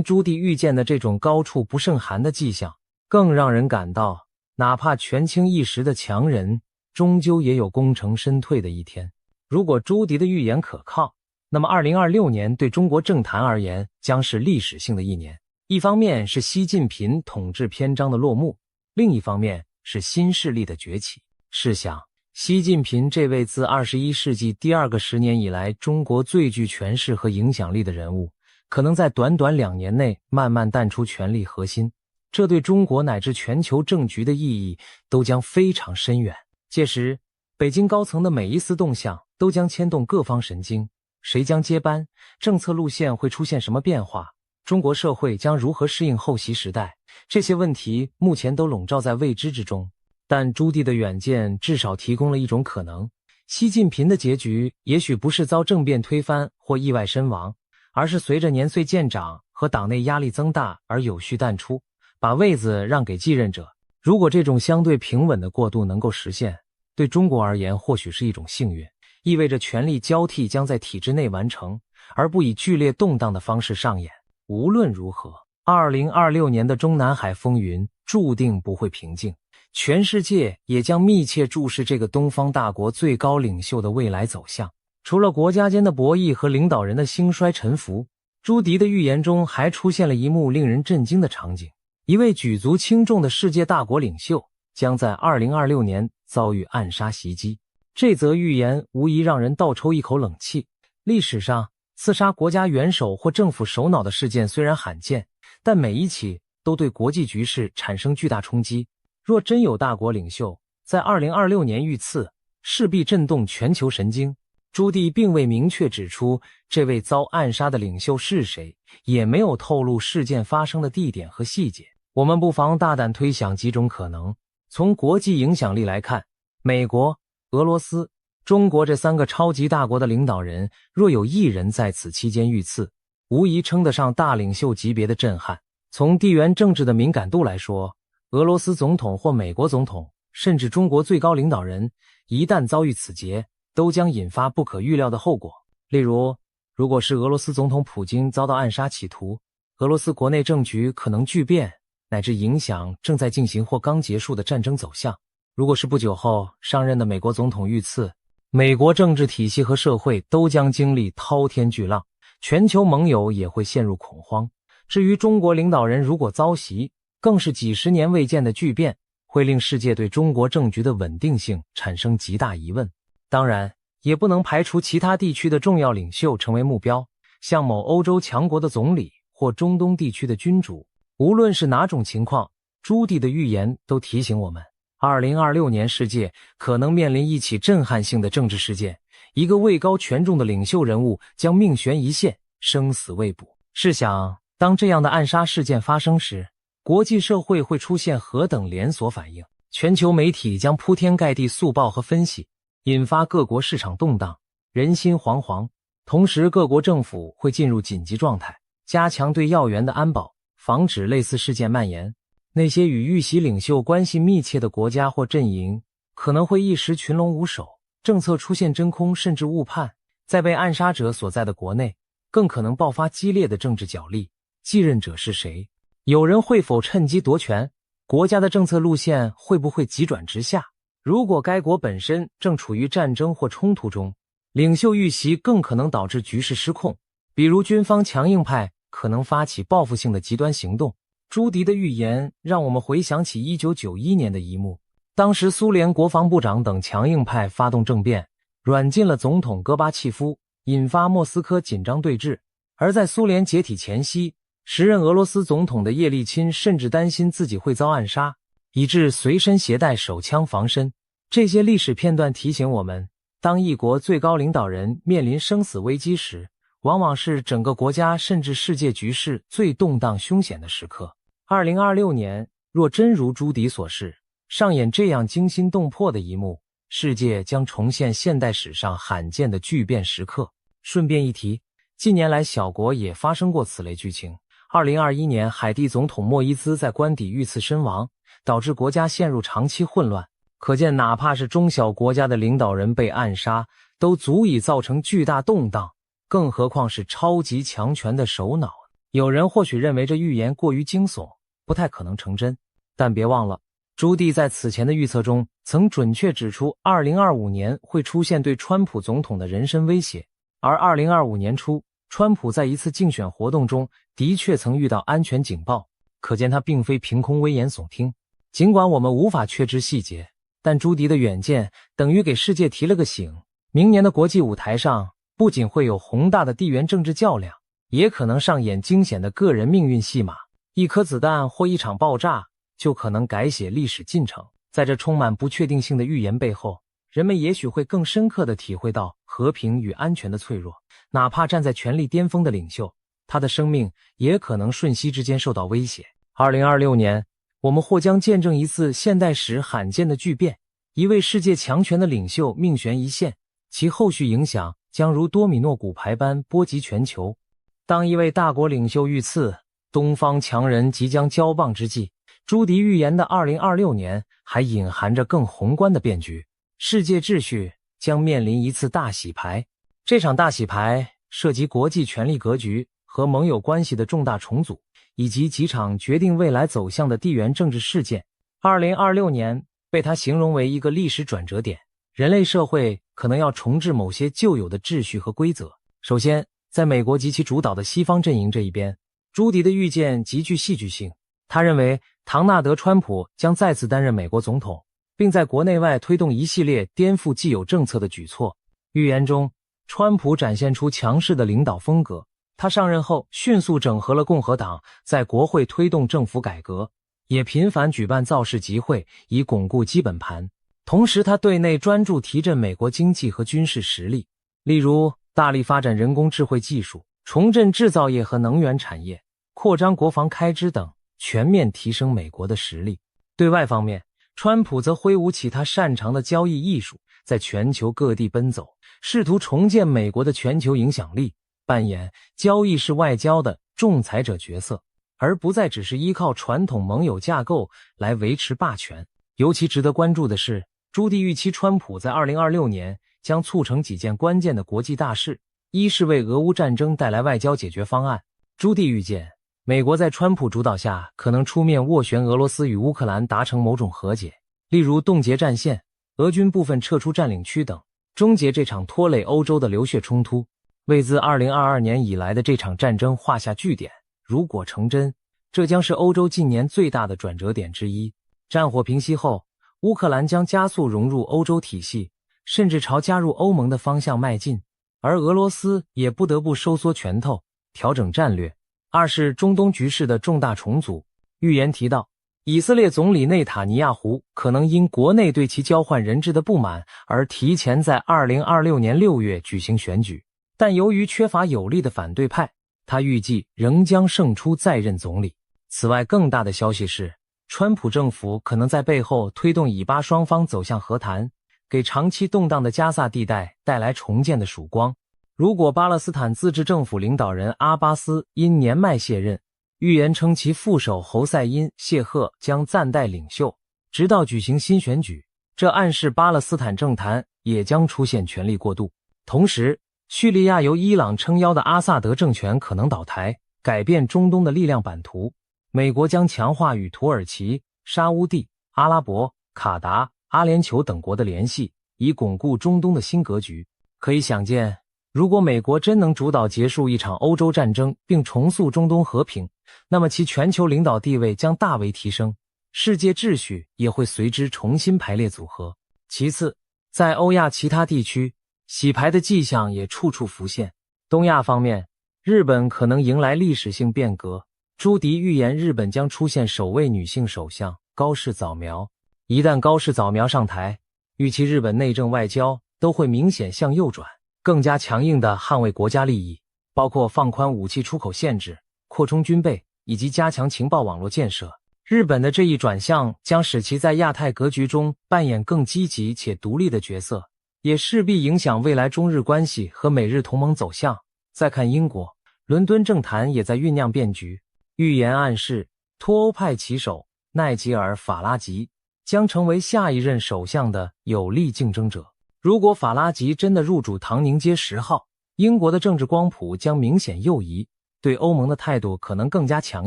朱棣预见的这种高处不胜寒的迹象，更让人感到，哪怕权倾一时的强人，终究也有功成身退的一天。如果朱棣的预言可靠，那么2026年对中国政坛而言将是历史性的一年。一方面是习近平统治篇章的落幕，另一方面是新势力的崛起。试想，习近平这位自21世纪第2个10年以来中国最具权势和影响力的人物，可能在短短2年内慢慢淡出权力核心，这对中国乃至全球政局的意义都将非常深远。届时，北京高层的每一丝动向都将牵动各方神经，谁将接班，政策路线会出现什么变化，中国社会将如何适应后习时代，这些问题目前都笼罩在未知之中。但朱棣的远见至少提供了一种可能，习近平的结局也许不是遭政变推翻或意外身亡，而是随着年岁渐长和党内压力增大而有序淡出，把位子让给继任者。如果这种相对平稳的过渡能够实现，对中国而言或许是一种幸运，意味着权力交替将在体制内完成，而不以剧烈动荡的方式上演。无论如何，2026年的中南海风云注定不会平静，全世界也将密切注视这个东方大国最高领袖的未来走向。除了国家间的博弈和领导人的兴衰沉浮，朱迪的预言中还出现了一幕令人震惊的场景：一位举足轻重的世界大国领袖将在2026年遭遇暗杀袭击。这则预言无疑让人倒抽一口冷气。历史上，刺杀国家元首或政府首脑的事件虽然罕见，但每一起都对国际局势产生巨大冲击。若真有大国领袖在2026年遇刺，势必震动全球神经。朱棣并未明确指出这位遭暗杀的领袖是谁，也没有透露事件发生的地点和细节。我们不妨大胆推想几种可能。从国际影响力来看，美国、俄罗斯、中国这三个超级大国的领导人，若有一人在此期间遇刺，无疑称得上大领袖级别的震撼。从地缘政治的敏感度来说，俄罗斯总统或美国总统，甚至中国最高领导人，一旦遭遇此劫，都将引发不可预料的后果。例如，如果是俄罗斯总统普京遭到暗杀企图，俄罗斯国内政局可能巨变，乃至影响正在进行或刚结束的战争走向。如果是不久后上任的美国总统遇刺，美国政治体系和社会都将经历滔天巨浪，全球盟友也会陷入恐慌。至于中国领导人如果遭袭，更是几十年未见的巨变，会令世界对中国政局的稳定性产生极大疑问。当然，也不能排除其他地区的重要领袖成为目标，像某欧洲强国的总理或中东地区的君主。无论是哪种情况，朱棣的预言都提醒我们，2026年世界可能面临一起震撼性的政治事件，一个位高权重的领袖人物将命悬一线，生死未卜。试想，当这样的暗杀事件发生时，国际社会会出现何等连锁反应？全球媒体将铺天盖地速报和分析，引发各国市场动荡，人心惶惶。同时，各国政府会进入紧急状态，加强对要员的安保，防止类似事件蔓延。那些与遇袭领袖关系密切的国家或阵营，可能会一时群龙无首，政策出现真空甚至误判。在被暗杀者所在的国内，更可能爆发激烈的政治角力。继任者是谁？有人会否趁机夺权？国家的政策路线会不会急转直下？如果该国本身正处于战争或冲突中，领袖遇袭更可能导致局势失控，比如军方强硬派可能发起报复性的极端行动。朱迪的预言让我们回想起1991年的一幕，当时苏联国防部长等强硬派发动政变，软禁了总统戈巴契夫，引发莫斯科紧张对峙。而在苏联解体前夕，时任俄罗斯总统的叶利钦甚至担心自己会遭暗杀，以致随身携带手枪防身。这些历史片段提醒我们，当一国最高领导人面临生死危机时，往往是整个国家甚至世界局势最动荡凶险的时刻。2026年，若真如朱迪所示，上演这样惊心动魄的一幕，世界将重现现代史上罕见的巨变时刻。顺便一提，近年来小国也发生过此类剧情。2021年，海地总统莫伊兹在官邸遇刺身亡，导致国家陷入长期混乱。可见，哪怕是中小国家的领导人被暗杀，都足以造成巨大动荡，更何况是超级强权的首脑。有人或许认为这预言过于惊悚，不太可能成真，但别忘了，朱棣在此前的预测中曾准确指出2025年会出现对川普总统的人身威胁，而2025年初，川普在一次竞选活动中的确曾遇到安全警报，可见他并非凭空危言耸听。尽管我们无法确知细节，但朱迪的远见等于给世界提了个醒，明年的国际舞台上不仅会有宏大的地缘政治较量，也可能上演惊险的个人命运戏码。一颗子弹或一场爆炸就可能改写历史进程。在这充满不确定性的预言背后，人们也许会更深刻地体会到和平与安全的脆弱。哪怕站在权力巅峰的领袖，他的生命也可能瞬息之间受到威胁。2026年，我们或将见证一次现代史罕见的巨变，一位世界强权的领袖命悬一线，其后续影响将如多米诺骨牌般波及全球。当一位大国领袖遇刺，东方强人即将交棒之际，朱迪预言的2026年还隐含着更宏观的变局，世界秩序将面临一次大洗牌。这场大洗牌涉及国际权力格局和盟友关系的重大重组，以及几场决定未来走向的地缘政治事件。2026年被他形容为一个历史转折点，人类社会可能要重置某些旧有的秩序和规则。首先，在美国及其主导的西方阵营这一边，朱迪的预见极具戏剧性。他认为唐纳德·川普将再次担任美国总统，并在国内外推动一系列颠覆既有政策的举措。预言中，川普展现出强势的领导风格。他上任后迅速整合了共和党，在国会推动政府改革，也频繁举办造势集会，以巩固基本盘。同时，他对内专注提振美国经济和军事实力，例如大力发展人工智慧技术，重振制造业和能源产业，扩张国防开支等，全面提升美国的实力。对外方面，川普则挥舞起他擅长的交易艺术，在全球各地奔走，试图重建美国的全球影响力，扮演交易式外交的仲裁者角色，而不再只是依靠传统盟友架构来维持霸权。尤其值得关注的是，朱迪预期川普在2026年将促成几件关键的国际大事。一是为俄乌战争带来外交解决方案。朱迪预见，美国在川普主导下可能出面斡旋俄罗斯与乌克兰达成某种和解，例如冻结战线、俄军部分撤出占领区等，终结这场拖累欧洲的流血冲突，为自2022年以来的这场战争画下句点。如果成真，这将是欧洲近年最大的转折点之一。战火平息后，乌克兰将加速融入欧洲体系，甚至朝加入欧盟的方向迈进，而俄罗斯也不得不收缩拳头，调整战略。二是中东局势的重大重组。预言提到，以色列总理内塔尼亚胡可能因国内对其交换人质的不满而提前在2026年6月举行选举，但由于缺乏有力的反对派，他预计仍将胜出再任总理。此外，更大的消息是，川普政府可能在背后推动以巴双方走向和谈，给长期动荡的加萨地带带来重建的曙光。如果巴勒斯坦自治政府领导人阿巴斯因年迈卸任，预言称其副手侯赛因·谢赫将暂代领袖，直到举行新选举，这暗示巴勒斯坦政坛也将出现权力过渡。同时，叙利亚由伊朗撑腰的阿萨德政权可能倒台，改变中东的力量版图。美国将强化与土耳其、沙乌地、阿拉伯、卡达、阿联酋等国的联系，以巩固中东的新格局。可以想见，如果美国真能主导结束一场欧洲战争并重塑中东和平，那么其全球领导地位将大为提升，世界秩序也会随之重新排列组合。其次，在欧亚其他地区，洗牌的迹象也处处浮现。东亚方面，日本可能迎来历史性变革。朱迪预言日本将出现首位女性首相高市早苗。一旦高市早苗上台，预期日本内政外交都会明显向右转，更加强硬地捍卫国家利益，包括放宽武器出口限制、扩充军备以及加强情报网络建设。日本的这一转向将使其在亚太格局中扮演更积极且独立的角色，也势必影响未来中日关系和美日同盟走向。再看英国，伦敦政坛也在酝酿变局。预言暗示，脱欧派旗手奈吉尔·法拉吉将成为下一任首相的有力竞争者。如果法拉吉真的入主唐宁街10号，英国的政治光谱将明显右移，对欧盟的态度可能更加强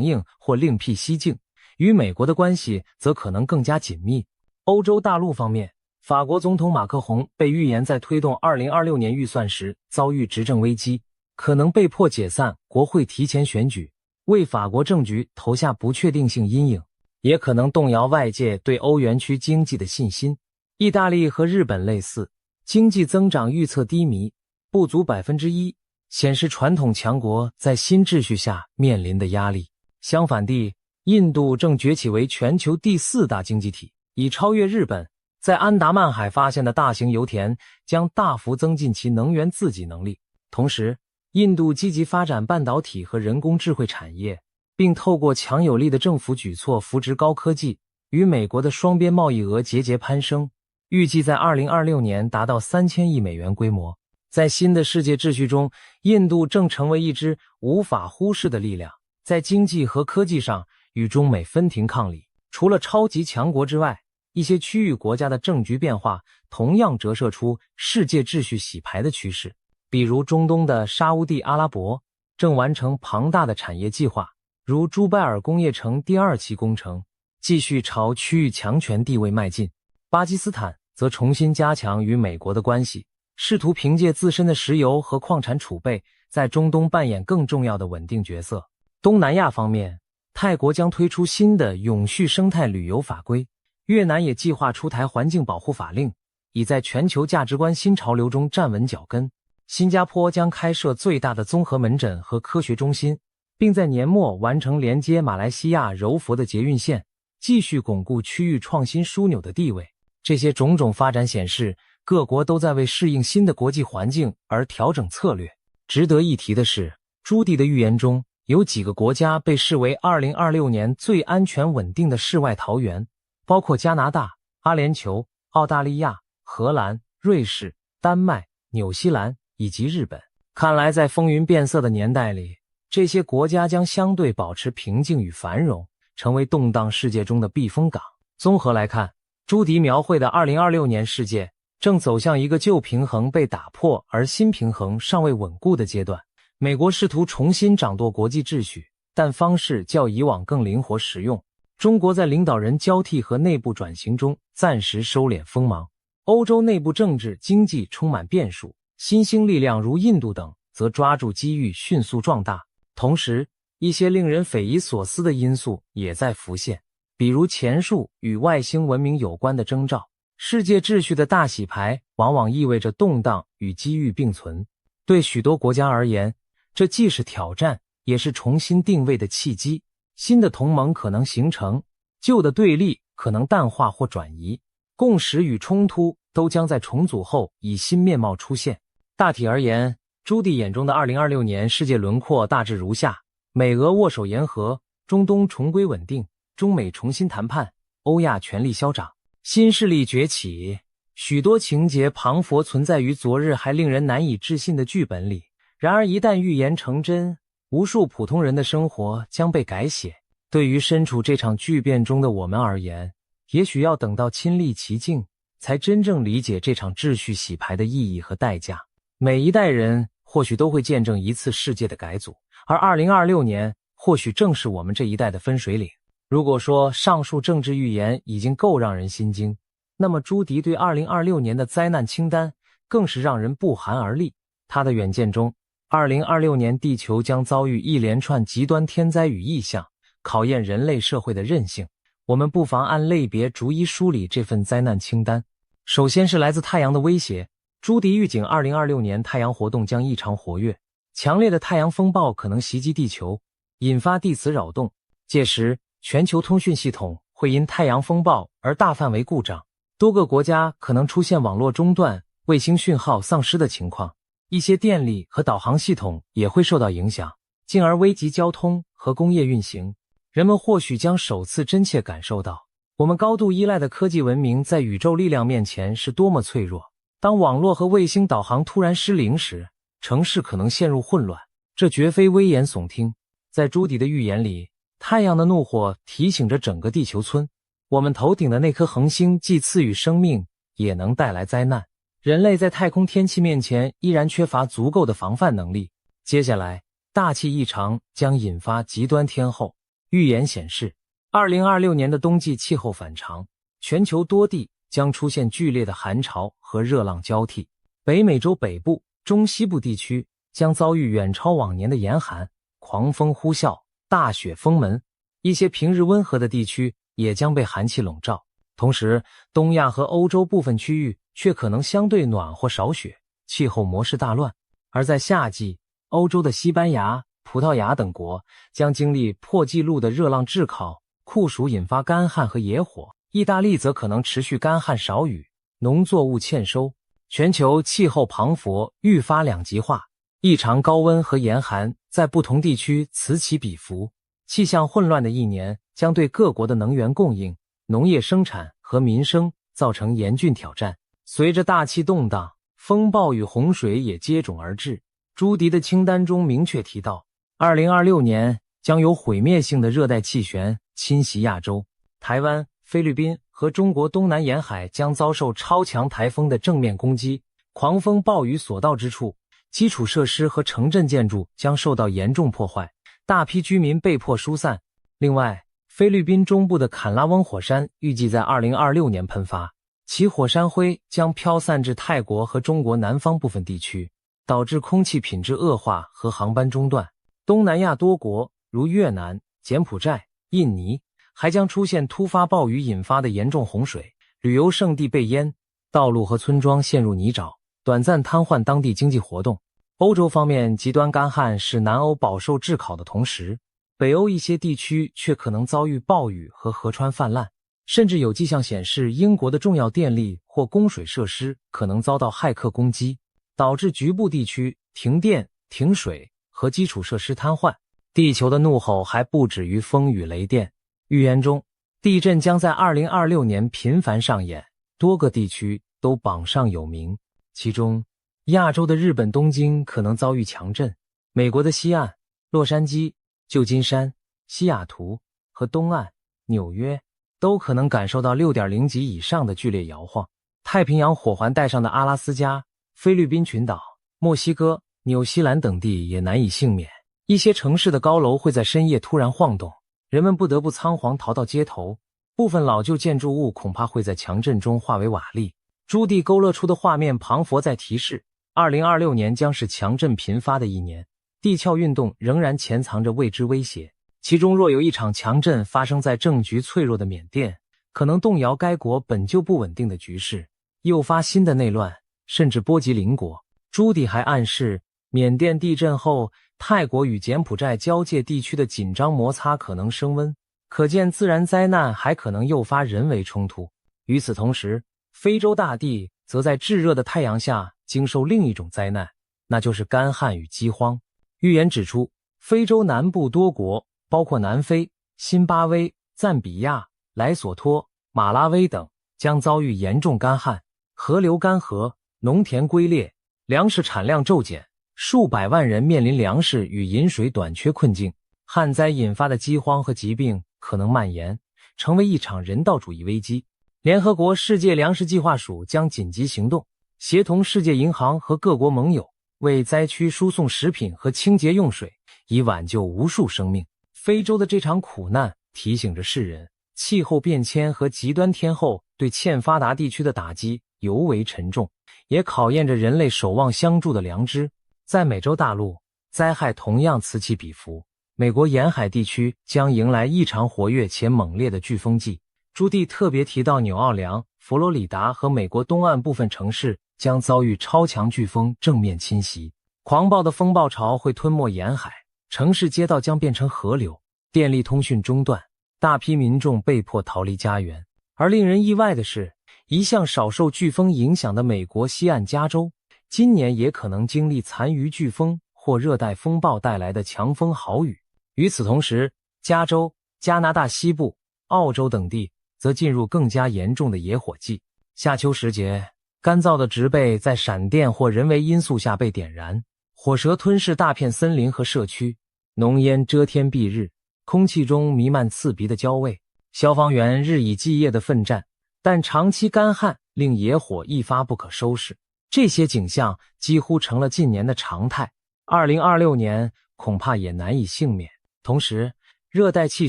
硬或另辟蹊径，与美国的关系则可能更加紧密。欧洲大陆方面，法国总统马克宏被预言在推动2026年预算时遭遇执政危机，可能被迫解散国会提前选举，为法国政局投下不确定性阴影，也可能动摇外界对欧元区经济的信心。意大利和日本类似，经济增长预测低迷，不足 1%， 显示传统强国在新秩序下面临的压力。相反地，印度正崛起为全球第4大经济体，已超越日本。在安达曼海发现的大型油田将大幅增进其能源自给能力。同时，印度积极发展半导体和人工智慧产业，并透过强有力的政府举措扶植高科技，与美国的双边贸易额节节攀升，预计在2026年达到3000亿美元规模。在新的世界秩序中，印度正成为一支无法忽视的力量，在经济和科技上与中美分庭抗礼。除了超级强国之外，一些区域国家的政局变化同样折射出世界秩序洗牌的趋势。比如中东的沙乌地阿拉伯正完成庞大的产业计划，如朱拜尔工业城第2期工程，继续朝区域强权地位迈进。巴基斯坦则重新加强与美国的关系，试图凭借自身的石油和矿产储备，在中东扮演更重要的稳定角色。东南亚方面，泰国将推出新的永续生态旅游法规，越南也计划出台环境保护法令，以在全球价值观新潮流中站稳脚跟。新加坡将开设最大的综合门诊和科学中心，并在年末完成连接马来西亚柔佛的捷运线，继续巩固区域创新枢纽的地位。这些种种发展显示，各国都在为适应新的国际环境而调整策略。值得一提的是，朱迪的预言中有几个国家被视为2026年最安全稳定的世外桃源，包括加拿大、阿联酋、澳大利亚、荷兰、瑞士、丹麦、纽西兰以及日本。看来在风云变色的年代里，这些国家将相对保持平静与繁荣，成为动荡世界中的避风港。综合来看，朱迪描绘的2026年世界正走向一个旧平衡被打破而新平衡尚未稳固的阶段。美国试图重新掌舵国际秩序，但方式较以往更灵活实用。中国在领导人交替和内部转型中暂时收敛锋芒。欧洲内部政治经济充满变数，新兴力量如印度等则抓住机遇迅速壮大。同时，一些令人匪夷所思的因素也在浮现，比如前述与外星文明有关的征兆。世界秩序的大洗牌往往意味着动荡与机遇并存。对许多国家而言，这既是挑战，也是重新定位的契机。新的同盟可能形成，旧的对立可能淡化或转移，共识与冲突都将在重组后以新面貌出现。大体而言，朱迪眼中的2026年世界轮廓大致如下：美俄握手言和，中东重归稳定，中美重新谈判，欧亚权力消长，新势力崛起。许多情节磅礴存在于昨日还令人难以置信的剧本里，然而一旦预言成真，无数普通人的生活将被改写。对于身处这场巨变中的我们而言，也许要等到亲历其境，才真正理解这场秩序洗牌的意义和代价。每一代人或许都会见证一次世界的改组，而2026年或许正是我们这一代的分水岭。如果说上述政治预言已经够让人心惊，那么朱迪对2026年的灾难清单更是让人不寒而栗。他的远见中，2026年地球将遭遇一连串极端天灾与异象，考验人类社会的韧性。我们不妨按类别逐一梳理这份灾难清单。首先是来自太阳的威胁。朱迪预警2026年太阳活动将异常活跃，强烈的太阳风暴可能袭击地球，引发地磁扰动。届时，全球通讯系统会因太阳风暴而大范围故障，多个国家可能出现网络中断、卫星讯号丧失的情况，一些电力和导航系统也会受到影响，进而危及交通和工业运行。人们或许将首次真切感受到，我们高度依赖的科技文明在宇宙力量面前是多么脆弱。当网络和卫星导航突然失灵时，城市可能陷入混乱。这绝非危言耸听。在朱迪的预言里，太阳的怒火提醒着整个地球村，我们头顶的那颗恒星既赐予生命，也能带来灾难。人类在太空天气面前依然缺乏足够的防范能力。接下来，大气异常将引发极端天候。预言显示，2026年的冬季气候反常，全球多地将出现剧烈的寒潮和热浪交替。北美洲北部、中西部地区将遭遇远超往年的严寒，狂风呼啸，大雪封门。一些平日温和的地区也将被寒气笼罩。同时，东亚和欧洲部分区域却可能相对暖或少雪，气候模式大乱。而在夏季，欧洲的西班牙、葡萄牙等国将经历破纪录的热浪炙烤，酷暑引发干旱和野火。意大利则可能持续干旱少雨，农作物欠收。全球气候磅礴，愈发两极化，异常高温和严寒在不同地区此起彼伏。气象混乱的一年将对各国的能源供应、农业生产和民生造成严峻挑战。随着大气动荡，风暴与洪水也接踵而至。朱迪的清单中明确提到，2026年将有毁灭性的热带气旋侵袭亚洲，台湾、菲律宾和中国东南沿海将遭受超强台风的正面攻击，狂风暴雨所到之处，基础设施和城镇建筑将受到严重破坏。大批居民被迫疏散。另外，菲律宾中部的坎拉翁火山预计在2026年喷发，其火山灰将飘散至泰国和中国南方部分地区，导致空气品质恶化和航班中断。东南亚多国如越南、柬埔寨、印尼还将出现突发暴雨引发的严重洪水，旅游胜地被淹，道路和村庄陷入泥沼，短暂瘫痪当地经济活动。欧洲方面，极端干旱使南欧饱受炙烤的同时，北欧一些地区却可能遭遇暴雨和河川泛滥，甚至有迹象显示英国的重要电力或供水设施可能遭到骇客攻击，导致局部地区停电、停水和基础设施瘫痪。地球的怒吼还不止于风雨雷电，预言中，地震将在2026年频繁上演，多个地区都榜上有名。其中，亚洲的日本东京可能遭遇强震，美国的西岸、洛杉矶、旧金山、西雅图和东岸、纽约都可能感受到 6.0 级以上的剧烈摇晃。太平洋火环带上的阿拉斯加、菲律宾群岛、墨西哥、纽西兰等地也难以幸免。一些城市的高楼会在深夜突然晃动，人们不得不仓皇逃到街头，部分老旧建筑物恐怕会在强震中化为瓦砾。朱棣勾勒出的画面旁佛在提示，2026年将是强震频发的一年，地壳运动仍然潜藏着未知威胁。其中若有一场强震发生在政局脆弱的缅甸，可能动摇该国本就不稳定的局势，诱发新的内乱，甚至波及邻国。朱棣还暗示，缅甸地震后，泰国与柬埔寨交界地区的紧张摩擦可能升温，可见自然灾难还可能诱发人为冲突。与此同时，非洲大地则在炙热的太阳下经受另一种灾难，那就是干旱与饥荒。预言指出，非洲南部多国，包括南非、辛巴威、赞比亚、莱索托、马拉维等，将遭遇严重干旱，河流干涸，农田龟裂，粮食产量骤减，数百万人面临粮食与饮水短缺困境。旱灾引发的饥荒和疾病可能蔓延，成为一场人道主义危机。联合国世界粮食计划署将紧急行动，协同世界银行和各国盟友，为灾区输送食品和清洁用水，以挽救无数生命。非洲的这场苦难提醒着世人，气候变迁和极端天候对欠发达地区的打击尤为沉重，也考验着人类守望相助的良知。在美洲大陆，灾害同样此起彼伏，美国沿海地区将迎来异常活跃且猛烈的飓风季。朱棣特别提到纽奥良、佛罗里达和美国东岸部分城市将遭遇超强飓风正面侵袭，狂暴的风暴潮会吞没沿海，城市街道将变成河流，电力通讯中断，大批民众被迫逃离家园。而令人意外的是，一向少受飓风影响的美国西岸加州，今年也可能经历残余飓风或热带风暴带来的强风豪雨。与此同时，加州、加拿大西部、澳洲等地则进入更加严重的野火季。夏秋时节，干燥的植被在闪电或人为因素下被点燃，火蛇吞噬大片森林和社区，浓烟遮天蔽日，空气中弥漫刺鼻的焦味。消防员日以继夜地奋战，但长期干旱令野火一发不可收拾。这些景象几乎成了近年的常态，2026年恐怕也难以幸免。同时，热带气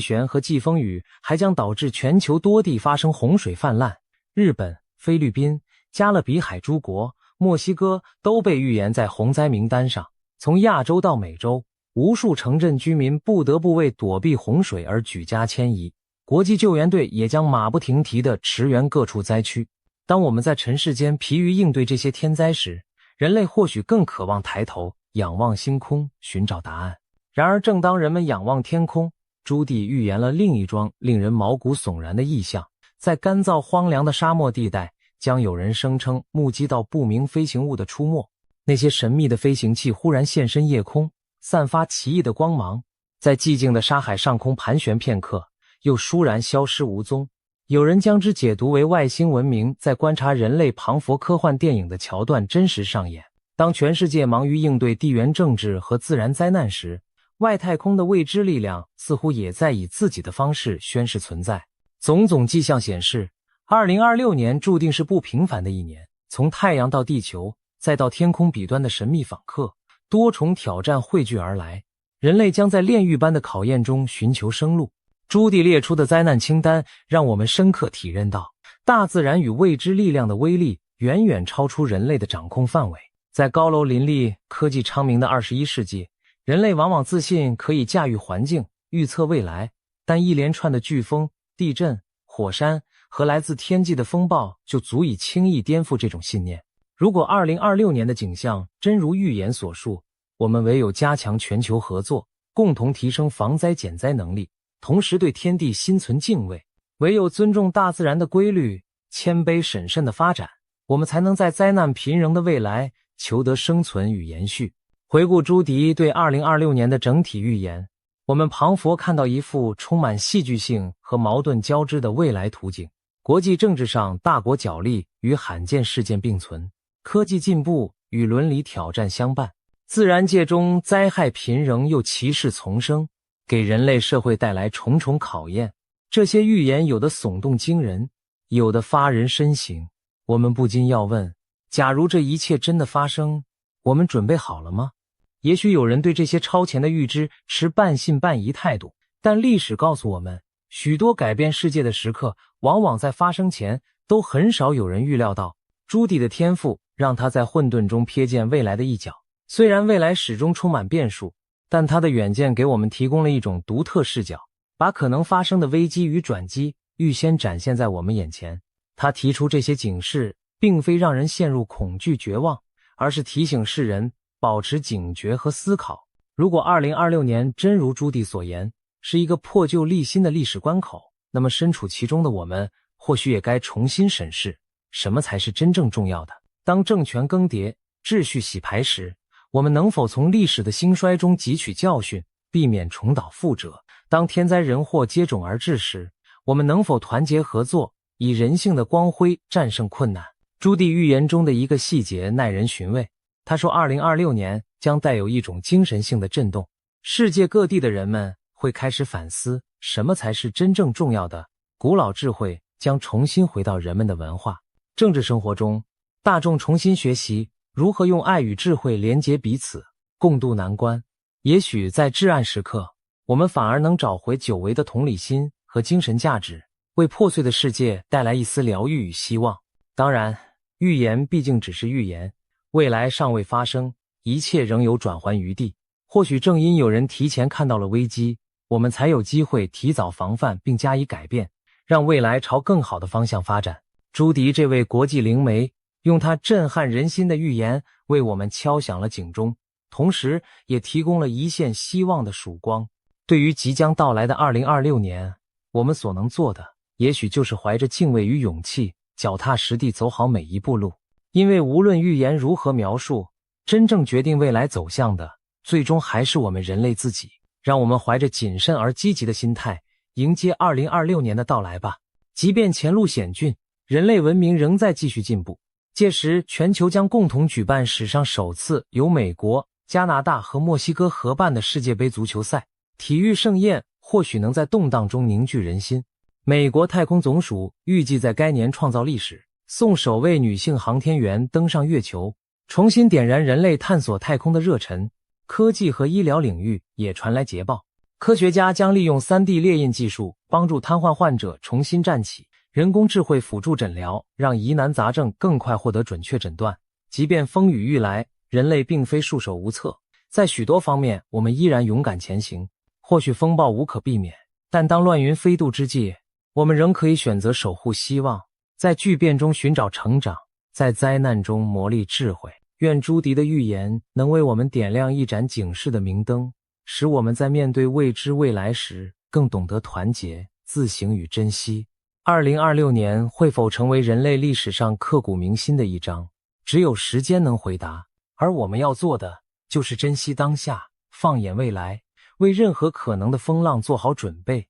旋和季风雨还将导致全球多地发生洪水泛滥，日本、菲律宾、加勒比海诸国、墨西哥都被预言在洪灾名单上。从亚洲到美洲，无数城镇居民不得不为躲避洪水而举家迁移，国际救援队也将马不停蹄地驰援各处灾区。当我们在尘世间疲于应对这些天灾时，人类或许更渴望抬头仰望星空，寻找答案。然而正当人们仰望天空，朱棣预言了另一桩令人毛骨悚然的异象。在干燥荒凉的沙漠地带，将有人声称目击到不明飞行物的出没。那些神秘的飞行器忽然现身夜空，散发奇异的光芒，在寂静的沙海上空盘旋片刻，又倏然消失无踪。有人将之解读为外星文明在观察人类庞佛科幻电影的桥段真实上演。当全世界忙于应对地缘政治和自然灾难时，外太空的未知力量似乎也在以自己的方式宣示存在。种种迹象显示，2026年注定是不平凡的一年。从太阳到地球，再到天空彼端的神秘访客，多重挑战汇聚而来。人类将在炼狱般的考验中寻求生路。朱棣列出的灾难清单让我们深刻体认到，大自然与未知力量的威力远远超出人类的掌控范围。在高楼林立、科技昌明的21世纪，人类往往自信可以驾驭环境、预测未来，但一连串的飓风、地震、火山和来自天际的风暴就足以轻易颠覆这种信念。如果2026年的景象真如预言所述，我们唯有加强全球合作，共同提升防灾减灾能力，同时对天地心存敬畏，唯有尊重大自然的规律，谦卑审慎的发展，我们才能在灾难频仍的未来求得生存与延续。回顾朱迪对2026年的整体预言，我们彷佛看到一幅充满戏剧性和矛盾交织的未来图景。国际政治上大国角力与罕见事件并存，科技进步与伦理挑战相伴，自然界中灾害频仍又奇事丛生，给人类社会带来重重考验。这些预言有的耸动惊人，有的发人深省。我们不禁要问，假如这一切真的发生，我们准备好了吗？也许有人对这些超前的预知持半信半疑态度，但历史告诉我们，许多改变世界的时刻往往在发生前都很少有人预料到。朱棣的天赋让他在混沌中瞥见未来的一角，虽然未来始终充满变数，但他的远见给我们提供了一种独特视角，把可能发生的危机与转机预先展现在我们眼前。他提出这些警示，并非让人陷入恐惧绝望，而是提醒世人保持警觉和思考。如果2026年真如朱棣所言，是一个破旧立新的历史关口，那么身处其中的我们或许也该重新审视什么才是真正重要的。当政权更迭、秩序洗牌时，我们能否从历史的兴衰中汲取教训，避免重蹈覆辙？当天灾人祸接踵而至时，我们能否团结合作，以人性的光辉战胜困难？朱棣预言中的一个细节耐人寻味，他说2026年将带有一种精神性的震动，世界各地的人们会开始反思什么才是真正重要的，古老智慧将重新回到人们的文化、政治生活中，大众重新学习如何用爱与智慧连结彼此，共度难关。也许在至暗时刻，我们反而能找回久违的同理心和精神价值，为破碎的世界带来一丝疗愈与希望。当然，预言毕竟只是预言，未来尚未发生，一切仍有转圜余地。或许正因有人提前看到了危机，我们才有机会提早防范并加以改变，让未来朝更好的方向发展。朱迪这位国际灵媒，用他震撼人心的预言为我们敲响了警钟，同时也提供了一线希望的曙光。对于即将到来的2026年，我们所能做的，也许就是怀着敬畏与勇气，脚踏实地走好每一步路。因为无论预言如何描述，真正决定未来走向的，最终还是我们人类自己。让我们怀着谨慎而积极的心态，迎接2026年的到来吧。即便前路险峻，人类文明仍在继续进步。届时，全球将共同举办史上首次由美国、加拿大和墨西哥合办的世界杯足球赛。体育盛宴或许能在动荡中凝聚人心。美国太空总署预计在该年创造历史，送首位女性航天员登上月球，重新点燃人类探索太空的热忱。科技和医疗领域也传来捷报，科学家将利用 3D 列印技术帮助瘫痪患者重新站起，人工智慧辅助诊疗，让疑难杂症更快获得准确诊断。即便风雨欲来，人类并非束手无策，在许多方面我们依然勇敢前行。或许风暴无可避免，但当乱云飞渡之际，我们仍可以选择守护希望，在巨变中寻找成长，在灾难中磨砺智慧。愿朱迪的预言能为我们点亮一盏警示的明灯，使我们在面对未知未来时更懂得团结、自省与珍惜。2026年会否成为人类历史上刻骨铭心的一章，只有时间能回答，而我们要做的就是珍惜当下，放眼未来，为任何可能的风浪做好准备。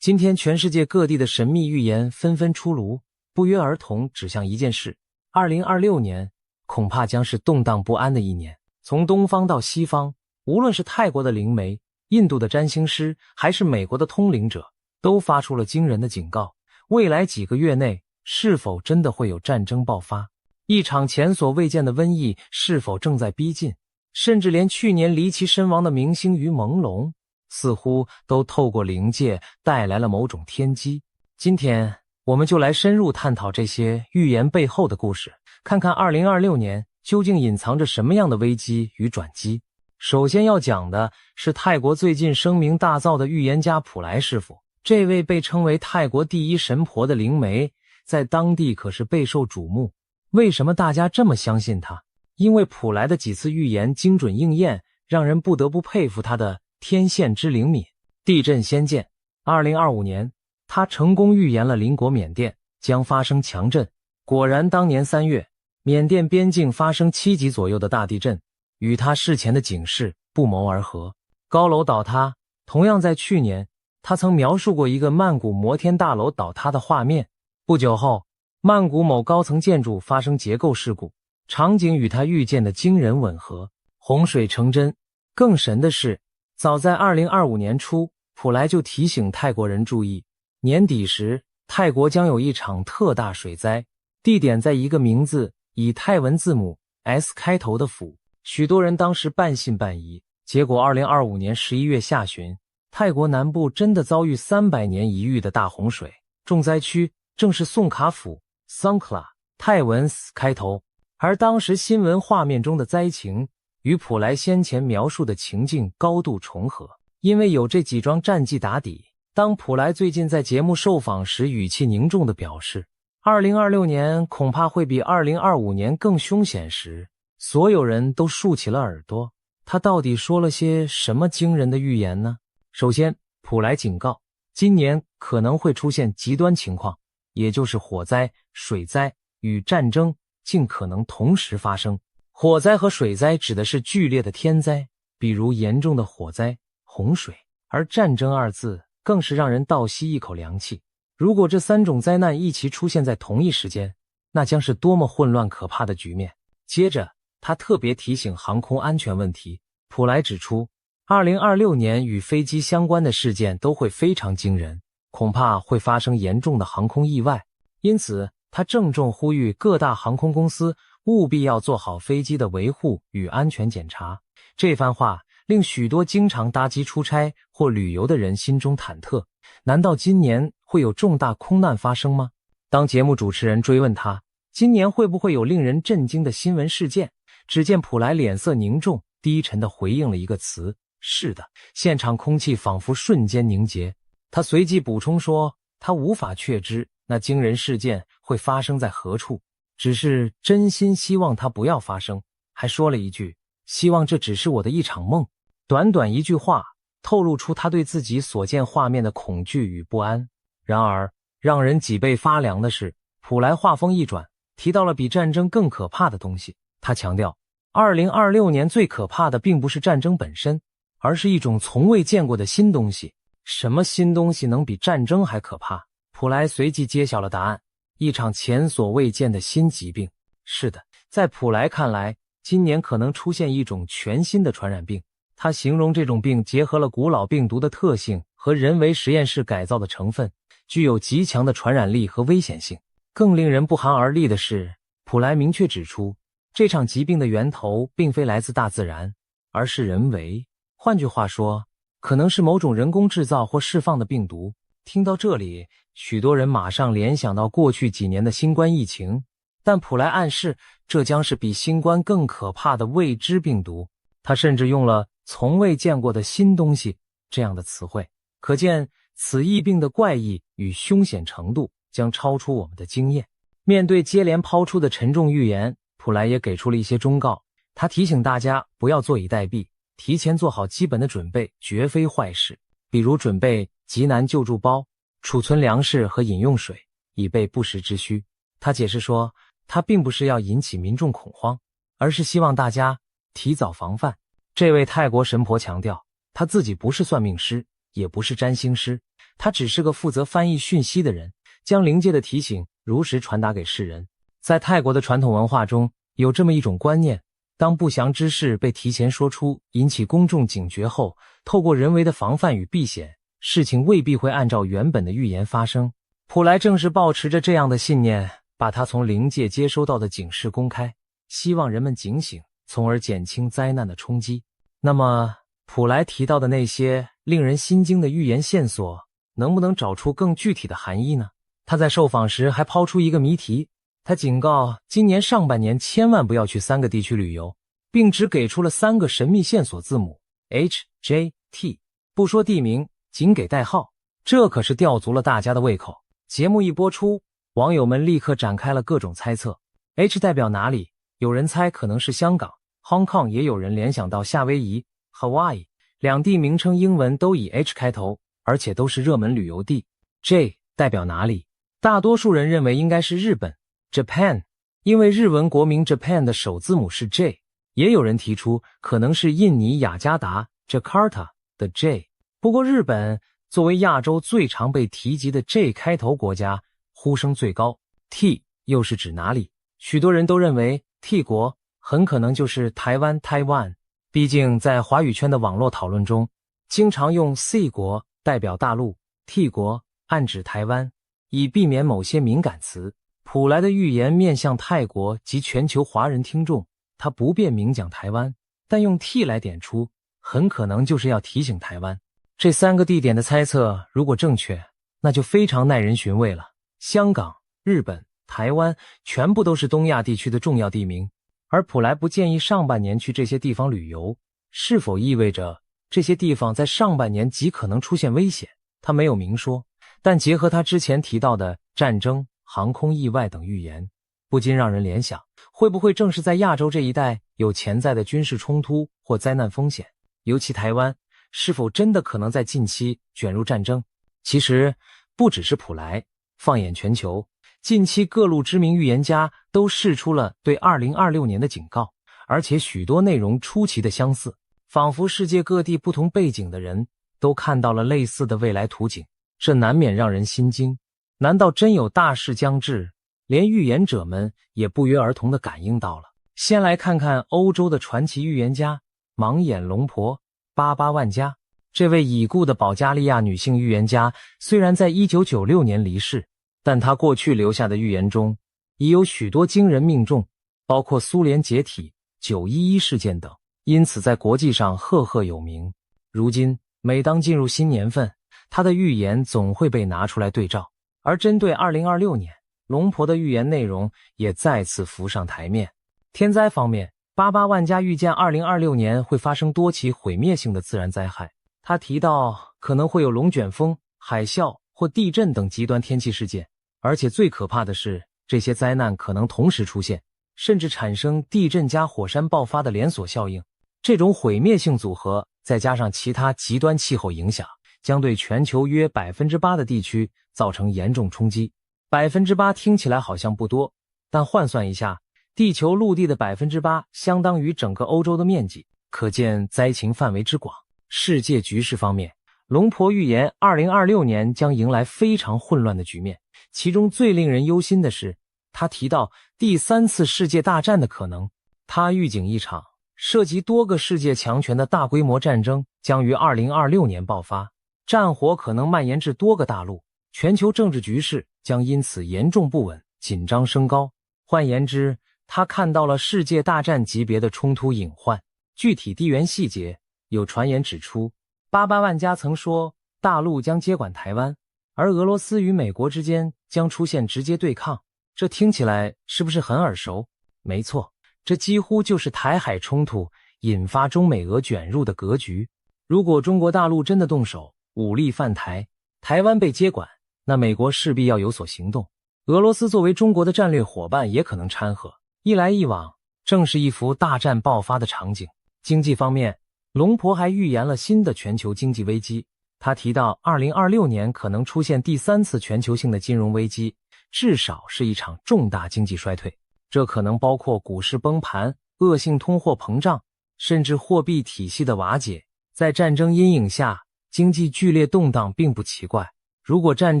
今天全世界各地的神秘预言纷纷出炉，不约而同指向一件事：2026年恐怕将是动荡不安的一年。从东方到西方，无论是泰国的灵媒、印度的占星师，还是美国的通灵者，都发出了惊人的警告。未来几个月内，是否真的会有战争爆发？一场前所未见的瘟疫是否正在逼近？甚至连去年离奇身亡的明星于朦胧，似乎都透过灵界带来了某种天机。今天我们就来深入探讨这些预言背后的故事，看看2026年究竟隐藏着什么样的危机与转机。首先要讲的是泰国最近声名大噪的预言家普莱师傅。这位被称为泰国第一神婆的灵媒，在当地可是备受瞩目。为什么大家这么相信他？因为普莱的几次预言精准应验，让人不得不佩服他的天线之灵敏。地震先见，2025年他成功预言了邻国缅甸将发生强震。果然当年3月，缅甸边境发生7级左右的大地震，与他事前的警示不谋而合。高楼倒塌，同样在去年，他曾描述过一个曼谷摩天大楼倒塌的画面。不久后，曼谷某高层建筑发生结构事故，场景与他预见的惊人吻合，洪水成真。更神的是，早在2025年初，普莱就提醒泰国人注意，年底时泰国将有一场特大水灾，地点在一个名字以泰文字母 S 开头的府。许多人当时半信半疑，结果2025年11月下旬，泰国南部真的遭遇300年一遇的大洪水，重灾区正是宋卡府 Songkhla， 泰文 S 开头。而当时新闻画面中的灾情与普莱先前描述的情境高度重合。因为有这几桩战绩打底，当普莱最近在节目受访时语气凝重地表示2026年恐怕会比2025年更凶险时，所有人都竖起了耳朵。他到底说了些什么惊人的预言呢？首先，普莱警告，今年可能会出现极端情况，也就是火灾、水灾与战争尽可能同时发生。火灾和水灾指的是剧烈的天灾，比如严重的火灾、洪水，而战争二字更是让人倒吸一口凉气。如果这3种灾难一起出现在同一时间，那将是多么混乱可怕的局面。接着，他特别提醒航空安全问题。普莱指出，2026年与飞机相关的事件都会非常惊人，恐怕会发生严重的航空意外。因此，他郑重呼吁各大航空公司务必要做好飞机的维护与安全检查。这番话令许多经常搭机出差或旅游的人心中忐忑，难道今年会有重大空难发生吗？当节目主持人追问他，今年会不会有令人震惊的新闻事件，只见普莱脸色凝重，低沉地回应了一个词：是的。现场空气仿佛瞬间凝结。他随即补充说，他无法确知那惊人事件会发生在何处，只是真心希望它不要发生，还说了一句，希望这只是我的一场梦。短短一句话，透露出他对自己所见画面的恐惧与不安。然而，让人脊背发凉的是，普莱话锋一转，提到了比战争更可怕的东西。他强调，2026年最可怕的并不是战争本身，而是一种从未见过的新东西。什么新东西能比战争还可怕？普莱随即揭晓了答案，一场前所未见的新疾病。是的，在普莱看来，今年可能出现一种全新的传染病。他形容这种病结合了古老病毒的特性和人为实验室改造的成分，具有极强的传染力和危险性。更令人不寒而栗的是，普莱明确指出，这场疾病的源头并非来自大自然，而是人为。换句话说，可能是某种人工制造或释放的病毒。听到这里，许多人马上联想到过去几年的新冠疫情，但普莱暗示这将是比新冠更可怕的未知病毒。他甚至用了从未见过的新东西这样的词汇，可见此疫病的怪异与凶险程度将超出我们的经验。面对接连抛出的沉重预言，普莱也给出了一些忠告。他提醒大家不要坐以待毙，提前做好基本的准备绝非坏事，比如准备急难救助包，储存粮食和饮用水，以备不时之需。他解释说，他并不是要引起民众恐慌，而是希望大家提早防范。这位泰国神婆强调，他自己不是算命师，也不是占星师，他只是个负责翻译讯息的人，将灵界的提醒如实传达给世人。在泰国的传统文化中，有这么一种观念，当不祥之事被提前说出，引起公众警觉后，透过人为的防范与避险，事情未必会按照原本的预言发生。普莱正是抱持着这样的信念，把他从灵界接收到的警示公开，希望人们警醒，从而减轻灾难的冲击。那么，普莱提到的那些令人心惊的预言线索，能不能找出更具体的含义呢？他在受访时还抛出一个谜题，他警告今年上半年千万不要去3个地区旅游，并只给出了3个神秘线索字母 H、J、T， 不说地名，仅给代号，这可是吊足了大家的胃口。节目一播出，网友们立刻展开了各种猜测。H 代表哪里？有人猜可能是香港 Hong Kong， 也有人联想到夏威夷 Hawaii， 两地名称英文都以 H 开头，而且都是热门旅游地。J 代表哪里？大多数人认为应该是日本 Japan， 因为日文国名 Japan 的首字母是 J， 也有人提出可能是印尼雅加达 Jakarta 的 J。 不过日本作为亚洲最常被提及的 J 开头国家，呼声最高。 T 又是指哪里？许多人都认为 T 国很可能就是台湾 Taiwan， 毕竟在华语圈的网络讨论中，经常用 C 国代表大陆， T 国暗指台湾，以避免某些敏感词。普莱的预言面向泰国及全球华人听众，他不便明讲台湾，但用 T 来点出，很可能就是要提醒台湾。这3个地点的猜测如果正确，那就非常耐人寻味了。香港、日本、台湾全部都是东亚地区的重要地名，而普莱不建议上半年去这些地方旅游，是否意味着这些地方在上半年极可能出现危险？他没有明说，但结合他之前提到的战争、航空意外等预言，不禁让人联想，会不会正是在亚洲这一带有潜在的军事冲突或灾难风险？尤其台湾是否真的可能在近期卷入战争？其实不只是普莱，放眼全球，近期各路知名预言家都释出了对2026年的警告，而且许多内容出奇的相似，仿佛世界各地不同背景的人都看到了类似的未来图景，这难免让人心惊。难道真有大事将至，连预言者们也不约而同地感应到了？先来看看欧洲的传奇预言家盲眼龙婆巴巴万加。这位已故的保加利亚女性预言家虽然在1996年离世，但她过去留下的预言中已有许多惊人命中，包括苏联解体、911事件等，因此在国际上赫赫有名。如今每当进入新年份，她的预言总会被拿出来对照，而针对2026年，龙婆的预言内容也再次浮上台面。天灾方面，巴巴万加预见2026年会发生多起毁灭性的自然灾害。他提到可能会有龙卷风、海啸或地震等极端天气事件，而且最可怕的是，这些灾难可能同时出现，甚至产生地震加火山爆发的连锁效应。这种毁灭性组合再加上其他极端气候影响，将对全球约 8% 的地区造成严重冲击。 8% 听起来好像不多，但换算一下，地球陆地的 8% 相当于整个欧洲的面积，可见灾情范围之广。世界局势方面，龙婆预言2026年将迎来非常混乱的局面，其中最令人忧心的是，他提到第3次世界大战的可能。他预警一场涉及多个世界强权的大规模战争将于2026年爆发，战火可能蔓延至多个大陆，全球政治局势将因此严重不稳，紧张升高。换言之，他看到了世界大战级别的冲突隐患。具体地缘细节，有传言指出，巴巴万加曾说大陆将接管台湾，而俄罗斯与美国之间将出现直接对抗。这听起来是不是很耳熟？没错，这几乎就是台海冲突引发中美俄卷入的格局。如果中国大陆真的动手，武力犯台，台湾被接管，那美国势必要有所行动。俄罗斯作为中国的战略伙伴也可能掺和，一来一往，正是一幅大战爆发的场景。经济方面，龙婆还预言了新的全球经济危机。他提到2026年可能出现第3次全球性的金融危机，至少是一场重大经济衰退。这可能包括股市崩盘、恶性通货膨胀，甚至货币体系的瓦解。在战争阴影下，经济剧烈动荡并不奇怪。如果战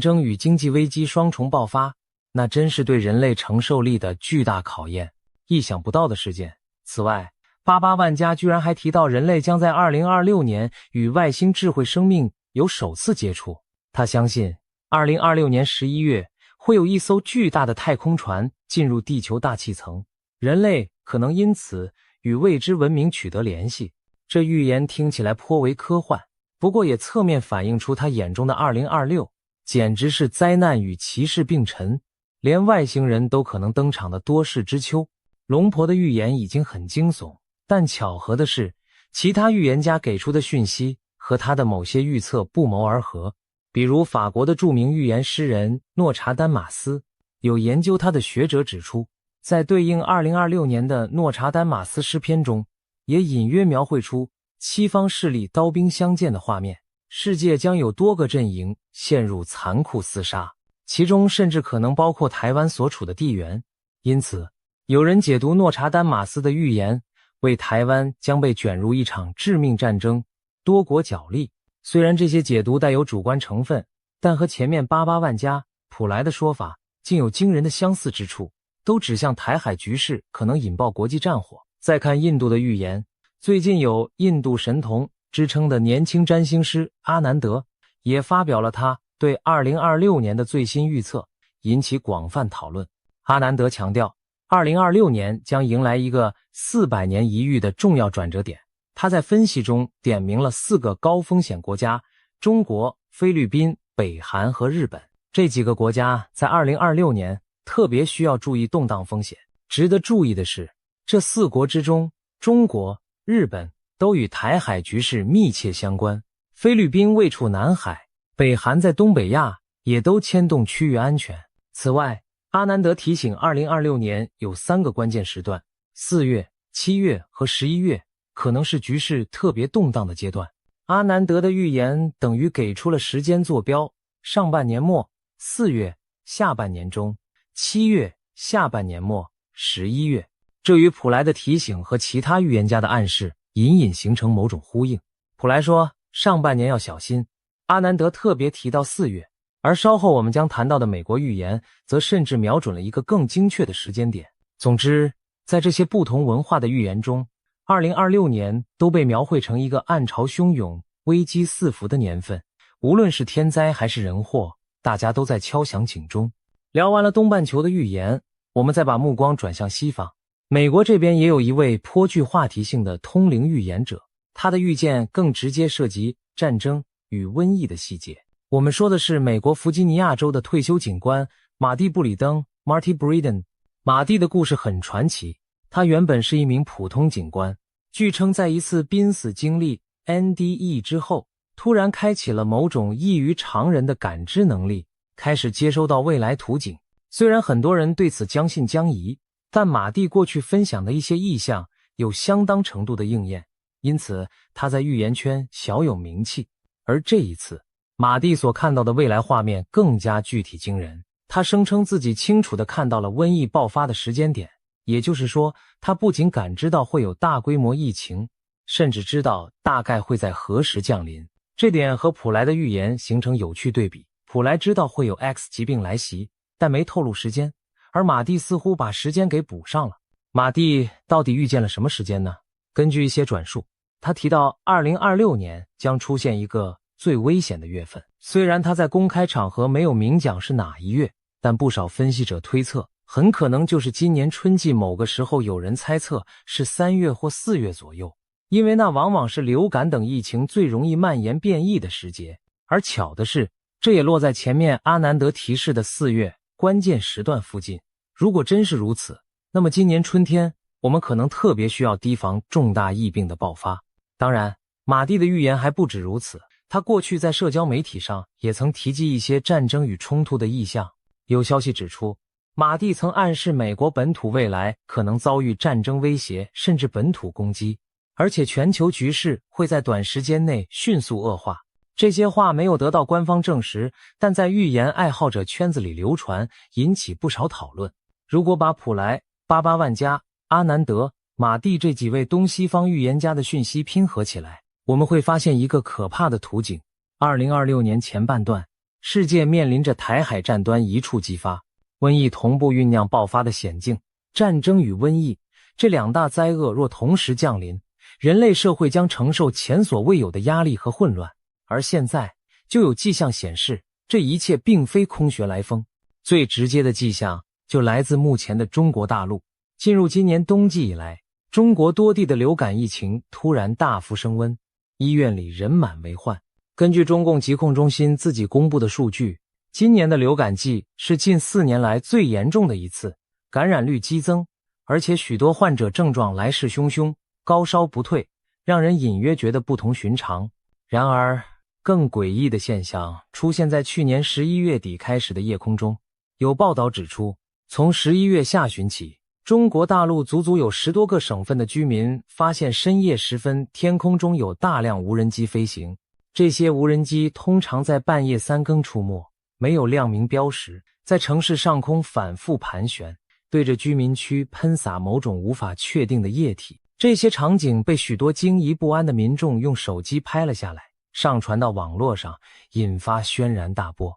争与经济危机双重爆发，那真是对人类承受力的巨大考验，意想不到的事件。此外，巴巴万加居然还提到人类将在2026年与外星智慧生命有首次接触。他相信2026年11月会有一艘巨大的太空船进入地球大气层，人类可能因此与未知文明取得联系。这预言听起来颇为科幻，不过也侧面反映出他眼中的2026简直是灾难与歧视并陈，连外星人都可能登场的多事之秋。龙婆的预言已经很惊悚，但巧合的是，其他预言家给出的讯息和他的某些预测不谋而合。比如法国的著名预言诗人诺查丹马斯，有研究他的学者指出，在对应2026年的诺查丹马斯诗篇中，也隐约描绘出七方势力刀兵相见的画面，世界将有多个阵营陷入残酷厮杀，其中甚至可能包括台湾所处的地缘。因此，有人解读诺查丹马斯的预言为台湾将被卷入一场致命战争，多国角力。虽然这些解读带有主观成分，但和前面88万家普莱的说法竟有惊人的相似之处，都指向台海局势可能引爆国际战火。再看印度的预言，最近有印度神童之称的年轻占星师阿南德也发表了他对2026年的最新预测，引起广泛讨论。阿南德强调，2026年将迎来一个400年一遇的重要转折点。他在分析中点明了4个高风险国家：中国、菲律宾、北韩和日本。这几个国家在2026年特别需要注意动荡风险。值得注意的是，这4国之中，中国、日本都与台海局势密切相关，菲律宾位处南海，北韩在东北亚，也都牵动区域安全。此外，阿南德提醒2026年有3个关键时段，4月、7月和11月可能是局势特别动荡的阶段。阿南德的预言等于给出了时间坐标：上半年末4月，下半年中7月，下半年末11月。这与普莱的提醒和其他预言家的暗示隐隐形成某种呼应。普莱说上半年要小心，阿南德特别提到4月，而稍后我们将谈到的美国预言则甚至瞄准了一个更精确的时间点。总之，在这些不同文化的预言中，2026年都被描绘成一个暗潮汹涌、危机四伏的年份。无论是天灾还是人祸，大家都在敲响警钟。聊完了东半球的预言，我们再把目光转向西方。美国这边也有一位颇具话题性的通灵预言者，他的预见更直接涉及战争与瘟疫的细节。我们说的是美国弗吉尼亚州的退休警官马蒂·布里登 Marty Breeden。 马蒂的故事很传奇，他原本是一名普通警官，据称在一次濒死经历 NDE 之后，突然开启了某种异于常人的感知能力，开始接收到未来图景。虽然很多人对此将信将疑，但马蒂过去分享的一些意象有相当程度的应验，因此他在预言圈小有名气。而这一次，马蒂所看到的未来画面更加具体惊人。他声称自己清楚地看到了瘟疫爆发的时间点，也就是说，他不仅感知到会有大规模疫情，甚至知道大概会在何时降临。这点和普莱的预言形成有趣对比。普莱知道会有 X 疾病来袭，但没透露时间，而马蒂似乎把时间给补上了。马蒂到底预见了什么时间呢？根据一些转述，他提到2026年将出现一个最危险的月份。虽然他在公开场合没有明讲是哪一月，但不少分析者推测，很可能就是今年春季某个时候。有人猜测是3月或4月左右，因为那往往是流感等疫情最容易蔓延变异的时节。而巧的是，这也落在前面阿南德提示的4月关键时段附近。如果真是如此，那么今年春天我们可能特别需要提防重大疫病的爆发。当然，马蒂的预言还不止如此，他过去在社交媒体上也曾提及一些战争与冲突的意象。有消息指出，马蒂曾暗示美国本土未来可能遭遇战争威胁，甚至本土攻击，而且全球局势会在短时间内迅速恶化。这些话没有得到官方证实，但在预言爱好者圈子里流传，引起不少讨论。如果把普莱、88万加、阿南德、马蒂这几位东西方预言家的讯息拼合起来，我们会发现一个可怕的图景。2026年前半段，世界面临着台海战端一触即发，瘟疫同步酝酿爆发的险境。战争与瘟疫这2大灾厄若同时降临，人类社会将承受前所未有的压力和混乱。而现在就有迹象显示，这一切并非空穴来风。最直接的迹象就来自目前的中国大陆。进入今年冬季以来，中国多地的流感疫情突然大幅升温，医院里人满为患。根据中共疾控中心自己公布的数据，今年的流感季是近4年来最严重的一次，感染率激增，而且许多患者症状来势汹汹，高烧不退，让人隐约觉得不同寻常。然而，更诡异的现象出现在去年11月底开始的夜空中。有报道指出，从11月下旬起，中国大陆足足有10多个省份的居民发现深夜时分天空中有大量无人机飞行。这些无人机通常在半夜3更出没，没有亮明标识，在城市上空反复盘旋，对着居民区喷洒某种无法确定的液体。这些场景被许多惊疑不安的民众用手机拍了下来，上传到网络上，引发轩然大波。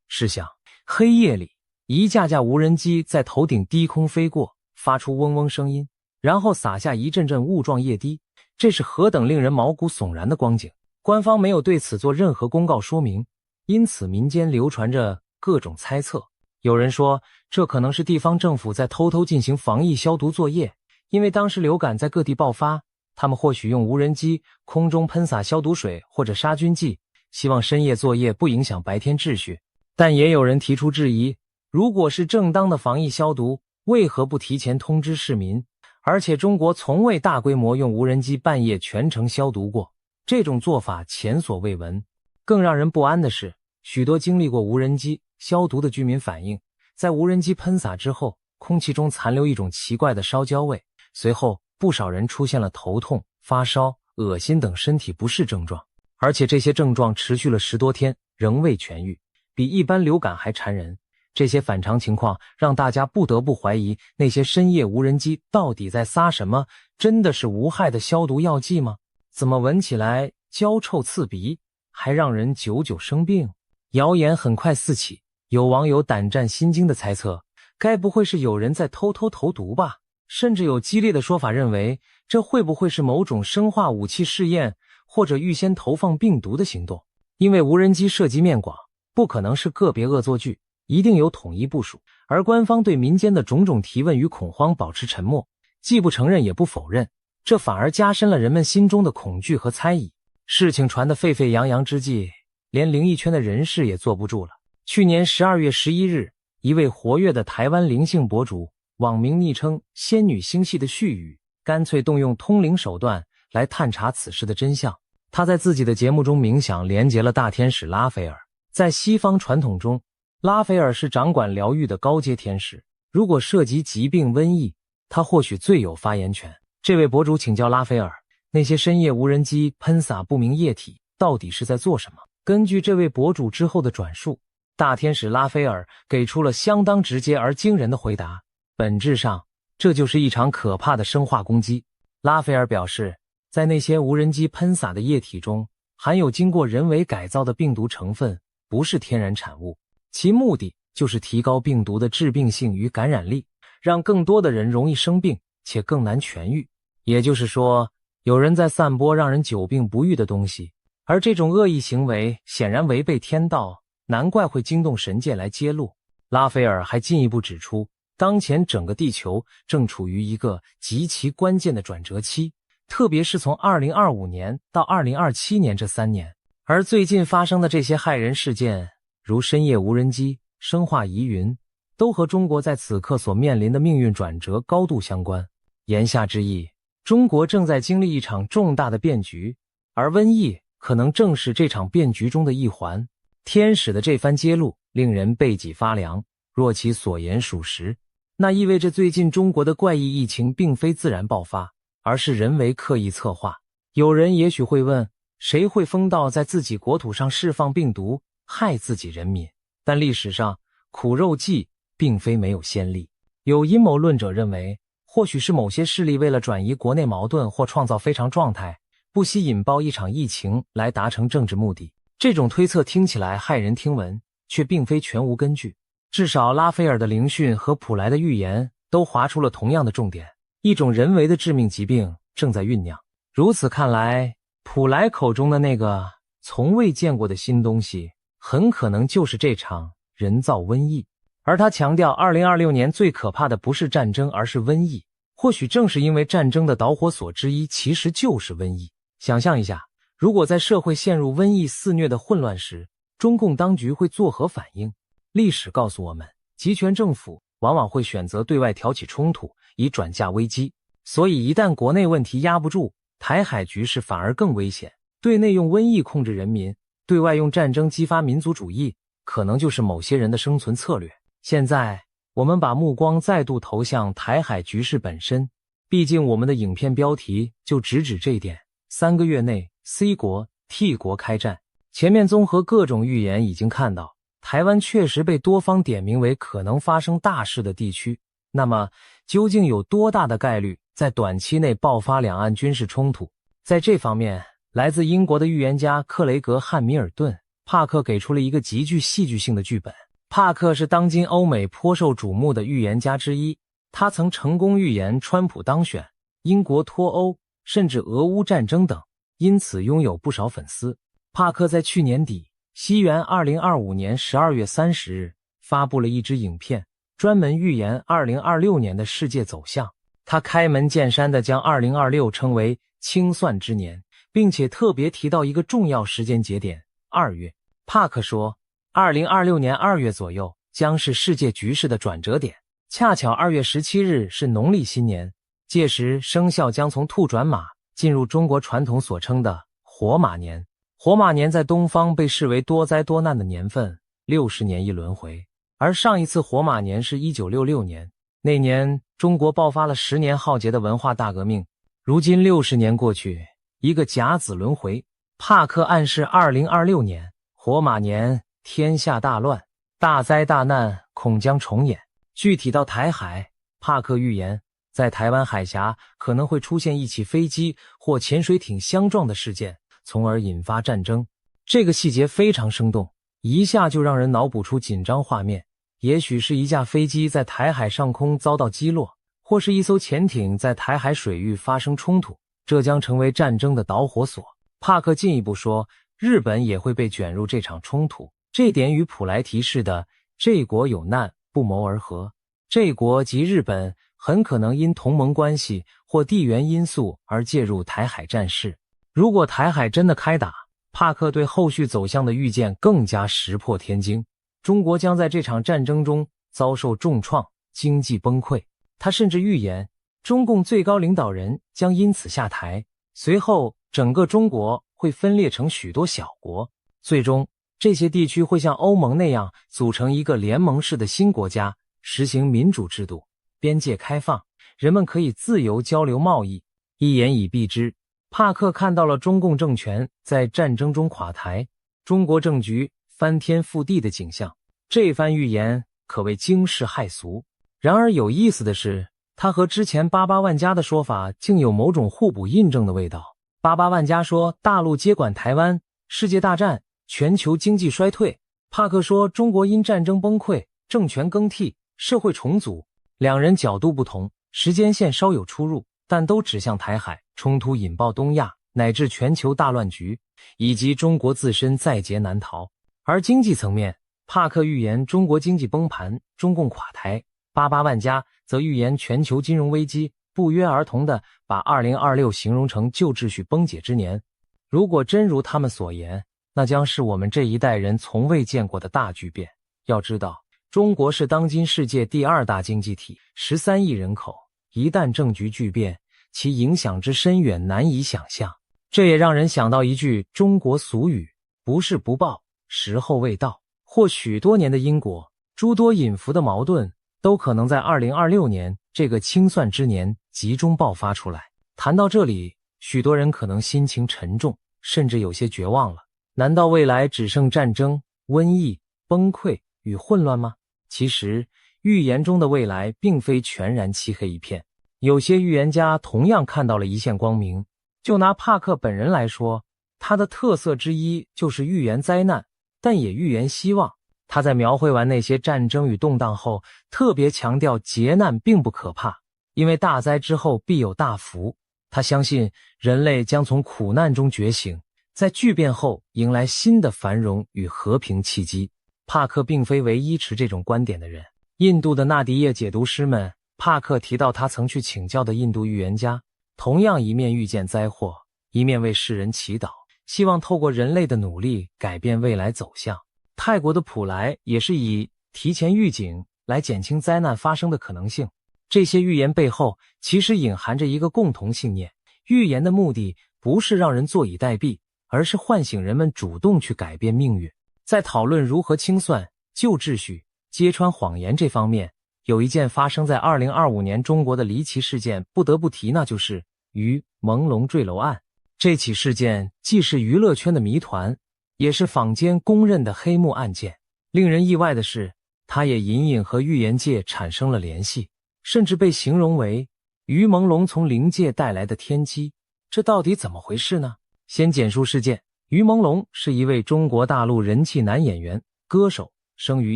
试想，黑夜里，一架架无人机在头顶低空飞过，发出嗡嗡声音，然后洒下一阵阵雾状液滴，这是何等令人毛骨悚然的光景。官方没有对此做任何公告说明，因此民间流传着各种猜测。有人说，这可能是地方政府在偷偷进行防疫消毒作业，因为当时流感在各地爆发，他们或许用无人机空中喷洒消毒水或者杀菌剂，希望深夜作业不影响白天秩序。但也有人提出质疑，如果是正当的防疫消毒，为何不提前通知市民？而且中国从未大规模用无人机半夜全程消毒过，这种做法前所未闻。更让人不安的是，许多经历过无人机消毒的居民反映，在无人机喷洒之后，空气中残留一种奇怪的烧焦味，随后不少人出现了头痛、发烧、恶心等身体不适症状，而且这些症状持续了10多天，仍未痊愈，比一般流感还缠人。这些反常情况让大家不得不怀疑，那些深夜无人机到底在撒什么？真的是无害的消毒药剂吗？怎么闻起来焦臭刺鼻，还让人久久生病？谣言很快四起，有网友胆战心惊地猜测，该不会是有人在偷偷投毒吧？甚至有激烈的说法认为，这会不会是某种生化武器试验，或者预先投放病毒的行动？因为无人机涉及面广，不可能是个别恶作剧，一定有统一部署。而官方对民间的种种提问与恐慌保持沉默，既不承认也不否认，这反而加深了人们心中的恐惧和猜疑。事情传得沸沸扬扬之际，连灵异圈的人士也坐不住了。去年12月11日，一位活跃的台湾灵性博主，网名昵称仙女星系的絮语，干脆动用通灵手段来探查此事的真相。他在自己的节目中冥想连结了大天使拉斐尔。在西方传统中，拉斐尔是掌管疗愈的高阶天使，如果涉及疾病瘟疫，他或许最有发言权。这位博主请教拉斐尔，那些深夜无人机喷洒不明液体到底是在做什么？根据这位博主之后的转述，大天使拉斐尔给出了相当直接而惊人的回答，本质上这就是一场可怕的生化攻击。拉斐尔表示，在那些无人机喷洒的液体中含有经过人为改造的病毒成分，不是天然产物，其目的就是提高病毒的致病性与感染力，让更多的人容易生病且更难痊愈。也就是说，有人在散播让人久病不愈的东西，而这种恶意行为显然违背天道，难怪会惊动神界来揭露。拉斐尔还进一步指出，当前整个地球正处于一个极其关键的转折期，特别是从2025年到2027年这3年，而最近发生的这些骇人事件，如深夜无人机、生化疑云，都和中国在此刻所面临的命运转折高度相关。言下之意，中国正在经历一场重大的变局，而瘟疫可能正是这场变局中的一环。天使的这番揭露令人背脊发凉，若其所言属实，那意味着最近中国的怪异疫情并非自然爆发，而是人为刻意策划。有人也许会问，谁会疯到在自己国土上释放病毒，害自己人民？但历史上苦肉计并非没有先例。有阴谋论者认为，或许是某些势力为了转移国内矛盾或创造非常状态，不惜引爆一场疫情来达成政治目的。这种推测听起来骇人听闻，却并非全无根据。至少拉斐尔的灵讯和普莱的预言都划出了同样的重点，一种人为的致命疾病正在酝酿。如此看来，普莱口中的那个从未见过的新东西，很可能就是这场人造瘟疫。而他强调，2026年最可怕的不是战争，而是瘟疫。或许正是因为战争的导火索之一其实就是瘟疫。想象一下，如果在社会陷入瘟疫肆虐的混乱时，中共当局会作何反应？历史告诉我们，集权政府往往会选择对外挑起冲突，以转嫁危机。所以一旦国内问题压不住，台海局势反而更危险。对内用瘟疫控制人民，对外用战争激发民族主义，可能就是某些人的生存策略。现在我们把目光再度投向台海局势本身，毕竟我们的影片标题就直指这一点。3个月内 C 国 T 国开战，前面综合各种预言已经看到，台湾确实被多方点名为可能发生大事的地区。那么究竟有多大的概率在短期内爆发两岸军事冲突？在这方面，来自英国的预言家克雷格·汉密尔顿·帕克给出了一个极具戏剧性的剧本。帕克是当今欧美颇受瞩目的预言家之一，他曾成功预言川普当选、英国脱欧，甚至俄乌战争等，因此拥有不少粉丝。帕克在去年底，西元2025年12月30日，发布了一支影片，专门预言2026年的世界走向。他开门见山地将2026称为清算之年，并且特别提到一个重要时间节点2月。帕克说2026年2月左右将是世界局势的转折点，恰巧2月17日是农历新年，届时生肖将从兔转马，进入中国传统所称的火马年。火马年在东方被视为多灾多难的年份，60年一轮回，而上一次火马年是1966年，那年中国爆发了10年浩劫的文化大革命。如今60年过去，一个甲子轮回，帕克暗示2026年火马年天下大乱，大灾大难恐将重演。具体到台海，帕克预言在台湾海峡可能会出现一起飞机或潜水艇相撞的事件，从而引发战争。这个细节非常生动，一下就让人脑补出紧张画面。也许是一架飞机在台海上空遭到击落，或是一艘潜艇在台海水域发生冲突，这将成为战争的导火索。帕克进一步说，日本也会被卷入这场冲突，这点与普莱提式的这国有难不谋而合。这国及日本很可能因同盟关系或地缘因素而介入台海战事。如果台海真的开打，帕克对后续走向的预见更加石破天惊，中国将在这场战争中遭受重创，经济崩溃。他甚至预言，中共最高领导人将因此下台，随后整个中国会分裂成许多小国，最终这些地区会像欧盟那样组成一个联盟式的新国家，实行民主制度，边界开放，人们可以自由交流贸易。一言以蔽之，帕克看到了中共政权在战争中垮台，中国政局翻天覆地的景象。这番预言可谓惊世骇俗。然而有意思的是，他和之前88万家的说法竟有某种互补印证的味道。88万家说大陆接管台湾，世界大战，全球经济衰退。帕克说中国因战争崩溃，政权更替，社会重组。两人角度不同，时间线稍有出入，但都指向台海冲突引爆东亚乃至全球大乱局，以及中国自身在劫难逃。而经济层面，帕克预言中国经济崩盘，中共垮台，88万家则预言全球金融危机，不约而同地把2026形容成旧秩序崩解之年。如果真如他们所言，那将是我们这一代人从未见过的大巨变。要知道，中国是当今世界第2大经济体，13亿人口，一旦政局巨变，其影响之深远难以想象。这也让人想到一句中国俗语，不是不报，时候未到。或许多年的因果，诸多隐伏的矛盾，都可能在2026年这个清算之年集中爆发出来。谈到这里，许多人可能心情沉重，甚至有些绝望了。难道未来只剩战争、瘟疫、崩溃与混乱吗？其实，预言中的未来并非全然漆黑一片，有些预言家同样看到了一线光明。就拿帕克本人来说，他的特色之一就是预言灾难，但也预言希望。他在描绘完那些战争与动荡后，特别强调劫难并不可怕，因为大灾之后必有大福。他相信人类将从苦难中觉醒，在巨变后迎来新的繁荣与和平契机。帕克并非唯一持这种观点的人，印度的纳迪叶解读师们帕克提到他曾去请教的印度预言家，同样一面预见灾祸，一面为世人祈祷，希望透过人类的努力改变未来走向。泰国的普莱也是以提前预警来减轻灾难发生的可能性。这些预言背后其实隐含着一个共同信念，预言的目的不是让人坐以待毙，而是唤醒人们主动去改变命运。在讨论如何清算、救秩序、揭穿谎言这方面，有一件发生在2025年中国的离奇事件不得不提，那就是于朦胧坠楼案。这起事件既是娱乐圈的谜团，也是坊间公认的黑幕案件。令人意外的是，它也隐隐和预言界产生了联系，甚至被形容为于朦胧从灵界带来的天机。这到底怎么回事呢？先简述事件。于朦胧是一位中国大陆人气男演员、歌手，生于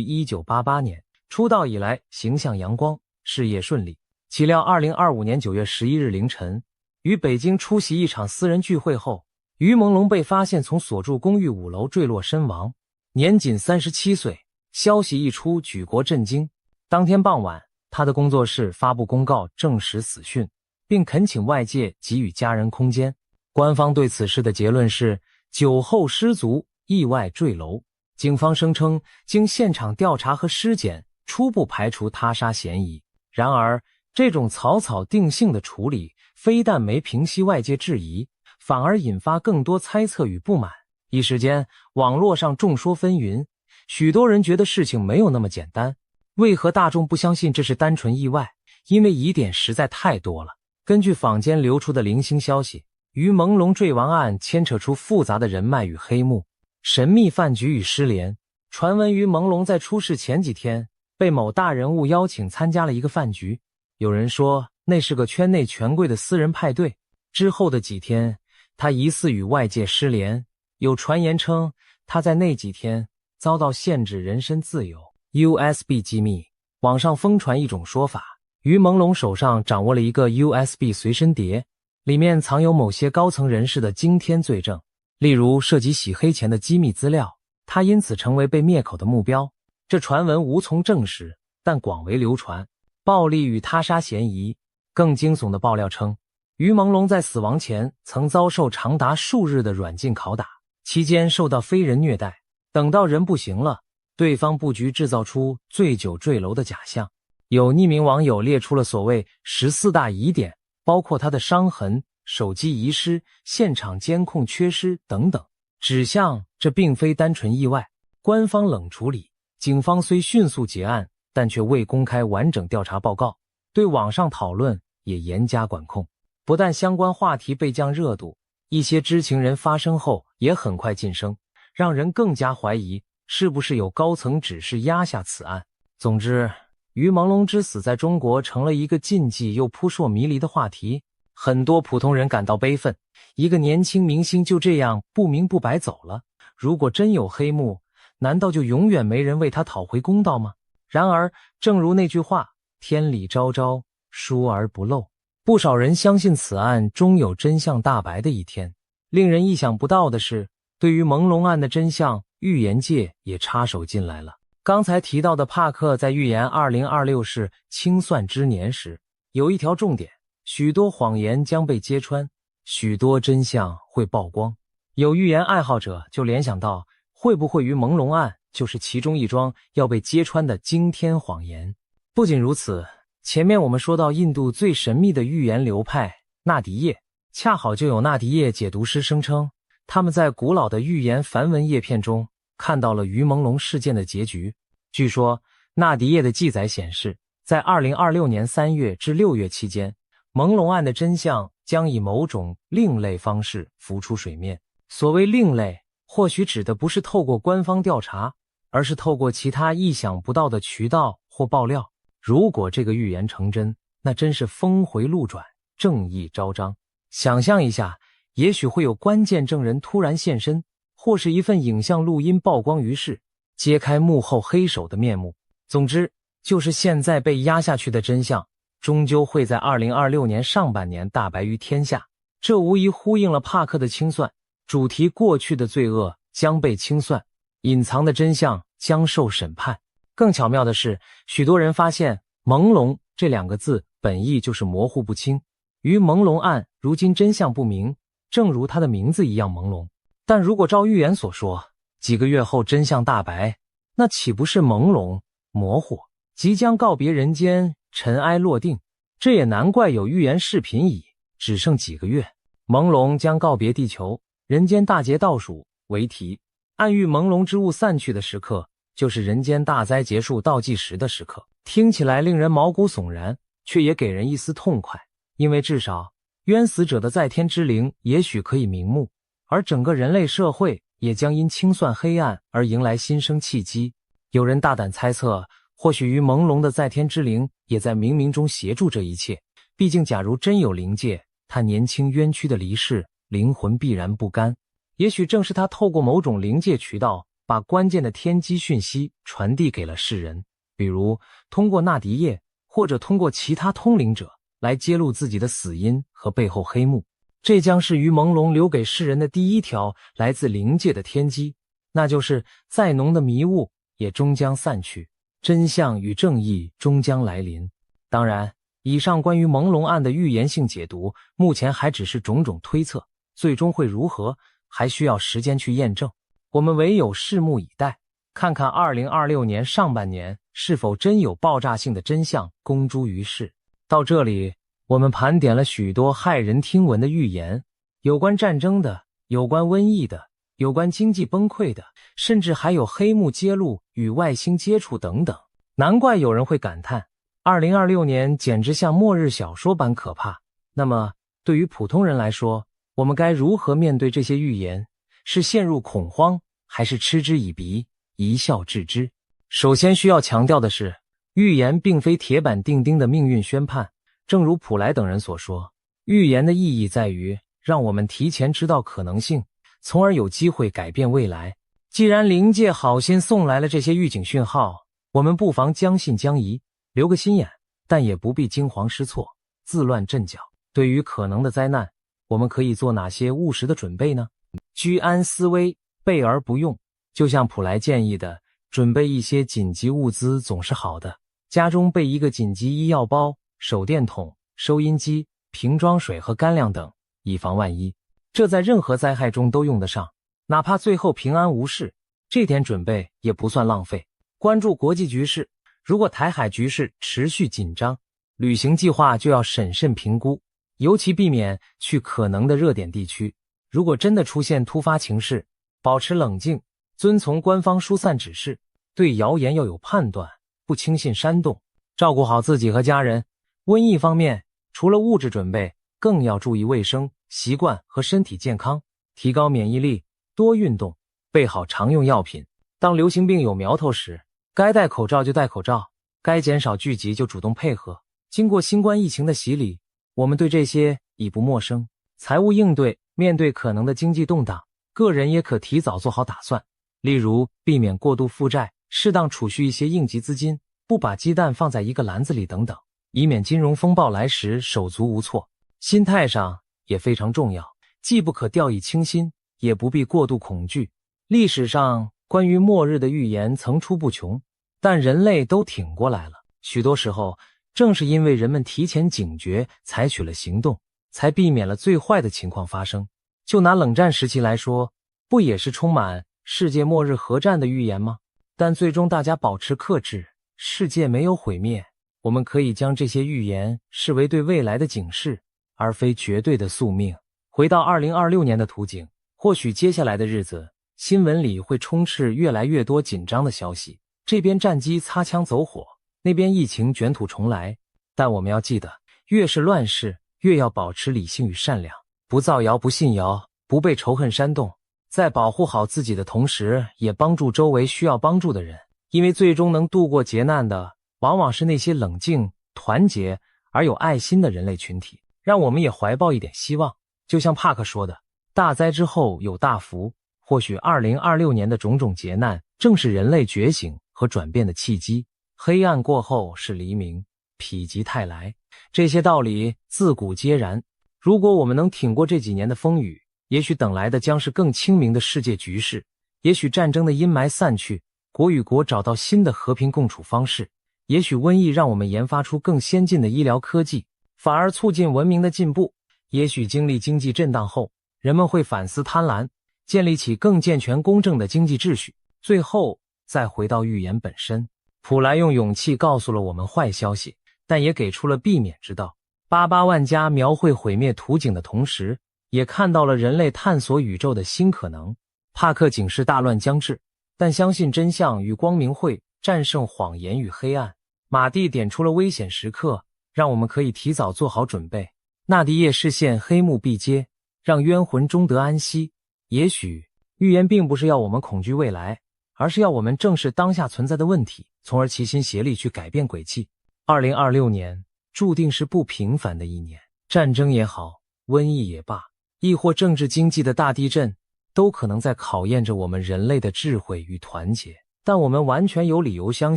1988年，出道以来形象阳光，事业顺利。岂料2025年9月11日凌晨，于北京出席一场私人聚会后，于朦胧被发现从所住公寓5楼坠落身亡，年仅37岁。消息一出，举国震惊。当天傍晚，他的工作室发布公告证实死讯，并恳请外界给予家人空间。官方对此事的结论是酒后失足意外坠楼。警方声称，经现场调查和尸检，初步排除他杀嫌疑。然而，这种草草定性的处理，非但没平息外界质疑，反而引发更多猜测与不满。一时间，网络上众说纷纭，许多人觉得事情没有那么简单。为何大众不相信这是单纯意外？因为疑点实在太多了。根据坊间流出的零星消息，于朦胧坠亡案牵扯出复杂的人脉与黑幕，神秘饭局与失联。传闻于朦胧在出事前几天被某大人物邀请参加了一个饭局，有人说那是个圈内权贵的私人派对。之后的几天，他疑似与外界失联，有传言称他在那几天遭到限制人身自由。USB 机密，网上疯传一种说法，于朦胧手上掌握了一个 USB 随身碟，里面藏有某些高层人士的惊天罪证，例如涉及洗黑钱的机密资料，他因此成为被灭口的目标。这传闻无从证实，但广为流传，暴力与他杀嫌疑。更惊悚的爆料称，于朦胧在死亡前曾遭受长达数日的软禁拷打，期间受到非人虐待，等到人不行了，对方布局制造出醉酒坠楼的假象。有匿名网友列出了所谓14大疑点，包括他的伤痕、手机遗失、现场监控缺失等等，指向这并非单纯意外。官方冷处理，警方虽迅速结案，但却未公开完整调查报告，对网上讨论也严加管控。不但相关话题被降热度，一些知情人发声后也很快晋升，让人更加怀疑是不是有高层指示压下此案。总之，于朦胧之死在中国成了一个禁忌又扑朔迷离的话题，很多普通人感到悲愤。一个年轻明星就这样不明不白走了，如果真有黑幕，难道就永远没人为他讨回公道吗？然而，正如那句话，天理昭昭，疏而不漏，不少人相信此案终有真相大白的一天。令人意想不到的是，对于朦胧案的真相，预言界也插手进来了。刚才提到的帕克在预言2026是清算之年时，有一条重点，许多谎言将被揭穿，许多真相会曝光。有预言爱好者就联想到，会不会于朦胧案就是其中一桩要被揭穿的惊天谎言。不仅如此，前面我们说到印度最神秘的预言流派纳迪叶，恰好就有纳迪叶解读师声称，他们在古老的预言梵文叶片中看到了于朦胧事件的结局。据说纳迪叶的记载显示，在2026年3月至6月期间，朦胧案的真相将以某种另类方式浮出水面。所谓另类，或许指的不是透过官方调查，而是透过其他意想不到的渠道或爆料。如果这个预言成真，那真是峰回路转，正义昭彰。想象一下，也许会有关键证人突然现身，或是一份影像录音曝光于世，揭开幕后黑手的面目。总之，就是现在被压下去的真相，终究会在2026年上半年大白于天下。这无疑呼应了帕克的清算主题，过去的罪恶将被清算，隐藏的真相将受审判。更巧妙的是，许多人发现朦胧这两个字本意就是模糊不清，于朦胧暗，如今真相不明，正如它的名字一样朦胧。但如果照预言所说，几个月后真相大白，那岂不是朦胧、模糊，即将告别人间，尘埃落定？这也难怪有预言视频以只剩几个月，朦胧将告别地球，人间大劫倒数为题，暗喻朦胧之物散去的时刻，就是人间大灾结束倒计时的时刻。听起来令人毛骨悚然，却也给人一丝痛快，因为至少冤死者的在天之灵也许可以瞑目，而整个人类社会也将因清算黑暗而迎来新生契机。有人大胆猜测，或许于朦胧的在天之灵也在冥冥中协助这一切。毕竟假如真有灵界，他年轻冤屈的离世，灵魂必然不甘。也许正是他透过某种灵界渠道，把关键的天机讯息传递给了世人，比如通过纳迪叶，或者通过其他通灵者来揭露自己的死因和背后黑幕。这将是于朦胧留给世人的第一条来自灵界的天机，那就是再浓的迷雾也终将散去，真相与正义终将来临。当然，以上关于朦胧案的预言性解读，目前还只是种种推测，最终会如何，还需要时间去验证。我们唯有拭目以待，看看2026年上半年是否真有爆炸性的真相公诸于世。到这里，我们盘点了许多骇人听闻的预言，有关战争的，有关瘟疫的，有关经济崩溃的，甚至还有黑幕揭露与外星接触等等。难怪有人会感叹，2026年简直像末日小说般可怕。那么，对于普通人来说，我们该如何面对这些预言？是陷入恐慌，还是嗤之以鼻，一笑置之？首先需要强调的是，预言并非铁板钉钉的命运宣判。正如普莱等人所说，预言的意义在于让我们提前知道可能性，从而有机会改变未来。既然灵界好心送来了这些预警讯号，我们不妨将信将疑，留个心眼，但也不必惊慌失措，自乱阵脚。对于可能的灾难，我们可以做哪些务实的准备呢？居安思危，备而不用。就像普莱建议的，准备一些紧急物资总是好的，家中备一个紧急医药包、手电筒、收音机、瓶装水和干粮等，以防万一。这在任何灾害中都用得上，哪怕最后平安无事，这点准备也不算浪费。关注国际局势，如果台海局势持续紧张，旅行计划就要审慎评估，尤其避免去可能的热点地区。如果真的出现突发情势，保持冷静，遵从官方疏散指示，对谣言要有判断，不轻信煽动，照顾好自己和家人。瘟疫方面，除了物质准备，更要注意卫生习惯和身体健康，提高免疫力，多运动，备好常用药品。当流行病有苗头时，该戴口罩就戴口罩，该减少聚集就主动配合。经过新冠疫情的洗礼，我们对这些已不陌生。财务应对，面对可能的经济动荡，个人也可提早做好打算，例如避免过度负债，适当储蓄一些应急资金，不把鸡蛋放在一个篮子里等等，以免金融风暴来时手足无措。心态上也非常重要，既不可掉以轻心，也不必过度恐惧。历史上关于末日的预言层出不穷，但人类都挺过来了。许多时候，正是因为人们提前警觉，采取了行动，才避免了最坏的情况发生。就拿冷战时期来说，不也是充满世界末日核战的预言吗？但最终大家保持克制，世界没有毁灭。我们可以将这些预言视为对未来的警示，而非绝对的宿命。回到2026年的图景，或许接下来的日子，新闻里会充斥越来越多紧张的消息，这边战机擦枪走火，那边疫情卷土重来。但我们要记得，越是乱世，越要保持理性与善良，不造谣，不信谣，不被仇恨煽动，在保护好自己的同时，也帮助周围需要帮助的人。因为最终能度过劫难的，往往是那些冷静、团结而有爱心的人类群体。让我们也怀抱一点希望，就像帕克说的，大灾之后有大福。或许2026年的种种劫难，正是人类觉醒和转变的契机。黑暗过后是黎明，否极泰来，这些道理自古皆然。如果我们能挺过这几年的风雨，也许等来的将是更清明的世界局势，也许战争的阴霾散去，国与国找到新的和平共处方式，也许瘟疫让我们研发出更先进的医疗科技，反而促进文明的进步。也许经历经济震荡后，人们会反思贪婪，建立起更健全公正的经济秩序。最后再回到预言本身，普莱用勇气告诉了我们坏消息，但也给出了避免之道。88万家描绘毁灭图景的同时，也看到了人类探索宇宙的新可能。帕克警示大乱将至，但相信真相与光明会战胜谎言与黑暗。马蒂点出了危险时刻，让我们可以提早做好准备。纳迪叶视线黑幕毕揭，让冤魂终得安息。也许预言并不是要我们恐惧未来，而是要我们正视当下存在的问题，从而齐心协力去改变轨迹。2026年注定是不平凡的一年，战争也好，瘟疫也罢，亦或政治经济的大地震，都可能在考验着我们人类的智慧与团结。但我们完全有理由相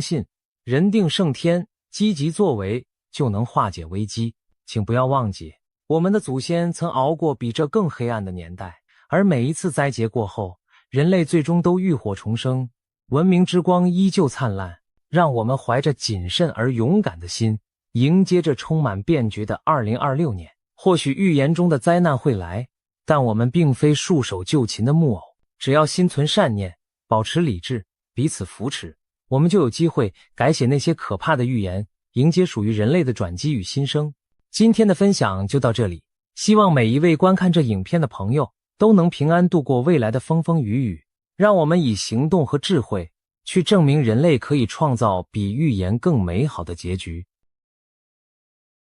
信，人定胜天，积极作为就能化解危机。请不要忘记，我们的祖先曾熬过比这更黑暗的年代，而每一次灾劫过后，人类最终都浴火重生，文明之光依旧灿烂。让我们怀着谨慎而勇敢的心，迎接着充满变局的2026年。或许预言中的灾难会来，但我们并非束手就擒的木偶，只要心存善念，保持理智，彼此扶持，我们就有机会改写那些可怕的预言，迎接属于人类的转机与新生。今天的分享就到这里，希望每一位观看这影片的朋友都能平安度过未来的风风雨雨。让我们以行动和智慧去证明人类可以创造比预言更美好的结局。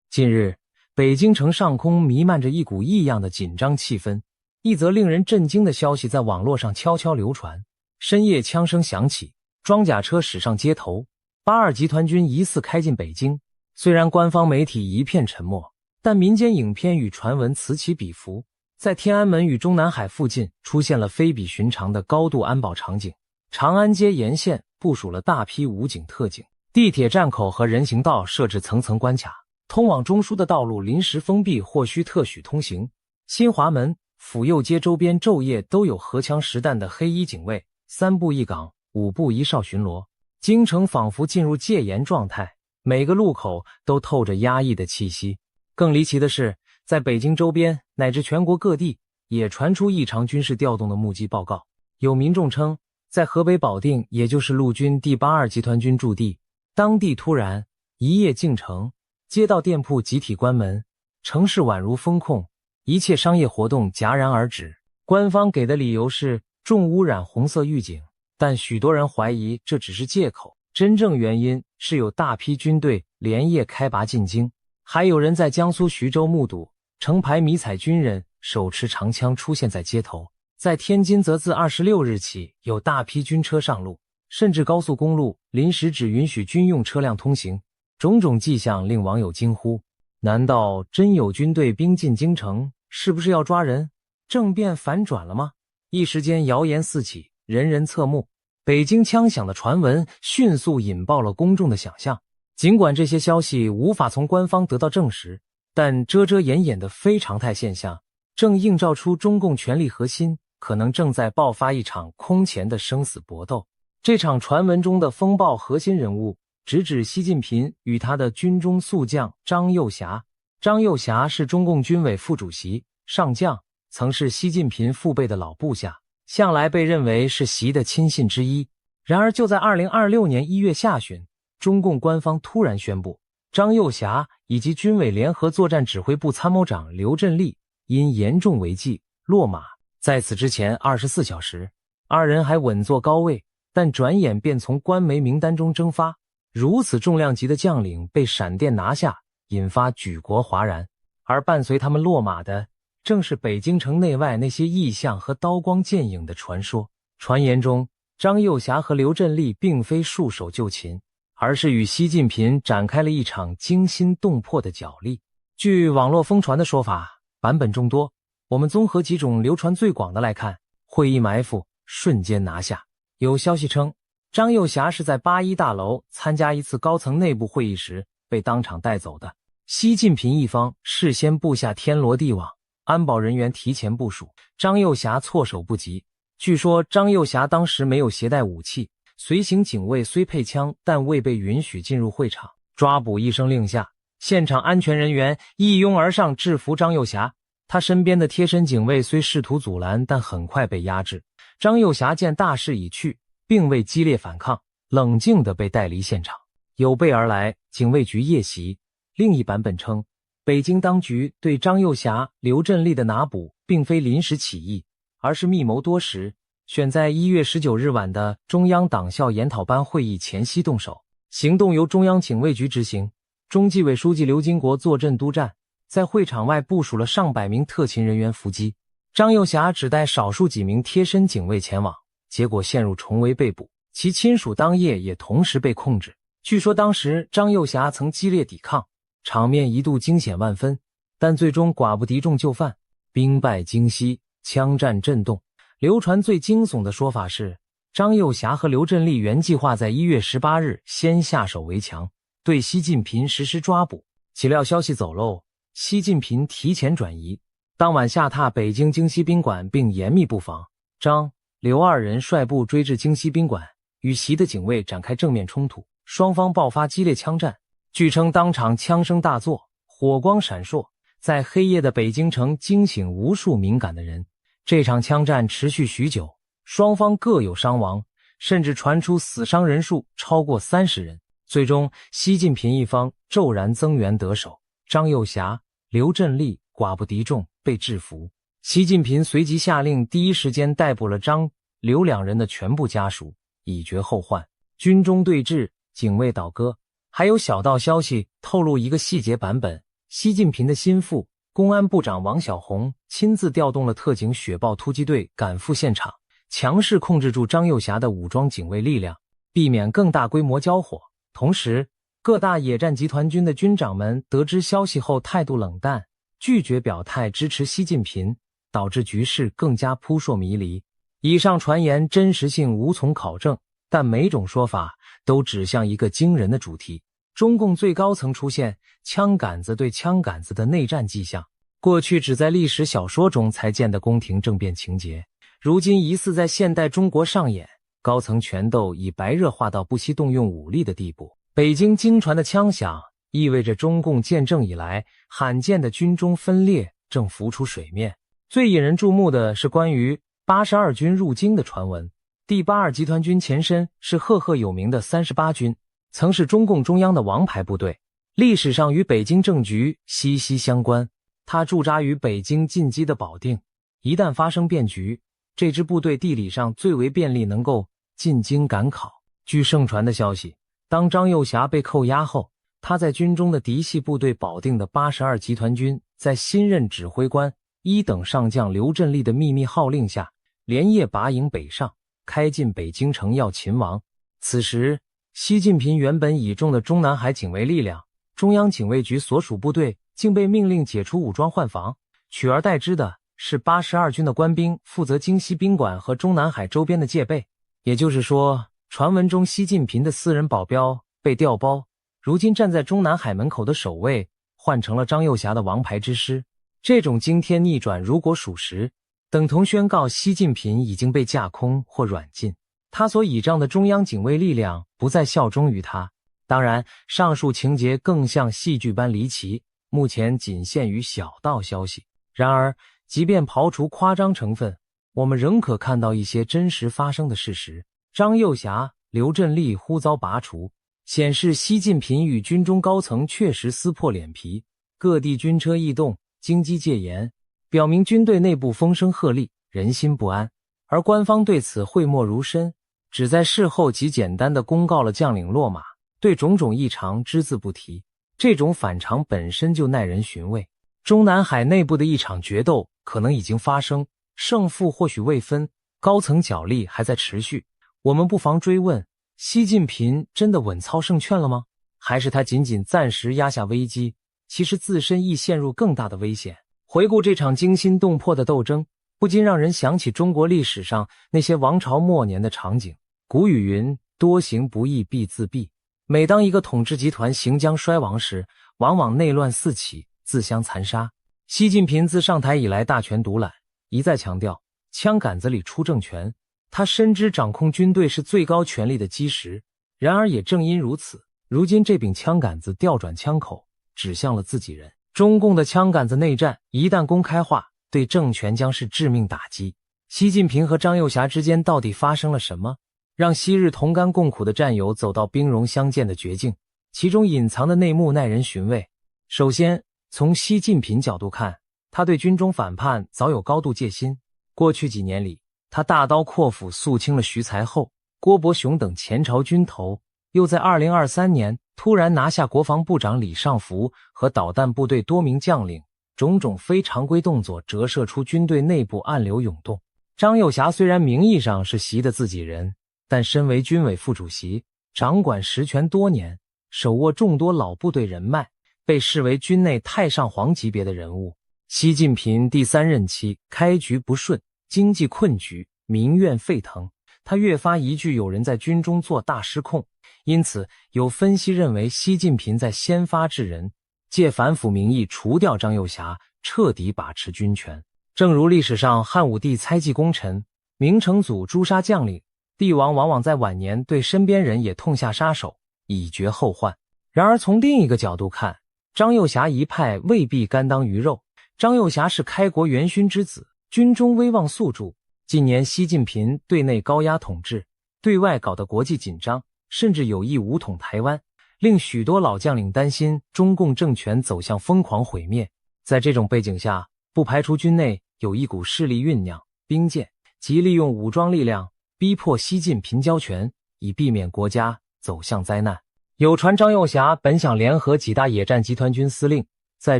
近日，北京城上空弥漫着一股异样的紧张气氛，一则令人震惊的消息在网络上悄悄流传。深夜枪声响起，装甲车驶上街头，82集团军疑似开进北京。虽然官方媒体一片沉默，但民间影片与传闻此起彼伏。在天安门与中南海附近出现了非比寻常的高度安保场景，长安街沿线部署了大批武警特警，地铁站口和人行道设置层层关卡，通往中枢的道路临时封闭或需特许通行。新华门、府右街周边昼夜都有荷枪实弹的黑衣警卫，3步一岗，5步一哨巡逻，京城仿佛进入戒严状态，每个路口都透着压抑的气息。更离奇的是，在北京周边乃至全国各地也传出异常军事调动的目击报告。有民众称，在河北保定，也就是陆军第82集团军驻地，当地突然一夜静城，街道店铺集体关门，城市宛如封控，一切商业活动戛然而止。官方给的理由是重污染红色预警，但许多人怀疑这只是借口，真正原因是有大批军队连夜开拔进京。还有人在江苏徐州目睹成排迷彩军人手持长枪出现在街头。在天津则自26日起有大批军车上路，甚至高速公路临时只允许军用车辆通行。种种迹象令网友惊呼，难道真有军队兵进京城？是不是要抓人？政变反转了吗？一时间谣言四起，人人侧目。北京枪响的传闻迅速引爆了公众的想象。尽管这些消息无法从官方得到证实，但遮遮掩掩的非常态现象正映照出中共权力核心可能正在爆发一场空前的生死搏斗。这场传闻中的风暴核心人物直指习近平与他的军中宿将张又侠。张又侠是中共军委副主席、上将，曾是习近平父辈的老部下，向来被认为是习的亲信之一。然而就在2026年1月下旬，中共官方突然宣布，张又侠以及军委联合作战指挥部参谋长刘振立因严重违纪落马。在此之前24小时，二人还稳坐高位，但转眼便从官媒名单中蒸发。如此重量级的将领被闪电拿下，引发举国哗然。而伴随他们落马的，正是北京城内外那些异象和刀光剑影的传说。传言中，张又侠和刘振立并非束手就擒，而是与习近平展开了一场惊心动魄的角力。据网络疯传的说法，版本众多，我们综合几种流传最广的来看。会议埋伏，瞬间拿下。有消息称，张又侠是在81大楼参加一次高层内部会议时被当场带走的。习近平一方事先布下天罗地网，安保人员提前部署，张又侠措手不及。据说张又侠当时没有携带武器，随行警卫虽配枪，但未被允许进入会场。抓捕一声令下，现场安全人员一拥而上制服张幼霞。他身边的贴身警卫虽试图阻拦，但很快被压制。张幼霞见大势已去，并未激烈反抗，冷静地被带离现场。有备而来，警卫局夜袭。另一版本称，北京当局对张幼霞、刘振立的拿捕并非临时起意，而是密谋多时，选在1月19日晚的中央党校研讨班会议前夕动手。行动由中央警卫局执行，中纪委书记刘金国坐镇督战，在会场外部署了上百名特勤人员伏击。张幼霞只带少数几名贴身警卫前往，结果陷入重围被捕，其亲属当夜也同时被控制。据说当时张幼霞曾激烈抵抗，场面一度惊险万分，但最终寡不敌众就范，兵败京西，枪战震动。流传最惊悚的说法是，张幼霞和刘振立原计划在1月18日先下手为强，对习近平实施抓捕，岂料消息走漏，习近平提前转移，当晚下榻北京京西宾馆并严密布防。张、刘二人率部追至京西宾馆，与习的警卫展开正面冲突，双方爆发激烈枪战。据称当场枪声大作，火光闪烁，在黑夜的北京城惊醒无数敏感的人。这场枪战持续许久，双方各有伤亡，甚至传出死伤人数超过30人。最终习近平一方骤然增援得手，张幼霞、刘振立寡不敌众被制服。习近平随即下令第一时间逮捕了张、刘两人的全部家属，以绝后患。军中对峙，警卫倒戈。还有小道消息透露一个细节版本，习近平的心腹公安部长王小洪亲自调动了特警雪豹突击队赶赴现场，强势控制住张幼霞的武装警卫力量，避免更大规模交火。同时，各大野战集团军的军长们得知消息后态度冷淡，拒绝表态支持习近平，导致局势更加扑朔迷离。以上传言真实性无从考证，但每种说法都指向一个惊人的主题：中共最高层出现枪杆子对枪杆子的内战迹象。过去只在历史小说中才见的宫廷政变情节，如今疑似在现代中国上演，高层权斗已白热化到不惜动用武力的地步。北京经传的枪响，意味着中共建政以来罕见的军中分裂正浮出水面。最引人注目的是关于82军入京的传闻。第82集团军前身是赫赫有名的38军，曾是中共中央的王牌部队，历史上与北京政局息息相关。它驻扎于北京近畿的保定，一旦发生变局，这支部队地理上最为便利，能够进京赶考。据盛传的消息，当张幼霞被扣押后，他在军中的嫡系部队保定的82集团军，在新任指挥官1等上将刘振立的秘密号令下，连夜拔营北上，开进北京城要擒王。此时，习近平原本倚重的中南海警卫力量，中央警卫局所属部队竟被命令解除武装换防，取而代之的是82军的官兵负责京西宾馆和中南海周边的戒备。也就是说，传闻中习近平的私人保镖被调包，如今站在中南海门口的守卫换成了张幼霞的王牌之师。这种惊天逆转如果属实，等同宣告习近平已经被架空或软禁，他所倚仗的中央警卫力量不再效忠于他。当然，上述情节更像戏剧般离奇，目前仅限于小道消息。然而，即便刨除夸张成分，我们仍可看到一些真实发生的事实。张幼霞、刘振立忽遭拔除，显示习近平与军中高层确实撕破脸皮。各地军车异动，京畿戒严，表明军队内部风声鹤唳，人心不安。而官方对此讳莫如深，只在事后极简单地公告了将领落马，对种种异常只字不提。这种反常本身就耐人寻味。中南海内部的一场决斗可能已经发生，胜负或许未分，高层角力还在持续。我们不妨追问，习近平真的稳操胜券了吗？还是他仅仅暂时压下危机，其实自身亦陷入更大的危险？回顾这场惊心动魄的斗争，不禁让人想起中国历史上那些王朝末年的场景。古语云，多行不义必自毙。每当一个统治集团行将衰亡时，往往内乱四起，自相残杀。习近平自上台以来大权独揽，一再强调枪杆子里出政权，他深知掌控军队是最高权力的基石，然而也正因如此，如今这柄枪杆子调转枪口，指向了自己人。中共的枪杆子内战一旦公开化，对政权将是致命打击。习近平和张又侠之间到底发生了什么，让昔日同甘共苦的战友走到兵戎相见的绝境？其中隐藏的内幕耐人寻味。首先，从习近平角度看，他对军中反叛早有高度戒心。过去几年里，他大刀阔斧肃清了徐才厚、郭伯雄等前朝军头，又在2023年突然拿下国防部长李尚福和导弹部队多名将领，种种非常规动作折射出军队内部暗流涌动。张又侠虽然名义上是习的自己人，但身为军委副主席，掌管实权多年，手握众多老部队人脉，被视为军内太上皇级别的人物。习近平第3任期开局不顺，经济困局，民怨沸腾，他越发疑惧有人在军中做大失控。因此有分析认为，习近平在先发制人，借反腐名义除掉张又侠，彻底把持军权。正如历史上汉武帝猜忌功臣，明成祖诛杀将领，帝王往往在晚年对身边人也痛下杀手，以绝后患。然而从另一个角度看，张又侠一派未必甘当鱼肉。张又侠是开国元勋之子，军中威望宿主。近年习近平对内高压统治，对外搞得国际紧张，甚至有意武统台湾，令许多老将领担心中共政权走向疯狂毁灭。在这种背景下，不排除军内有一股势力酝酿兵谏，即利用武装力量逼迫习近平交权，以避免国家走向灾难。有传张又侠本想联合几大野战集团军司令，在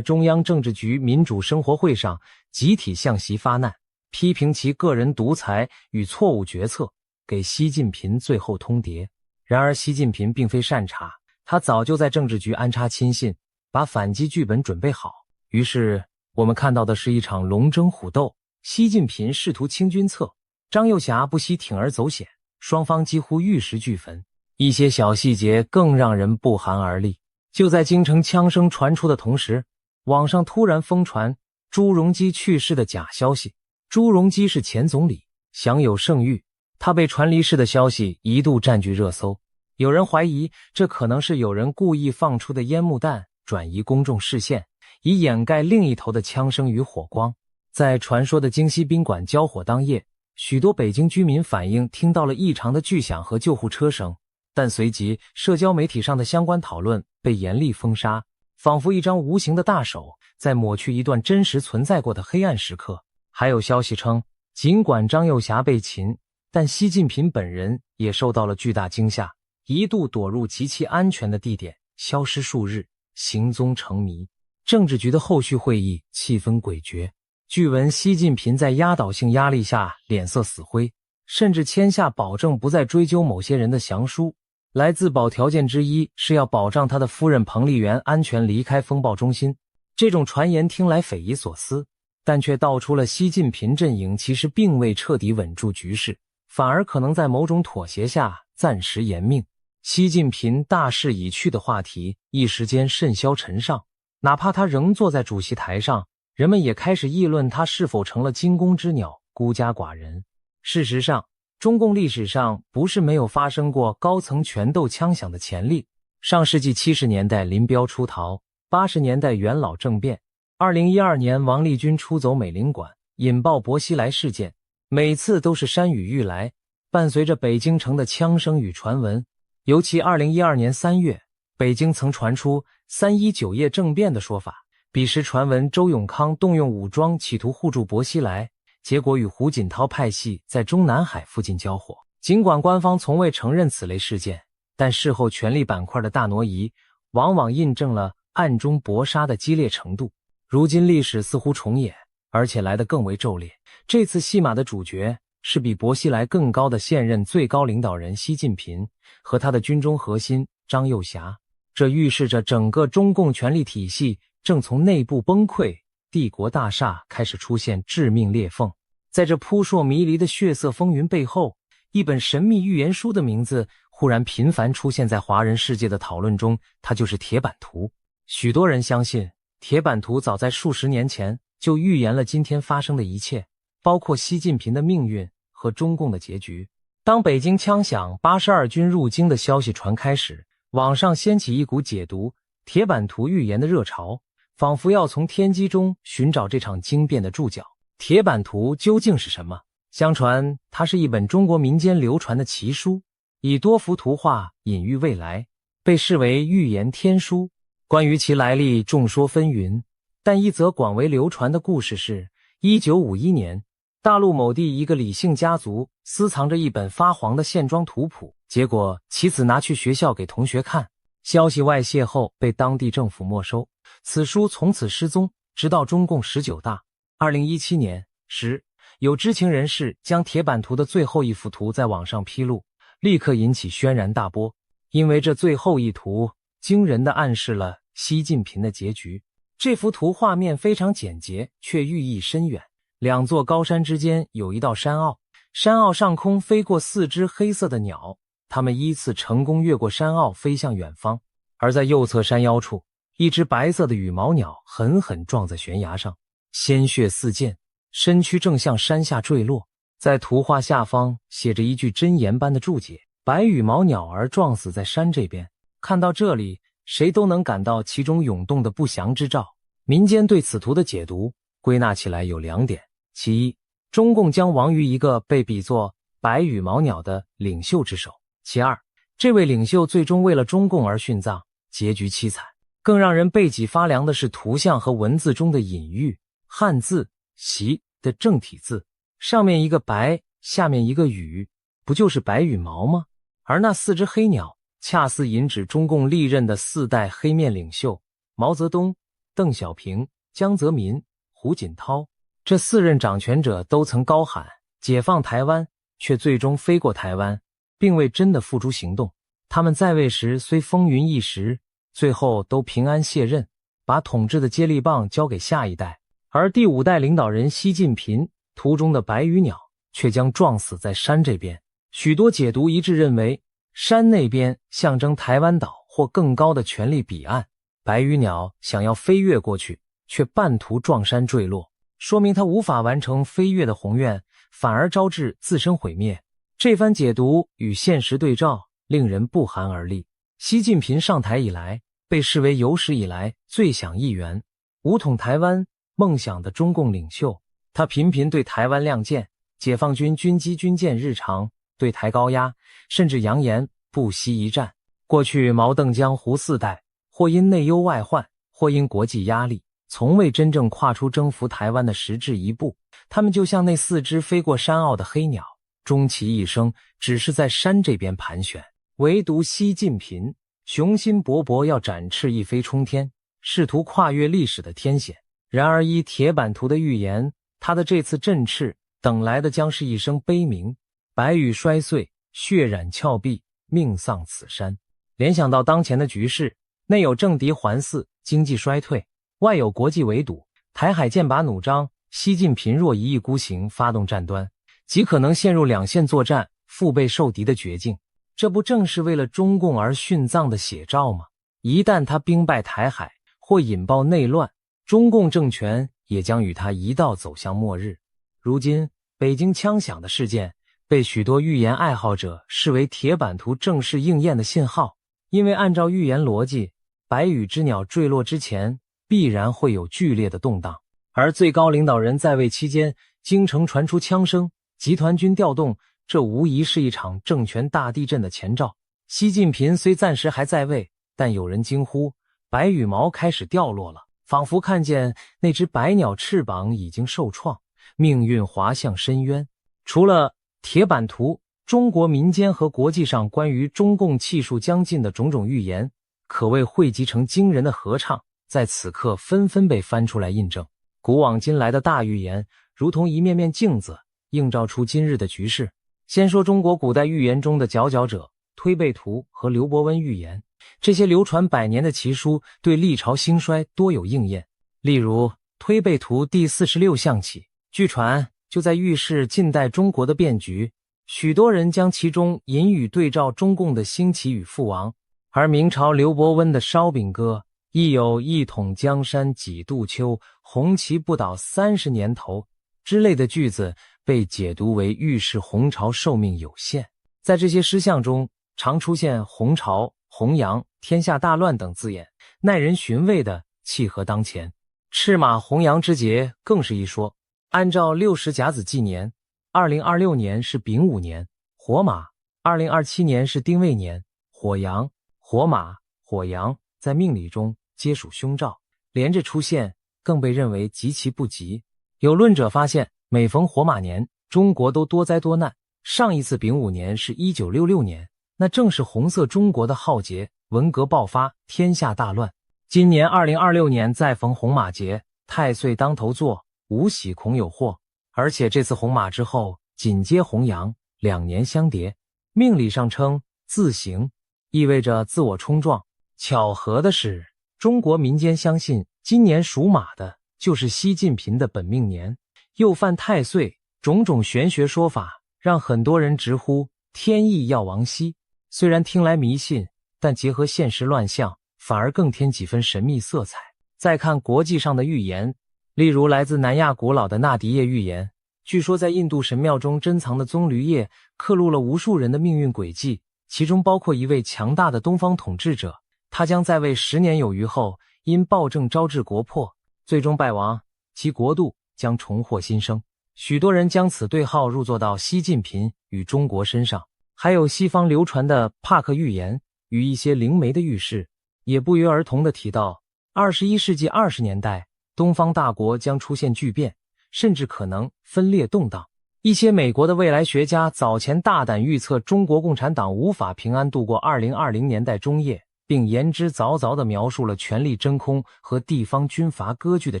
中央政治局民主生活会上集体向习发难，批评其个人独裁与错误决策，给习近平最后通牒。然而习近平并非善茬，他早就在政治局安插亲信，把反击剧本准备好。于是我们看到的是一场龙争虎斗，习近平试图清君侧，张又侠不惜铤而走险，双方几乎玉石俱焚。一些小细节更让人不寒而栗。就在京城枪声传出的同时，网上突然疯传朱镕基去世的假消息。朱镕基是前总理，享有盛誉，他被传离世的消息一度占据热搜。有人怀疑这可能是有人故意放出的烟幕弹，转移公众视线，以掩盖另一头的枪声与火光。在传说的京西宾馆交火当夜，许多北京居民反映听到了异常的巨响和救护车声，但随即社交媒体上的相关讨论被严厉封杀，仿佛一张无形的大手在抹去一段真实存在过的黑暗时刻。还有消息称，尽管张又侠被擒，但习近平本人也受到了巨大惊吓，一度躲入极其安全的地点，消失数日，行踪成谜。政治局的后续会议气氛诡谲，据闻习近平在压倒性压力下脸色死灰，甚至签下保证不再追究某些人的降书。来自保条件之一是要保障他的夫人彭丽媛安全离开风暴中心。这种传言听来匪夷所思，但却道出了习近平阵营其实并未彻底稳住局势，反而可能在某种妥协下暂时延命。习近平大势已去的话题一时间甚嚣尘上，哪怕他仍坐在主席台上，人们也开始议论他是否成了惊弓之鸟，孤家寡人。事实上，中共历史上不是没有发生过高层权斗枪响的前例。上世纪70年代林彪出逃，80年代元老政变，2012年王立军出走美领馆，引爆薄熙来事件，每次都是山雨欲来，伴随着北京城的枪声与传闻。尤其2012年3月，北京曾传出319夜政变的说法，彼时传闻周永康动用武装企图护住薄熙来，结果与胡锦涛派系在中南海附近交火。尽管官方从未承认此类事件，但事后权力板块的大挪移往往印证了暗中搏杀的激烈程度。如今历史似乎重演，而且来得更为骤烈。这次戏码的主角是比薄熙来更高的现任最高领导人习近平和他的军中核心张又侠。这预示着整个中共权力体系正从内部崩溃，帝国大厦开始出现致命裂缝。在这扑朔迷离的血色风云背后，一本神秘预言书的名字忽然频繁出现在华人世界的讨论中，它就是铁板图。许多人相信，铁板图早在数十年前就预言了今天发生的一切，包括习近平的命运和中共的结局。当北京枪响82军入京的消息传开时，网上掀起一股解读铁板图预言的热潮，仿佛要从天机中寻找这场惊变的注脚。铁板图究竟是什么？相传它是一本中国民间流传的奇书，以多幅图画隐喻未来，被视为预言天书。关于其来历众说纷纭，但一则广为流传的故事是1951年大陆某地一个李姓家族私藏着一本发黄的线装图谱，结果其子拿去学校给同学看，消息外泄后被当地政府没收，此书从此失踪，直到中共19大。2017年时，有知情人士将铁板图的最后一幅图在网上披露，立刻引起轩然大波，因为这最后一图惊人地暗示了习近平的结局。这幅图画面非常简洁，却寓意深远。两座高山之间有一道山坳，山坳上空飞过4只黑色的鸟，它们依次成功越过山坳飞向远方。而在右侧山腰处，一只白色的羽毛鸟狠狠撞在悬崖上，鲜血四溅，身躯正向山下坠落。在图画下方写着一句箴言般的注解：白羽毛鸟儿撞死在山这边。看到这里，谁都能感到其中涌动的不祥之兆。民间对此图的解读归纳起来有2点：其一，中共将亡于一个被比作白羽毛鸟的领袖之手；其二，这位领袖最终为了中共而殉葬，结局凄惨。更让人背脊发凉的是图像和文字中的隐喻，汉字习的正体字，上面一个白，下面一个羽，不就是白羽毛吗？而那4只黑鸟恰似引指中共历任的4代黑面领袖毛泽东、邓小平、江泽民、胡锦涛。这4任掌权者都曾高喊解放台湾，却最终飞过台湾，并未真的付诸行动。他们在位时虽风云一时，最后都平安卸任，把统治的接力棒交给下一代。而第5代领导人习近平图中的白羽鸟却将撞死在山这边。许多解读一致认为，山那边象征台湾岛或更高的权力彼岸，白羽鸟想要飞越过去，却半途撞山坠落，说明它无法完成飞越的宏愿，反而招致自身毁灭。这番解读与现实对照，令人不寒而栗。习近平上台以来，被视为有史以来最享议员、武统台湾梦想的中共领袖。他频频对台湾亮剑，解放军军机军舰日常对台高压，甚至扬言不惜一战。过去毛邓江胡4代，或因内忧外患，或因国际压力，从未真正跨出征服台湾的实质一步。他们就像那4只飞过山坳的黑鸟，终其一生只是在山这边盘旋。唯独习近平雄心勃勃要展翅一飞冲天，试图跨越历史的天险。然而依铁板图的预言，他的这次振翅等来的将是一声悲鸣，白羽摔碎，血染峭壁，命丧此山。联想到当前的局势，内有政敌环伺，经济衰退，外有国际围堵，台海剑拔弩张，习近平若一意孤行发动战端，极可能陷入2线作战，腹背受敌的绝境。这不正是为了中共而殉葬的写照吗？一旦他兵败台海或引爆内乱，中共政权也将与他一道走向末日。如今北京枪响的事件被许多预言爱好者视为铁板图正式应验的信号，因为按照预言逻辑，白羽之鸟坠落之前必然会有剧烈的动荡，而最高领导人在位期间，京城传出枪声，集团军调动，这无疑是一场政权大地震的前兆。习近平虽暂时还在位，但有人惊呼白羽毛开始掉落了，仿佛看见那只白鸟翅膀已经受创，命运滑向深渊。除了铁板图，中国民间和国际上关于中共气数将近的种种预言，可谓汇集成惊人的合唱，在此刻纷纷被翻出来印证。古往今来的大预言，如同一面面镜子，映照出今日的局势。先说中国古代预言中的佼佼者，推背图和刘伯温预言，这些流传100年的奇书对历朝兴衰多有应验。例如推背图第46象起，据传就在预示近代中国的变局，许多人将其中隐语对照中共的兴起与覆亡。而明朝刘伯温的烧饼歌亦有一统江山几度秋，红旗不倒30年头之类的句子，被解读为预示洪朝寿命有限。在这些诗象中，常出现洪朝、洪阳、天下大乱等字眼，耐人寻味的契合当前。赤马洪阳之节更是一说。按照60甲子纪年，2026年是丙午年，火马；2027年是丁未年，火阳。火马、火阳在命理中皆属凶兆，连着出现更被认为极其不吉。有论者发现，每逢火马年，中国都多灾多难。上一次丙午年是1966年，那正是红色中国的浩劫，文革爆发，天下大乱。今年2026年再逢红马节，太岁当头坐，无喜恐有祸。而且这次红马之后紧接红阳，2年相叠，命理上称自刑，意味着自我冲撞。巧合的是，中国民间相信今年属马的就是习近平的本命年，又犯太岁，种种玄学说法让很多人直呼天意要亡息。虽然听来迷信，但结合现实乱象，反而更添几分神秘色彩。再看国际上的预言，例如来自南亚古老的纳迪叶预言，据说在印度神庙中珍藏的棕榈叶刻录了无数人的命运轨迹，其中包括一位强大的东方统治者，他将在位10年有余后，因暴政招致国破，最终败亡，其国度将重获新生。许多人将此对号入座到习近平与中国身上。还有西方流传的帕克预言与一些灵媒的预示，也不约而同地提到21世纪20年代东方大国将出现巨变，甚至可能分裂动荡。一些美国的未来学家早前大胆预测中国共产党无法平安度过2020年代中叶，并言之凿凿地描述了权力真空和地方军阀割据的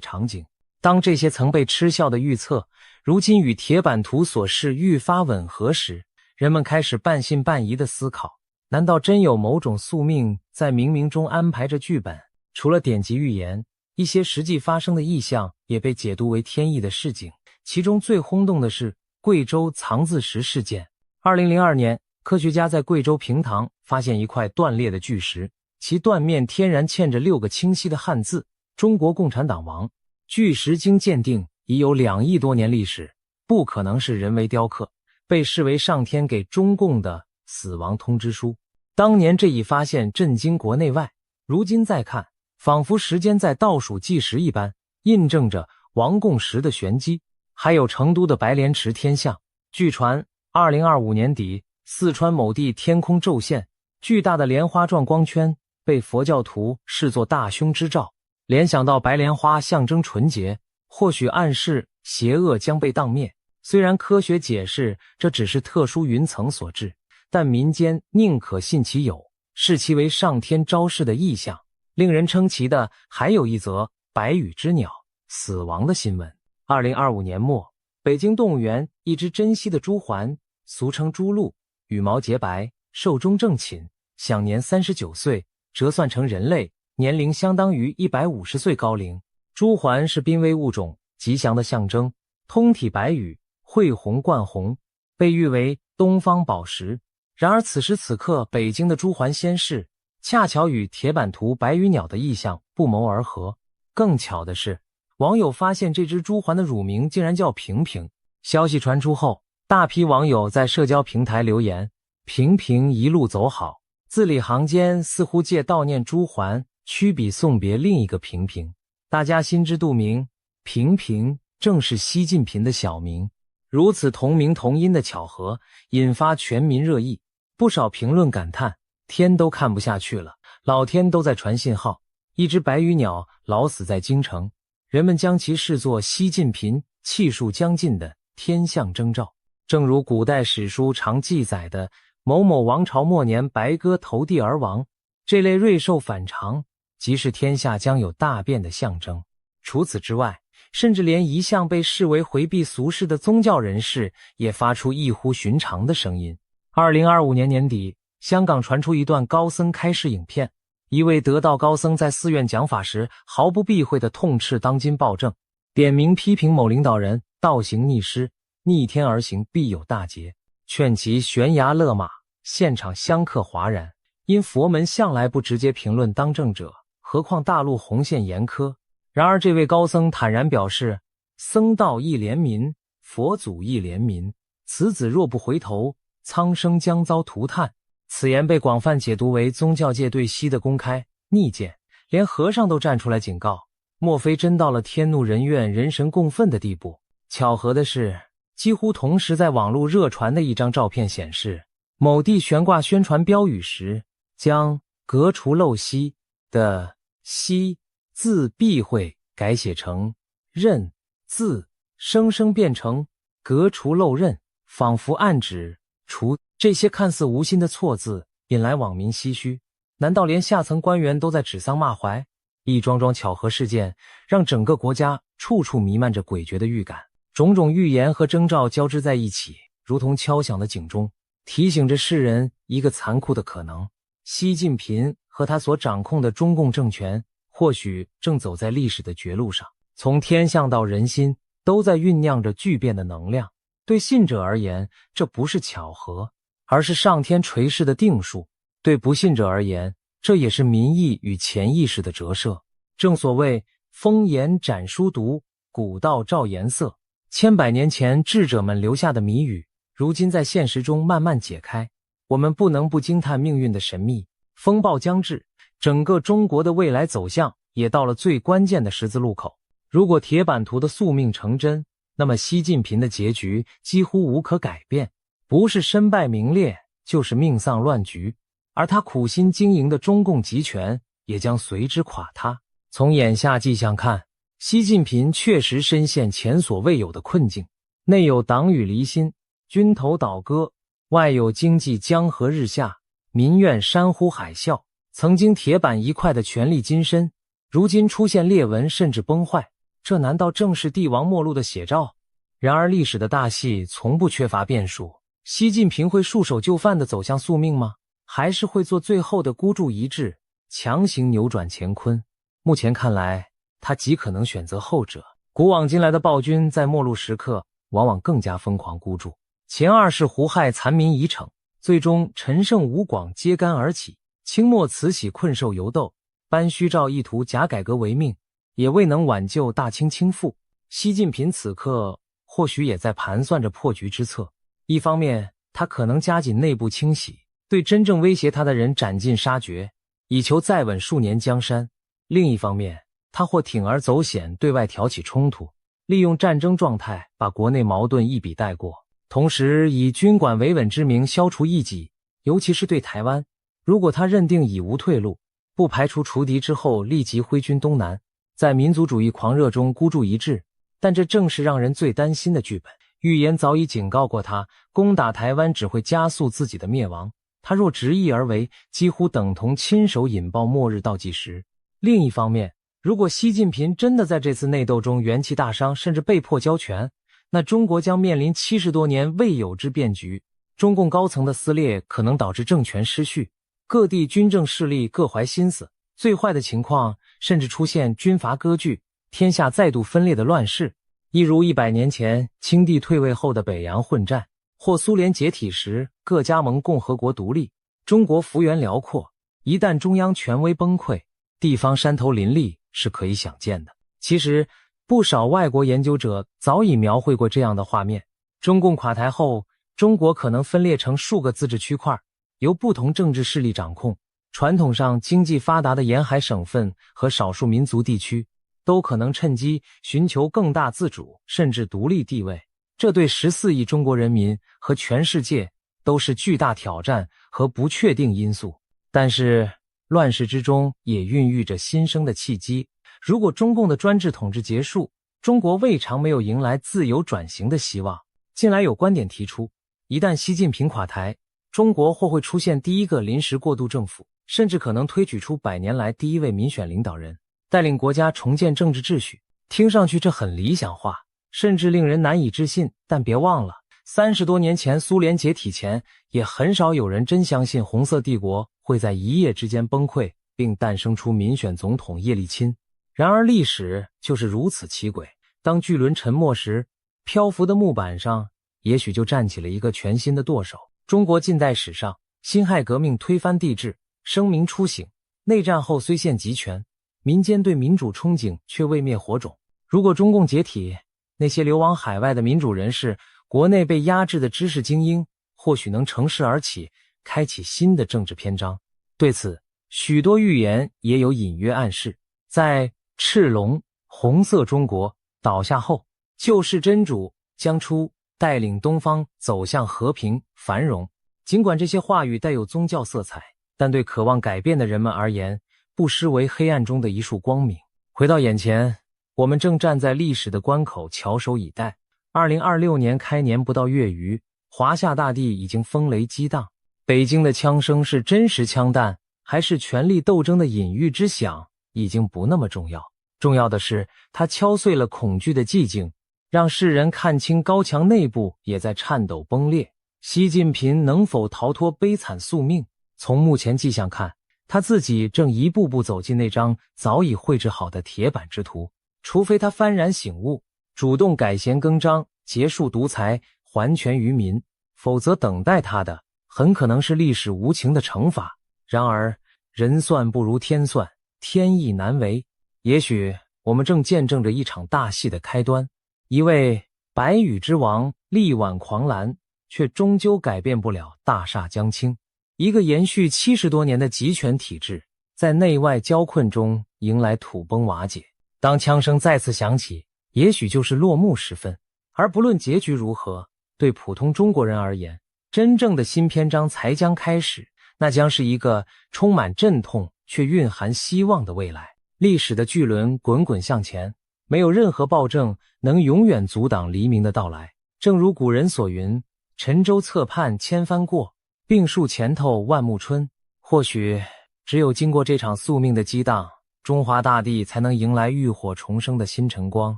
场景。当这些曾被嗤笑的预测如今与铁板图所示愈发吻合时，人们开始半信半疑地思考，难道真有某种宿命在冥冥中安排着剧本？除了典籍预言，一些实际发生的异象也被解读为天意的示警。其中最轰动的是贵州藏字石事件。2002年，科学家在贵州平塘发现一块断裂的巨石，其断面天然嵌着6个清晰的汉字：中国共产党亡。巨石经鉴定已有2亿多年历史，不可能是人为雕刻，被视为上天给中共的死亡通知书。当年这一发现震惊国内外，如今再看，仿佛时间在倒数计时一般，印证着亡共时的玄机。还有成都的白莲池天象，据传2025年底，四川某地天空骤现，巨大的莲花状光圈被佛教徒视作大凶之兆，联想到白莲花象征纯洁，或许暗示邪恶将被荡灭。虽然科学解释这只是特殊云层所致，但民间宁可信其有，视其为上天昭示的异象。令人称奇的还有一则白羽之鸟死亡的新闻。2025年末，北京动物园一只珍稀的朱鹮，俗称朱鹭，羽毛洁白，寿终正寝，享年39岁，折算成人类年龄相当于150岁高龄。朱鹮是濒危物种，吉祥的象征，通体白羽，绘红冠红，被誉为东方宝石。然而此时此刻，北京的朱鹮仙逝，恰巧与铁板图白羽鸟的意象不谋而合。更巧的是，网友发现这只朱鹮的乳名竟然叫平平。消息传出后，大批网友在社交平台留言：平平一路走好。字里行间似乎借悼念朱鹮，曲笔送别另一个平平。大家心知肚明，平平正是习近平的小名。如此同名同音的巧合，引发全民热议。不少评论感叹：天都看不下去了，老天都在传信号。一只白羽鸟老死在京城，人们将其视作习近平气数将尽的天象征兆。正如古代史书常记载的某某王朝末年白鸽投地而亡，这类瑞兽反常即是天下将有大变的象征。除此之外，甚至连一向被视为回避俗世的宗教人士也发出异乎寻常的声音。2025年年底，香港传出一段高僧开示影片，一位得道高僧在寺院讲法时毫不避讳地痛斥当今暴政，点名批评某领导人倒行逆施，逆天而行必有大劫，劝其悬崖勒马。现场香客哗然，因佛门向来不直接评论当政者，何况大陆红线严苛。然而这位高僧坦然表示，僧道亦怜民，佛祖亦怜悯，此子若不回头，苍生将遭涂炭。此言被广泛解读为宗教界对西的公开逆谏，连和尚都站出来警告，莫非真到了天怒人怨、人神共愤的地步？巧合的是，几乎同时在网络热传的一张照片显示，某地悬挂宣传标语时，将革除陋习的习字避讳改写成任字，生生变成革除陋任，仿佛暗指除。这些看似无心的错字引来网民唏嘘，难道连下层官员都在指桑骂槐？一桩桩巧合事件让整个国家处处弥漫着诡谲的预感，种种预言和征兆交织在一起，如同敲响的警钟，提醒着世人一个残酷的可能：习近平和他所掌控的中共政权或许正走在历史的绝路上。从天象到人心，都在酝酿着巨变的能量。对信者而言，这不是巧合，而是上天垂示的定数；对不信者而言，这也是民意与潜意识的折射。正所谓风言展书读，古道照颜色。千百年前智者们留下的谜语，如今在现实中慢慢解开。我们不能不惊叹命运的神秘。风暴将至，整个中国的未来走向也到了最关键的十字路口。如果铁板图的宿命成真，那么习近平的结局几乎无可改变，不是身败名裂，就是命丧乱局，而他苦心经营的中共集权也将随之垮塌。从眼下迹象看，习近平确实深陷前所未有的困境，内有党羽离心，军头倒戈，外有经济江河日下，民怨山呼海啸。曾经铁板一块的权力金身，如今出现裂纹甚至崩坏，这难道正是帝王末路的写照？然而历史的大戏从不缺乏变数，习近平会束手就范地走向宿命吗？还是会做最后的孤注一掷，强行扭转乾坤？目前看来，他极可能选择后者。古往今来的暴君在末路时刻往往更加疯狂孤注。前二世胡亥残民已逞，最终陈胜吴广揭竿而起，清末慈禧困兽犹斗，班须照意图假改革为命，也未能挽救大清倾覆。习近平此刻或许也在盘算着破局之策。一方面，他可能加紧内部清洗，对真正威胁他的人斩尽杀绝，以求再稳数年江山；另一方面，他或铤而走险，对外挑起冲突，利用战争状态把国内矛盾一笔带过，同时以军管维稳之名消除异己。尤其是对台湾，如果他认定已无退路，不排除除敌之后立即挥军东南，在民族主义狂热中孤注一掷。但这正是让人最担心的剧本。预言早已警告过他，攻打台湾只会加速自己的灭亡，他若执意而为，几乎等同亲手引爆末日倒计时。另一方面，如果习近平真的在这次内斗中元气大伤，甚至被迫交权，那中国将面临70多年未有之变局。中共高层的撕裂可能导致政权失序，各地军政势力各怀心思，最坏的情况甚至出现军阀割据，天下再度分裂的乱世。一如100年前清帝退位后的北洋混战，或苏联解体时各加盟共和国独立，中国幅员辽阔，一旦中央权威崩溃，地方山头林立是可以想见的。其实不少外国研究者早已描绘过这样的画面。中共垮台后，中国可能分裂成数个自治区块，由不同政治势力掌控。传统上经济发达的沿海省份和少数民族地区都可能趁机寻求更大自主甚至独立地位，这对14亿中国人民和全世界都是巨大挑战和不确定因素。但是乱世之中也孕育着新生的契机。如果中共的专制统治结束，中国未尝没有迎来自由转型的希望。近来有观点提出，一旦习近平垮台，中国或会出现第一个临时过渡政府，甚至可能推举出100年来第一位民选领导人，带领国家重建政治秩序。听上去这很理想化，甚至令人难以置信。但别忘了，30多年前苏联解体前，也很少有人真相信红色帝国会在一夜之间崩溃，并诞生出民选总统叶利钦。然而历史就是如此奇诡，当巨轮沉没时，漂浮的木板上也许就站起了一个全新的舵手。中国近代史上，辛亥革命推翻帝制，声名初醒，内战后虽现集权，民间对民主憧憬却未灭火种。如果中共解体，那些流亡海外的民主人士，国内被压制的知识精英，或许能乘势而起，开启新的政治篇章。对此，许多预言也有隐约暗示。在赤龙红色中国倒下后，救世真主将出，带领东方走向和平繁荣。尽管这些话语带有宗教色彩，但对渴望改变的人们而言，不失为黑暗中的一束光明。回到眼前，我们正站在历史的关口，翘首以待。2026年开年不到月余，华夏大地已经风雷激荡。北京的枪声是真实枪弹，还是权力斗争的隐喻之响，已经不那么重要。重要的是，它敲碎了恐惧的寂静，让世人看清高墙内部也在颤抖崩裂。习近平能否逃脱悲惨宿命？从目前迹象看，他自己正一步步走进那张早已绘制好的铁板之图。除非他幡然醒悟，主动改弦更张，结束独裁，还权于民，否则等待他的很可能是历史无情的惩罚。然而，人算不如天算，天意难违。也许我们正见证着一场大戏的开端，一位白羽之王力挽狂澜，却终究改变不了大厦将倾。一个延续70多年的集权体制，在内外交困中迎来土崩瓦解。当枪声再次响起，也许就是落幕时分。而不论结局如何，对普通中国人而言，真正的新篇章才将开始，那将是一个充满阵痛却蕴含希望的未来。历史的巨轮滚滚向前，没有任何暴政能永远阻挡黎明的到来。正如古人所云，沉舟侧畔千帆过，病树前头万木春。或许只有经过这场宿命的激荡，中华大地才能迎来浴火重生的新晨光。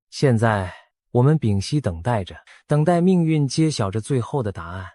现在我们屏息等待着，等待命运揭晓着最后的答案。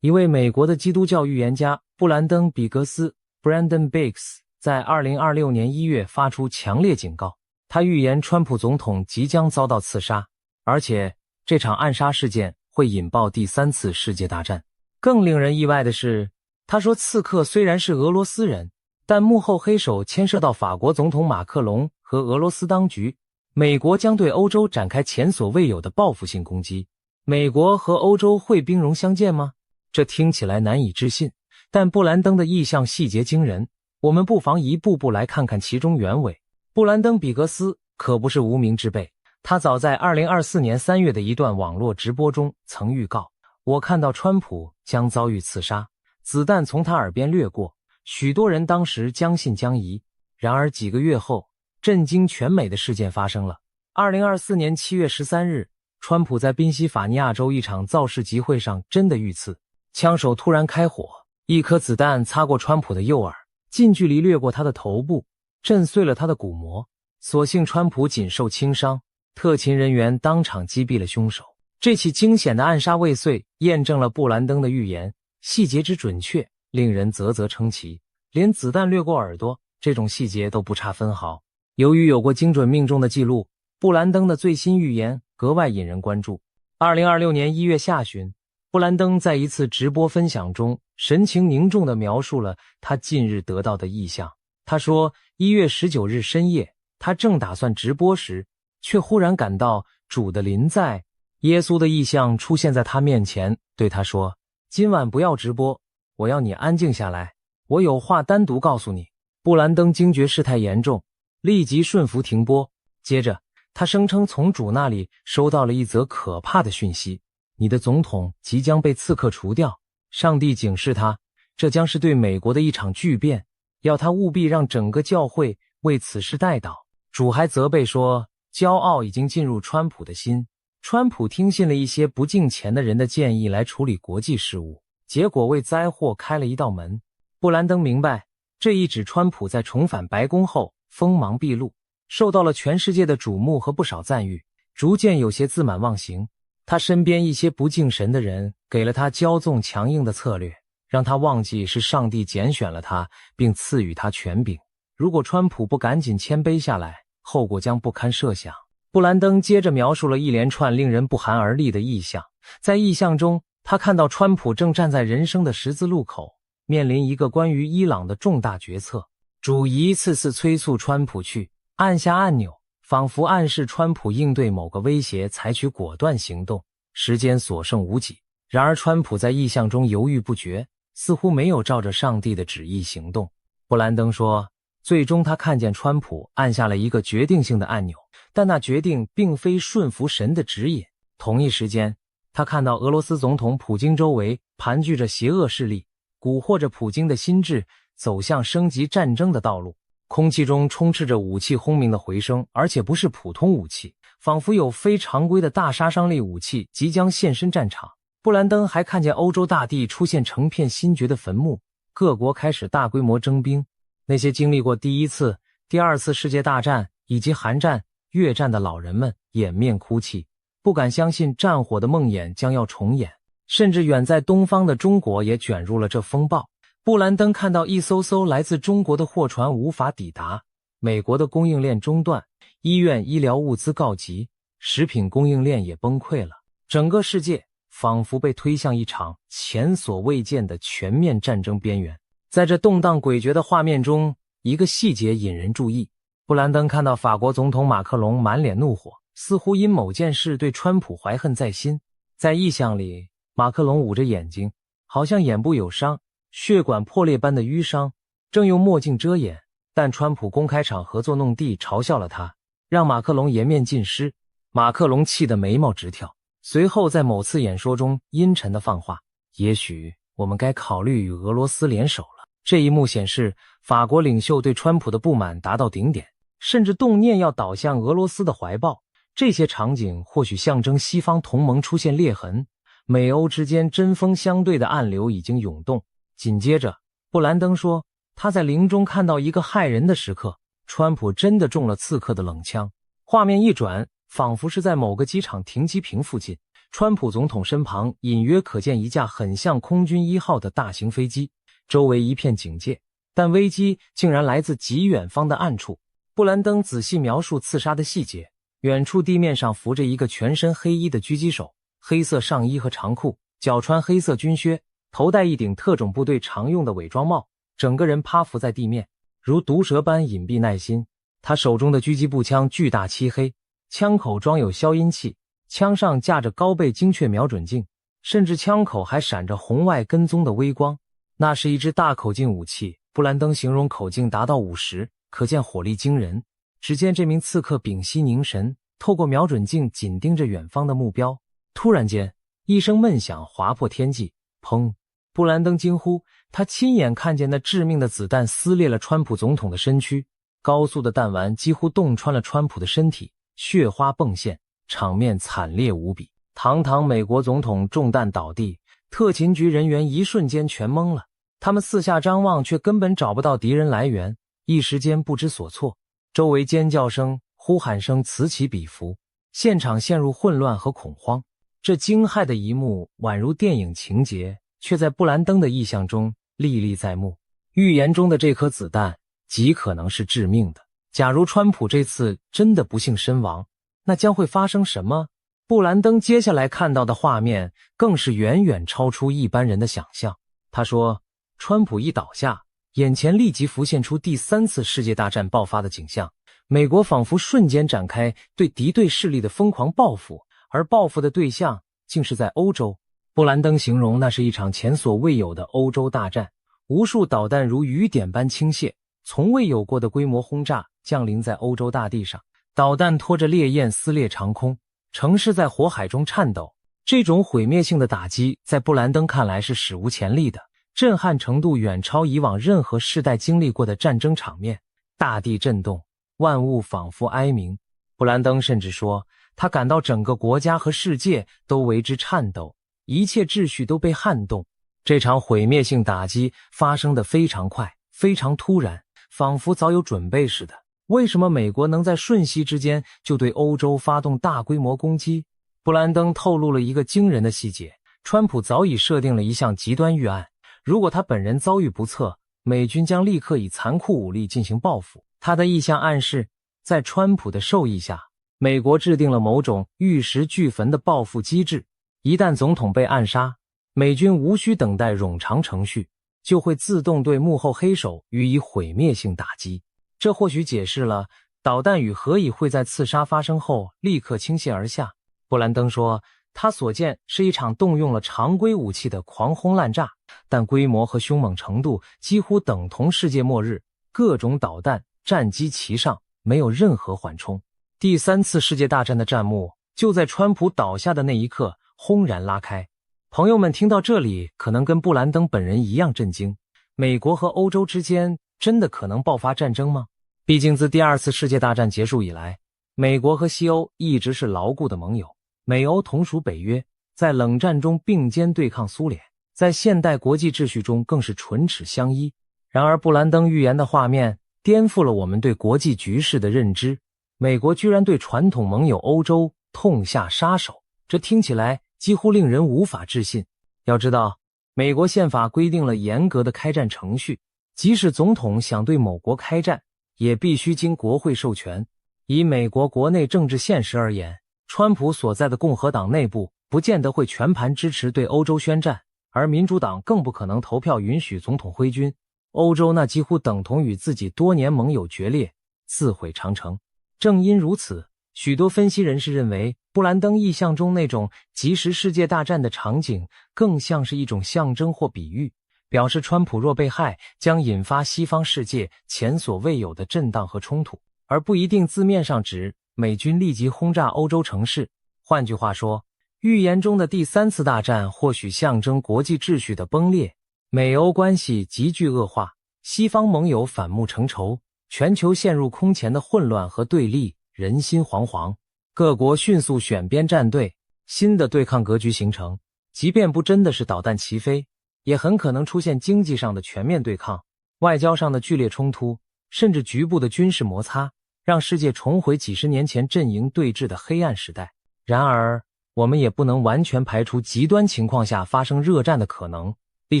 一位美国的基督教预言家布兰登·比格斯 Brandon Biggs 在2026年1月发出强烈警告，他预言川普总统即将遭到刺杀，而且这场暗杀事件会引爆第3次世界大战。更令人意外的是，他说刺客虽然是俄罗斯人，但幕后黑手牵涉到法国总统马克龙和俄罗斯当局，美国将对欧洲展开前所未有的报复性攻击。美国和欧洲会兵戎相见吗？这听起来难以置信，但布兰登的意象细节惊人，我们不妨一步步来看看其中原委。布兰登·比格斯可不是无名之辈，他早在2024年3月的一段网络直播中曾预告，我看到川普将遭遇刺杀，子弹从他耳边掠过，许多人当时将信将疑。然而几个月后，震惊全美的事件发生了。2024年7月13日，川普在宾夕法尼亚州一场造势集会上真的遇刺，枪手突然开火，一颗子弹擦过川普的右耳，近距离掠过他的头部，震碎了他的骨膜。所幸川普仅受轻伤，特勤人员当场击毙了凶手。这起惊险的暗杀未遂，验证了布兰登的预言，细节之准确，令人啧啧称奇。连子弹掠过耳朵这种细节都不差分毫。由于有过精准命中的记录，布兰登的最新预言格外引人关注。2026年1月下旬，布兰登在一次直播分享中神情凝重地描述了他近日得到的异象。他说1月19日深夜，他正打算直播时，却忽然感到主的临在，耶稣的异象出现在他面前，对他说，今晚不要直播，我要你安静下来，我有话单独告诉你。布兰登惊觉事态严重，立即顺服停播。接着他声称从主那里收到了一则可怕的讯息，你的总统即将被刺客除掉，上帝警示他，这将是对美国的一场巨变，要他务必让整个教会为此事代祷。主还责备说，骄傲已经进入川普的心，川普听信了一些不敬虔的人的建议来处理国际事务，结果为灾祸开了一道门。布兰登明白，这一指川普在重返白宫后锋芒毕露，受到了全世界的瞩目和不少赞誉，逐渐有些自满忘形。他身边一些不敬神的人给了他骄纵强硬的策略，让他忘记是上帝拣选了他，并赐予他权柄。如果川普不赶紧谦卑下来，后果将不堪设想。布兰登接着描述了一连串令人不寒而栗的异象。在异象中，他看到川普正站在人生的十字路口，面临一个关于伊朗的重大决策。主一次次催促川普去按下按钮，仿佛暗示川普应对某个威胁采取果断行动，时间所剩无几。然而川普在意象中犹豫不决，似乎没有照着上帝的旨意行动。布兰登说，最终他看见川普按下了一个决定性的按钮，但那决定并非顺服神的指引。同一时间，他看到俄罗斯总统普京周围盘踞着邪恶势力，蛊惑着普京的心智走向升级战争的道路。空气中充斥着武器轰鸣的回声，而且不是普通武器，仿佛有非常规的大杀伤力武器即将现身战场。布兰登还看见欧洲大地出现成片新掘的坟墓，各国开始大规模征兵。那些经历过第一次、第二次世界大战以及韩战、越战的老人们掩面哭泣，不敢相信战火的梦魇将要重演。甚至远在东方的中国也卷入了这风暴。布兰登看到一艘艘来自中国的货船无法抵达，美国的供应链中断，医院医疗物资告急，食品供应链也崩溃了。整个世界仿佛被推向一场前所未见的全面战争边缘。在这动荡诡谲的画面中，一个细节引人注意。布兰登看到法国总统马克龙满脸怒火，似乎因某件事对川普怀恨在心。在意象里，马克龙捂着眼睛，好像眼部有伤，血管破裂般的淤伤，正用墨镜遮掩，但川普公开场合作弄地，嘲笑了他，让马克龙颜面尽失。马克龙气得眉毛直跳，随后在某次演说中阴沉地放话，也许我们该考虑与俄罗斯联手了。这一幕显示法国领袖对川普的不满达到顶点，甚至动念要倒向俄罗斯的怀抱。这些场景或许象征西方同盟出现裂痕，美欧之间针锋相对的暗流已经涌动。紧接着，布兰登说，他在林中看到一个骇人的时刻，川普真的中了刺客的冷枪。画面一转，仿佛是在某个机场停机坪附近，川普总统身旁隐约可见一架很像空军1号的大型飞机，周围一片警戒，但危机竟然来自极远方的暗处。布兰登仔细描述刺杀的细节，远处地面上浮着一个全身黑衣的狙击手，黑色上衣和长裤，脚穿黑色军靴，头戴一顶特种部队常用的伪装帽，整个人趴伏在地面，如毒蛇般隐蔽耐心。他手中的狙击步枪巨大漆黑，枪口装有消音器，枪上架着高倍精确瞄准镜，甚至枪口还闪着红外跟踪的微光。那是一支大口径武器，布兰登形容口径达到50，可见火力惊人。只见这名刺客屏息凝神，透过瞄准镜紧盯着远方的目标。突然间，一声闷响划破天际，砰！布兰登惊呼，他亲眼看见那致命的子弹撕裂了川普总统的身躯，高速的弹丸几乎洞穿了川普的身体，血花迸现，场面惨烈无比。堂堂美国总统中弹倒地，特勤局人员一瞬间全懵了，他们四下张望，却根本找不到敌人来源，一时间不知所措。周围尖叫声、呼喊声此起彼伏，现场陷入混乱和恐慌。这惊骇的一幕宛如电影情节，却在布兰登的意象中历历在目。预言中的这颗子弹极可能是致命的。假如川普这次真的不幸身亡，那将会发生什么？布兰登接下来看到的画面更是远远超出一般人的想象。他说，川普一倒下，眼前立即浮现出第3次世界大战爆发的景象，美国仿佛瞬间展开对敌对势力的疯狂报复，而报复的对象竟是在欧洲。布兰登形容那是一场前所未有的欧洲大战，无数导弹如雨点般倾泻，从未有过的规模轰炸降临在欧洲大地上，导弹拖着烈焰撕裂长空，城市在火海中颤抖。这种毁灭性的打击在布兰登看来是史无前例的，震撼程度远超以往任何世代经历过的战争场面。大地震动，万物仿佛哀鸣。布兰登甚至说，他感到整个国家和世界都为之颤抖，一切秩序都被撼动。这场毁灭性打击发生得非常快，非常突然，仿佛早有准备似的。为什么美国能在瞬息之间就对欧洲发动大规模攻击？布兰登透露了一个惊人的细节，川普早已设定了一项极端预案，如果他本人遭遇不测，美军将立刻以残酷武力进行报复。他的意向暗示，在川普的授意下，美国制定了某种玉石俱焚的报复机制，一旦总统被暗杀，美军无需等待冗长程序，就会自动对幕后黑手予以毁灭性打击。这或许解释了导弹与何以会在刺杀发生后立刻倾泻而下？布兰登说，他所见是一场动用了常规武器的狂轰滥炸，但规模和凶猛程度几乎等同世界末日，各种导弹、战机齐上，没有任何缓冲。第三次世界大战的战幕就在川普倒下的那一刻轰然拉开。朋友们听到这里，可能跟布兰登本人一样震惊。美国和欧洲之间真的可能爆发战争吗？毕竟自第二次世界大战结束以来，美国和西欧一直是牢固的盟友，美欧同属北约，在冷战中并肩对抗苏联，在现代国际秩序中更是唇齿相依。然而布兰登预言的画面颠覆了我们对国际局势的认知，美国居然对传统盟友欧洲痛下杀手，这听起来几乎令人无法置信。要知道，美国宪法规定了严格的开战程序，即使总统想对某国开战，也必须经国会授权。以美国国内政治现实而言，川普所在的共和党内部不见得会全盘支持对欧洲宣战，而民主党更不可能投票允许总统挥军。欧洲那几乎等同于自己多年盟友决裂，自毁长城。正因如此，许多分析人士认为，布兰登意象中那种即时世界大战的场景更像是一种象征或比喻，表示川普若被害，将引发西方世界前所未有的震荡和冲突，而不一定字面上指美军立即轰炸欧洲城市。换句话说，预言中的第三次大战或许象征国际秩序的崩裂，美欧关系急剧恶化，西方盟友反目成仇，全球陷入空前的混乱和对立，人心惶惶，各国迅速选边站队，新的对抗格局形成。即便不真的是导弹齐飞，也很可能出现经济上的全面对抗，外交上的剧烈冲突，甚至局部的军事摩擦，让世界重回几十年前阵营对峙的黑暗时代。然而，我们也不能完全排除极端情况下发生热战的可能。历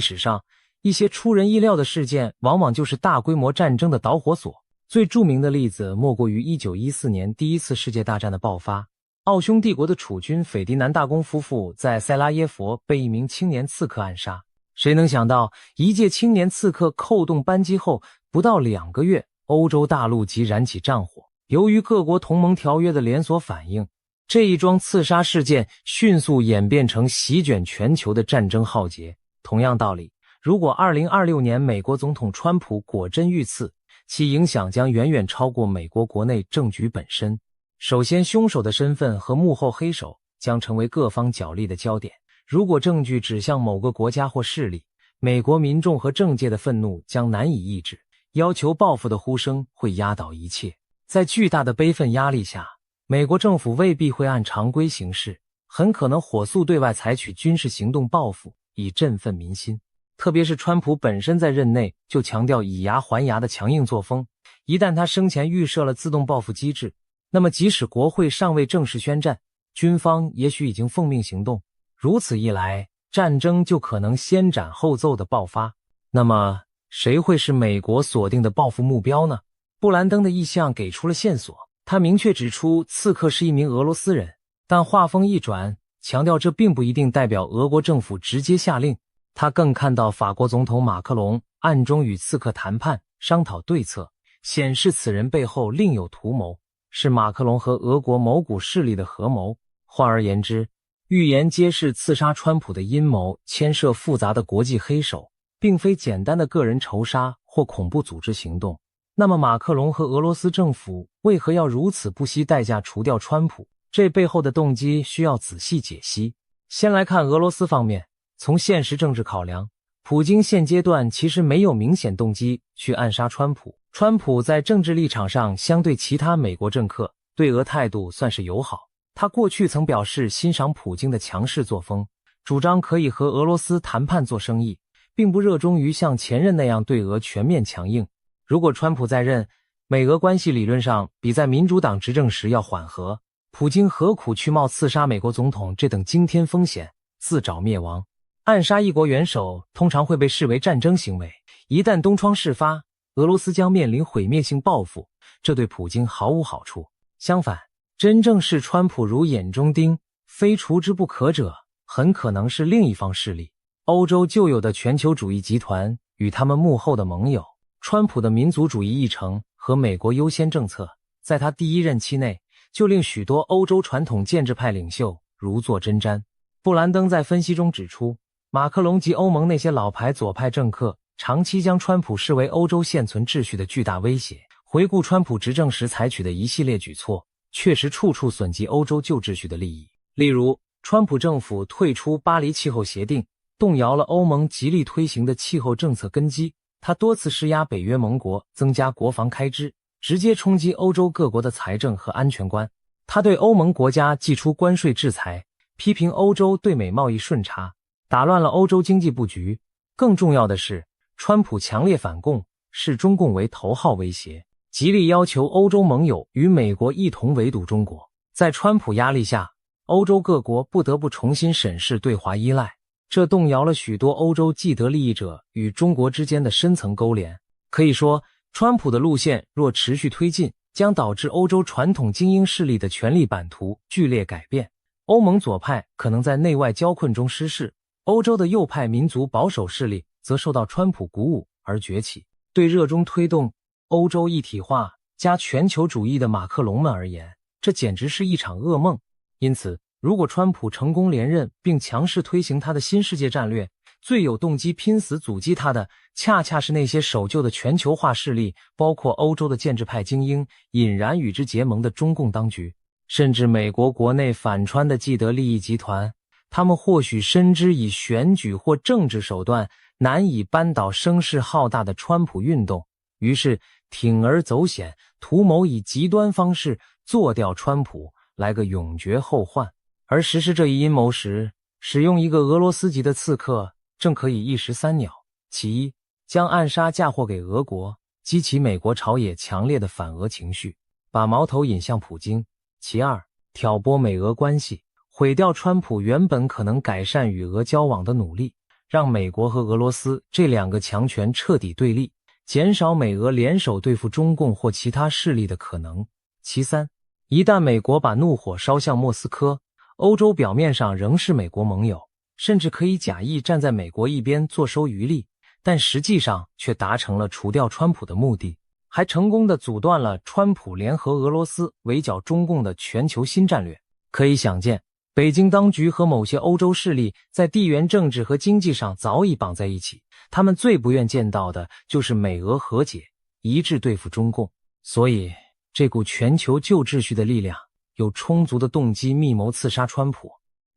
史上，一些出人意料的事件往往就是大规模战争的导火索。最著名的例子莫过于1914年第一次世界大战的爆发。奥匈帝国的储君斐迪南大公夫妇在塞拉耶佛被一名青年刺客暗杀。谁能想到，一介青年刺客扣动扳机后，不到2个月，欧洲大陆即燃起战火。由于各国同盟条约的连锁反应，这一桩刺杀事件迅速演变成席卷全球的战争浩劫。同样道理，如果2026年美国总统川普果真遇刺，其影响将远远超过美国国内政局本身。首先，凶手的身份和幕后黑手将成为各方角力的焦点。如果证据指向某个国家或势力，美国民众和政界的愤怒将难以抑制，要求报复的呼声会压倒一切。在巨大的悲愤压力下，美国政府未必会按常规行事，很可能火速对外采取军事行动报复，以振奋民心。特别是川普本身在任内就强调以牙还牙的强硬作风，一旦他生前预设了自动报复机制，那么即使国会尚未正式宣战，军方也许已经奉命行动。如此一来，战争就可能先斩后奏的爆发。那么，谁会是美国锁定的报复目标呢？布兰登的意象给出了线索，他明确指出刺客是一名俄罗斯人，但话锋一转，强调这并不一定代表俄国政府直接下令。他更看到法国总统马克龙暗中与刺客谈判，商讨对策，显示此人背后另有图谋，是马克龙和俄国某股势力的合谋。换而言之，预言揭示刺杀川普的阴谋牵涉复杂的国际黑手，并非简单的个人仇杀或恐怖组织行动。那么马克龙和俄罗斯政府为何要如此不惜代价除掉川普？这背后的动机需要仔细解析。先来看俄罗斯方面，从现实政治考量，普京现阶段其实没有明显动机去暗杀川普。川普在政治立场上相对其他美国政客，对俄态度算是友好。他过去曾表示欣赏普京的强势作风，主张可以和俄罗斯谈判做生意，并不热衷于像前任那样对俄全面强硬。如果川普在任，美俄关系理论上比在民主党执政时要缓和，普京何苦去冒刺杀美国总统这等惊天风险，自找灭亡？暗杀一国元首通常会被视为战争行为，一旦东窗事发，俄罗斯将面临毁灭性报复，这对普京毫无好处。相反，真正视川普如眼中钉，非除之不可者，很可能是另一方势力，欧洲旧有的全球主义集团与他们幕后的盟友。川普的民族主义议程和美国优先政策在他第一任期内，就令许多欧洲传统建制派领袖如坐针毡。布兰登在分析中指出，马克龙及欧盟那些老牌左派政客长期将川普视为欧洲现存秩序的巨大威胁。回顾川普执政时采取的一系列举措，确实处处损及欧洲旧秩序的利益。例如，川普政府退出巴黎气候协定，动摇了欧盟极力推行的气候政策根基。他多次施压北约盟国增加国防开支，直接冲击欧洲各国的财政和安全观。他对欧盟国家祭出关税制裁，批评欧洲对美贸易顺差，打乱了欧洲经济布局。更重要的是，川普强烈反共，视中共为头号威胁，极力要求欧洲盟友与美国一同围堵中国。在川普压力下，欧洲各国不得不重新审视对华依赖，这动摇了许多欧洲既得利益者与中国之间的深层勾连。可以说，川普的路线若持续推进，将导致欧洲传统精英势力的权力版图剧烈改变。欧盟左派可能在内外交困中失势，欧洲的右派民族保守势力则受到川普鼓舞而崛起。对热衷推动欧洲一体化加全球主义的马克龙们而言，这简直是一场噩梦。因此，如果川普成功连任并强势推行他的新世界战略，最有动机拼死阻击他的恰恰是那些守旧的全球化势力，包括欧洲的建制派精英，隐然与之结盟的中共当局，甚至美国国内反川的既得利益集团。他们或许深知以选举或政治手段难以扳倒声势浩大的川普运动，于是铤而走险，图谋以极端方式做掉川普，来个永绝后患。而实施这一阴谋时，使用一个俄罗斯籍的刺客正可以一石三鸟。其一，将暗杀嫁祸给俄国，激起美国朝野强烈的反俄情绪，把矛头引向普京。其二，挑拨美俄关系，毁掉川普原本可能改善与俄交往的努力，让美国和俄罗斯这两个强权彻底对立，减少美俄联手对付中共或其他势力的可能。其三，一旦美国把怒火烧向莫斯科，欧洲表面上仍是美国盟友，甚至可以假意站在美国一边坐收渔利，但实际上却达成了除掉川普的目的，还成功地阻断了川普联合俄罗斯围剿中共的全球新战略。可以想见，北京当局和某些欧洲势力在地缘政治和经济上早已绑在一起，他们最不愿见到的就是美俄和解，一致对付中共。所以，这股全球旧秩序的力量有充足的动机密谋刺杀川普。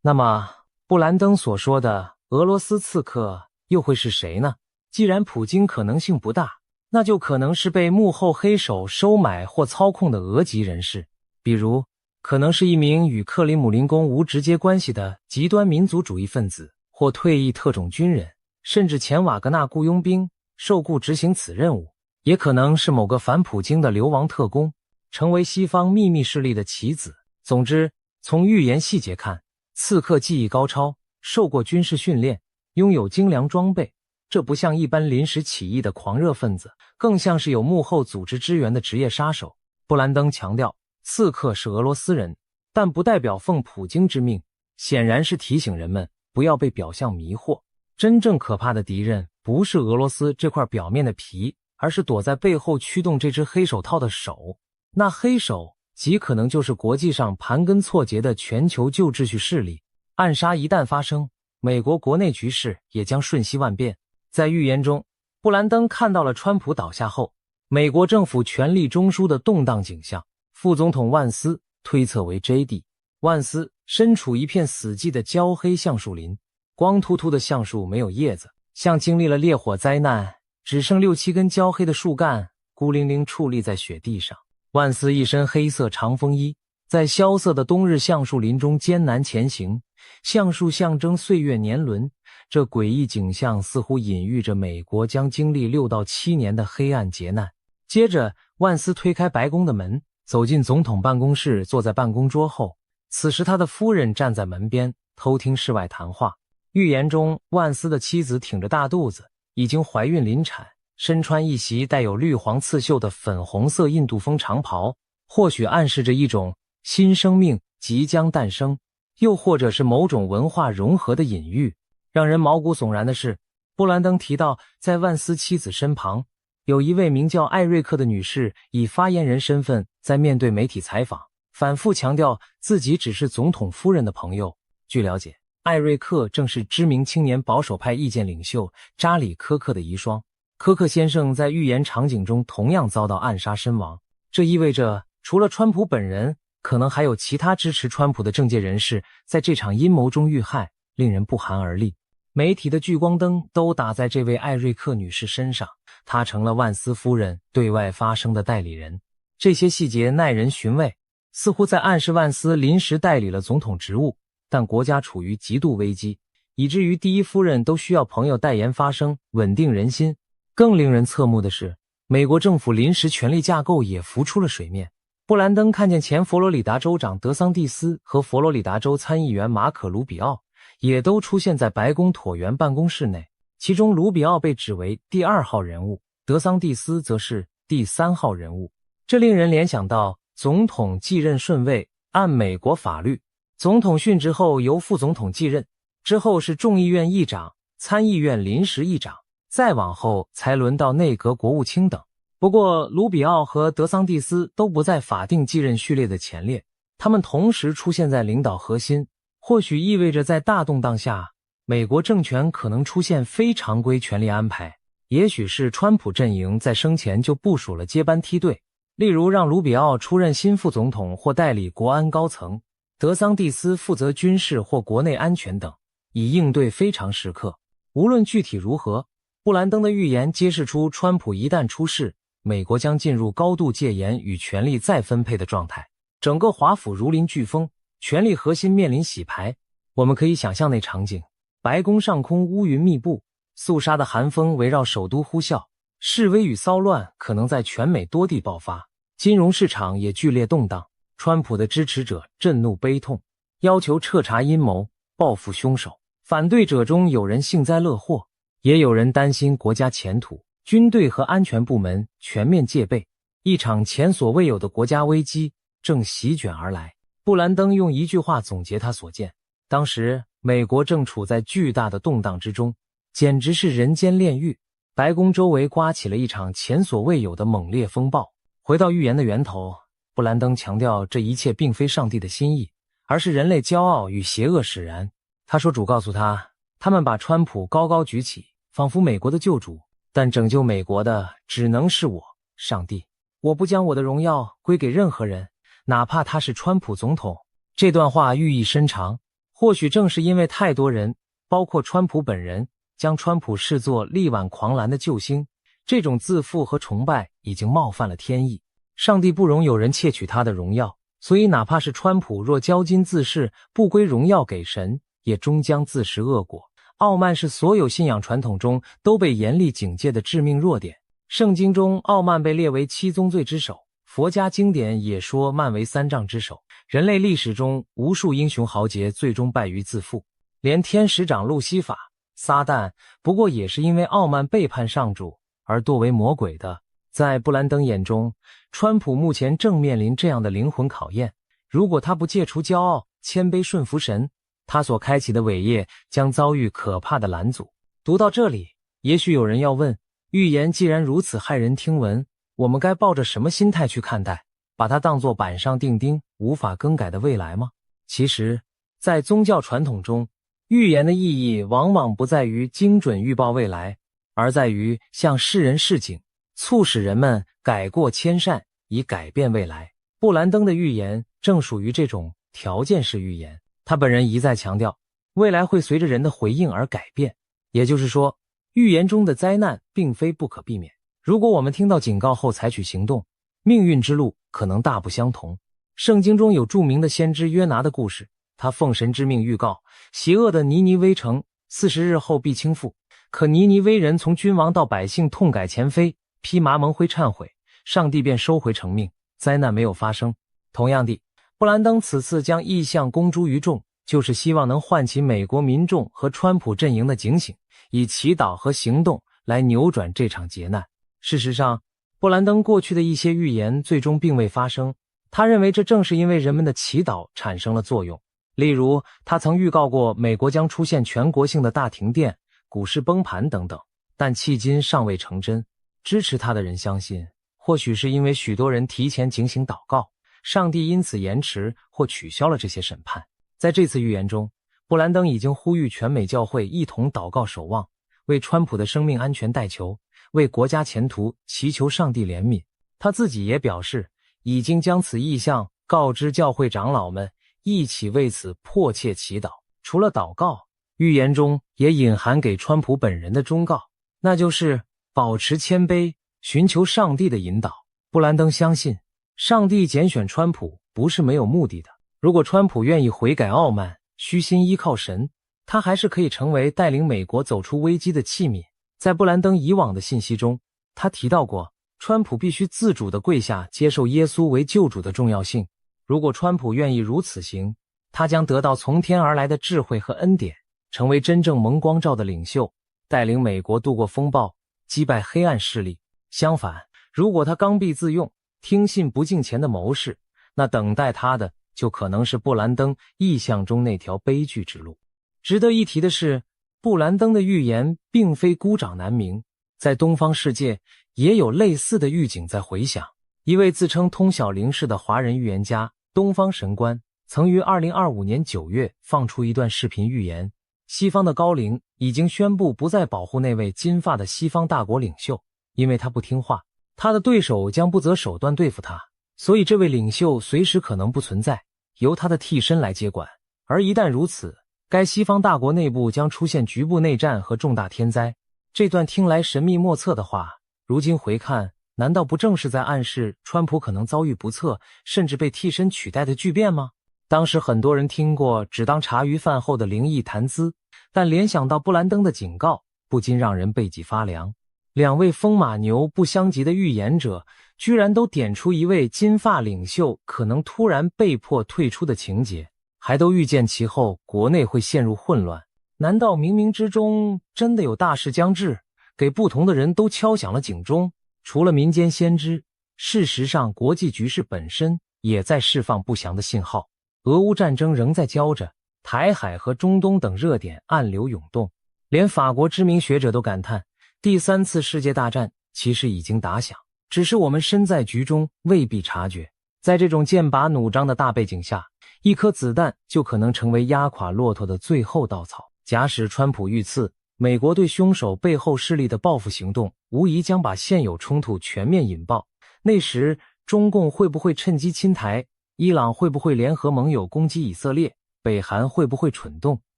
那么，布兰登所说的俄罗斯刺客又会是谁呢？既然普京可能性不大，那就可能是被幕后黑手收买或操控的俄籍人士，比如可能是一名与克里姆林宫无直接关系的极端民族主义分子，或退役特种军人，甚至前瓦格纳雇佣兵受雇执行此任务，也可能是某个反普京的流亡特工，成为西方秘密势力的棋子。总之，从预言细节看，刺客技艺高超，受过军事训练，拥有精良装备，这不像一般临时起意的狂热分子，更像是有幕后组织支援的职业杀手。布兰登强调，刺客是俄罗斯人，但不代表奉普京之命，显然是提醒人们不要被表象迷惑。真正可怕的敌人不是俄罗斯这块表面的皮，而是躲在背后驱动这只黑手套的手。那黑手极可能就是国际上盘根错节的全球旧秩序势力。暗杀一旦发生，美国国内局势也将瞬息万变。在预言中，布兰登看到了川普倒下后，美国政府权力中枢的动荡景象。副总统万斯推测为 JD。 万斯身处一片死寂的焦黑橡树林，光秃秃的橡树没有叶子，像经历了烈火灾难，只剩6-7根焦黑的树干孤零零矗立在雪地上。万斯一身黑色长风衣，在萧瑟的冬日橡树林中艰难前行，橡树象征岁月年轮。这诡异景象似乎隐喻着美国将经历6到7年的黑暗劫难。接着，万斯推开白宫的门，走进总统办公室，坐在办公桌后。此时他的夫人站在门边，偷听室外谈话。预言中，万斯的妻子挺着大肚子，已经怀孕临产，身穿一袭带有绿黄刺绣的粉红色印度风长袍，或许暗示着一种新生命即将诞生，又或者是某种文化融合的隐喻。让人毛骨悚然的是，布兰登提到在万斯妻子身旁有一位名叫艾瑞克的女士以发言人身份在面对媒体采访，反复强调自己只是总统夫人的朋友。据了解，艾瑞克正是知名青年保守派意见领袖扎里·科克的遗孀。科克先生在预言场景中同样遭到暗杀身亡，这意味着除了川普本人，可能还有其他支持川普的政界人士在这场阴谋中遇害，令人不寒而栗。媒体的聚光灯都打在这位艾瑞克女士身上，她成了万斯夫人对外发声的代理人。这些细节耐人寻味，似乎在暗示万斯临时代理了总统职务，但国家处于极度危机，以至于第一夫人都需要朋友代言发声，稳定人心。更令人侧目的是，美国政府临时权力架构也浮出了水面。布兰登看见前佛罗里达州长德桑蒂斯和佛罗里达州参议员马可·卢比奥也都出现在白宫椭圆办公室内，其中卢比奥被指为第2号人物，德桑蒂斯则是第3号人物。这令人联想到总统继任顺位，按美国法律，总统殉职后由副总统继任，之后是众议院议长、参议院临时议长，再往后才轮到内阁国务卿等。不过卢比奥和德桑蒂斯都不在法定继任序列的前列，他们同时出现在领导核心，或许意味着在大动荡下，美国政权可能出现非常规权力安排，也许是川普阵营在生前就部署了接班梯队，例如让卢比奥出任新副总统或代理国安高层，德桑蒂斯负责军事或国内安全等，以应对非常时刻。无论具体如何，布兰登的预言揭示出川普一旦出事，美国将进入高度戒严与权力再分配的状态，整个华府如临飓风，权力核心面临洗牌。我们可以想象那场景，白宫上空乌云密布，肃杀的寒风围绕首都呼啸，示威与骚乱可能在全美多地爆发，金融市场也剧烈动荡。川普的支持者震怒悲痛，要求彻查阴谋，报复凶手。反对者中有人幸灾乐祸，也有人担心国家前途。军队和安全部门全面戒备，一场前所未有的国家危机正席卷而来。布兰登用一句话总结他所见：当时美国正处在巨大的动荡之中，简直是人间炼狱。白宫周围刮起了一场前所未有的猛烈风暴。回到预言的源头，布兰登强调这一切并非上帝的心意，而是人类骄傲与邪恶使然。他说主告诉他们把川普高高举起，仿佛美国的救主，但拯救美国的只能是我，上帝。我不将我的荣耀归给任何人，哪怕他是川普总统。这段话寓意深长，或许正是因为太多人，包括川普本人，将川普视作力挽狂澜的救星，这种自负和崇拜已经冒犯了天意。上帝不容有人窃取他的荣耀，所以哪怕是川普若骄矜自恃，不归荣耀给神，也终将自食恶果。傲慢是所有信仰传统中都被严厉警戒的致命弱点。圣经中傲慢被列为7宗罪之首，佛家经典也说慢为3障之首。人类历史中无数英雄豪杰最终败于自负，连天使长路西法、撒旦不过也是因为傲慢背叛上主而堕为魔鬼的。在布兰登眼中，川普目前正面临这样的灵魂考验，如果他不戒除骄傲，谦卑顺服神，他所开启的伟业将遭遇可怕的拦阻。读到这里，也许有人要问，预言既然如此骇人听闻，我们该抱着什么心态去看待？把它当作板上钉钉、无法更改的未来吗？其实，在宗教传统中，预言的意义往往不在于精准预报未来，而在于向世人示警，促使人们改过迁善，以改变未来。布兰登的预言正属于这种条件式预言。他本人一再强调，未来会随着人的回应而改变。也就是说，预言中的灾难并非不可避免。如果我们听到警告后采取行动，命运之路可能大不相同。圣经中有著名的先知约拿的故事，他奉神之命预告，邪恶的尼尼微城40日后必倾覆。可尼尼微人从君王到百姓痛改前非，披麻蒙灰忏悔，上帝便收回成命，灾难没有发生。同样地，布兰登此次将异象公诸于众，就是希望能唤起美国民众和川普阵营的警醒，以祈祷和行动来扭转这场劫难。事实上，布兰登过去的一些预言最终并未发生，他认为这正是因为人们的祈祷产生了作用。例如，他曾预告过美国将出现全国性的大停电、股市崩盘等等，但迄今尚未成真。支持他的人相信，或许是因为许多人提前警醒祷告，上帝因此延迟或取消了这些审判。在这次预言中，布兰登已经呼吁全美教会一同祷告守望，为川普的生命安全代求，为国家前途祈求上帝怜悯。他自己也表示，已经将此意向告知教会长老们，一起为此迫切祈祷。除了祷告，预言中也隐含给川普本人的忠告，那就是保持谦卑，寻求上帝的引导。布兰登相信，上帝拣选川普不是没有目的的。如果川普愿意悔改傲慢，虚心依靠神，他还是可以成为带领美国走出危机的器皿。在布兰登以往的信息中，他提到过川普必须自主地跪下接受耶稣为救主的重要性。如果川普愿意如此行，他将得到从天而来的智慧和恩典，成为真正蒙光照的领袖，带领美国度过风暴，击败黑暗势力。相反，如果他刚愎自用，听信不敬虔的谋士，那等待他的就可能是布兰登意象中那条悲剧之路。值得一提的是，布兰登的预言并非孤掌难鸣，在东方世界也有类似的预警在回响。一位自称通晓灵视的华人预言家东方神官曾于2025年9月放出一段视频预言，西方的高龄已经宣布不再保护那位金发的西方大国领袖，因为他不听话，他的对手将不择手段对付他，所以这位领袖随时可能不存在，由他的替身来接管。而一旦如此，该西方大国内部将出现局部内战和重大天灾。这段听来神秘莫测的话，如今回看，难道不正是在暗示川普可能遭遇不测，甚至被替身取代的巨变吗？当时很多人听过只当茶余饭后的灵异谈资，但联想到布兰登的警告，不禁让人背脊发凉。两位风马牛不相及的预言者，居然都点出一位金发领袖可能突然被迫退出的情节，还都预见其后国内会陷入混乱。难道冥冥之中真的有大事将至，给不同的人都敲响了警钟？除了民间先知，事实上国际局势本身也在释放不祥的信号。俄乌战争仍在焦着，台海和中东等热点暗流涌动，连法国知名学者都感叹，第三次世界大战其实已经打响，只是我们身在局中未必察觉。在这种剑拔弩张的大背景下，一颗子弹就可能成为压垮骆驼的最后稻草。假使川普遇刺，美国对凶手背后势力的报复行动无疑将把现有冲突全面引爆。那时中共会不会趁机侵台？伊朗会不会联合盟友攻击以色列？北韩会不会蠢动？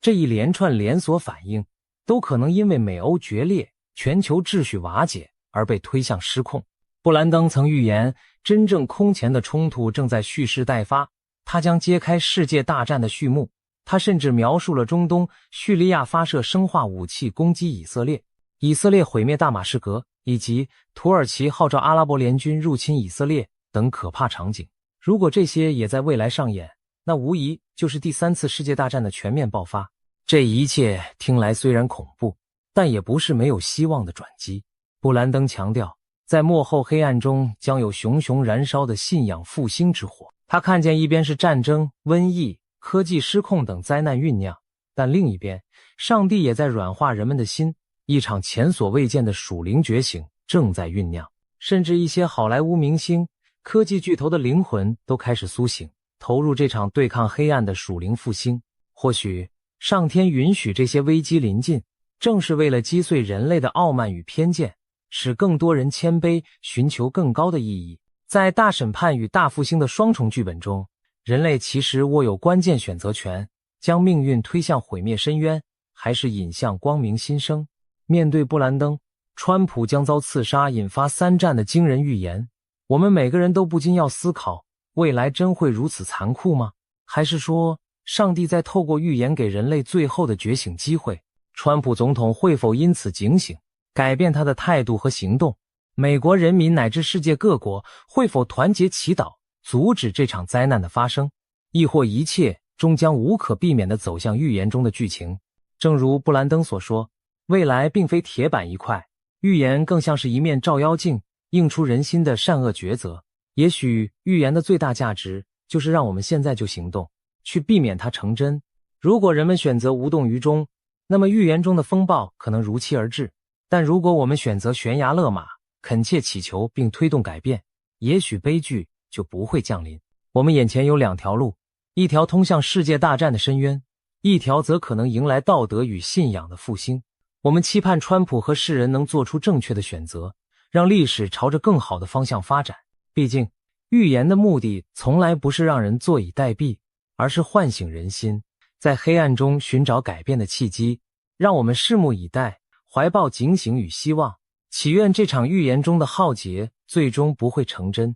这一连串连锁反应都可能因为美欧决裂，全球秩序瓦解而被推向失控。布兰登曾预言，真正空前的冲突正在蓄势待发，它将揭开世界大战的序幕。他甚至描述了中东叙利亚发射生化武器攻击以色列，以色列毁灭大马士革，以及土耳其号召阿拉伯联军入侵以色列等可怕场景。如果这些也在未来上演，那无疑就是第三次世界大战的全面爆发。这一切听来虽然恐怖，但也不是没有希望的转机。布兰登强调，在幕后黑暗中将有熊熊燃烧的信仰复兴之火。他看见一边是战争、瘟疫、科技失控等灾难酝酿，但另一边，上帝也在软化人们的心，一场前所未见的属灵觉醒正在酝酿。甚至一些好莱坞明星、科技巨头的灵魂都开始苏醒，投入这场对抗黑暗的属灵复兴。或许上天允许这些危机临近，正是为了击碎人类的傲慢与偏见，使更多人谦卑，寻求更高的意义。在大审判与大复兴的双重剧本中，人类其实握有关键选择权，将命运推向毁灭深渊，还是引向光明新生。面对布兰登，川普将遭刺杀引发3战的惊人预言，我们每个人都不禁要思考，未来真会如此残酷吗？还是说，上帝在透过预言给人类最后的觉醒机会？川普总统会否因此警醒，改变他的态度和行动？美国人民乃至世界各国会否团结祈祷，阻止这场灾难的发生？亦或一切终将无可避免地走向预言中的剧情？正如布兰登所说，未来并非铁板一块，预言更像是一面照妖镜，映出人心的善恶抉择。也许预言的最大价值就是让我们现在就行动，去避免它成真。如果人们选择无动于衷，那么预言中的风暴可能如期而至，但如果我们选择悬崖勒马，恳切祈求并推动改变，也许悲剧就不会降临。我们眼前有两条路，一条通向世界大战的深渊，一条则可能迎来道德与信仰的复兴。我们期盼川普和世人能做出正确的选择，让历史朝着更好的方向发展。毕竟，预言的目的从来不是让人坐以待毙，而是唤醒人心，在黑暗中寻找改变的契机。让我们拭目以待，怀抱警醒与希望，祈愿这场预言中的浩劫最终不会成真。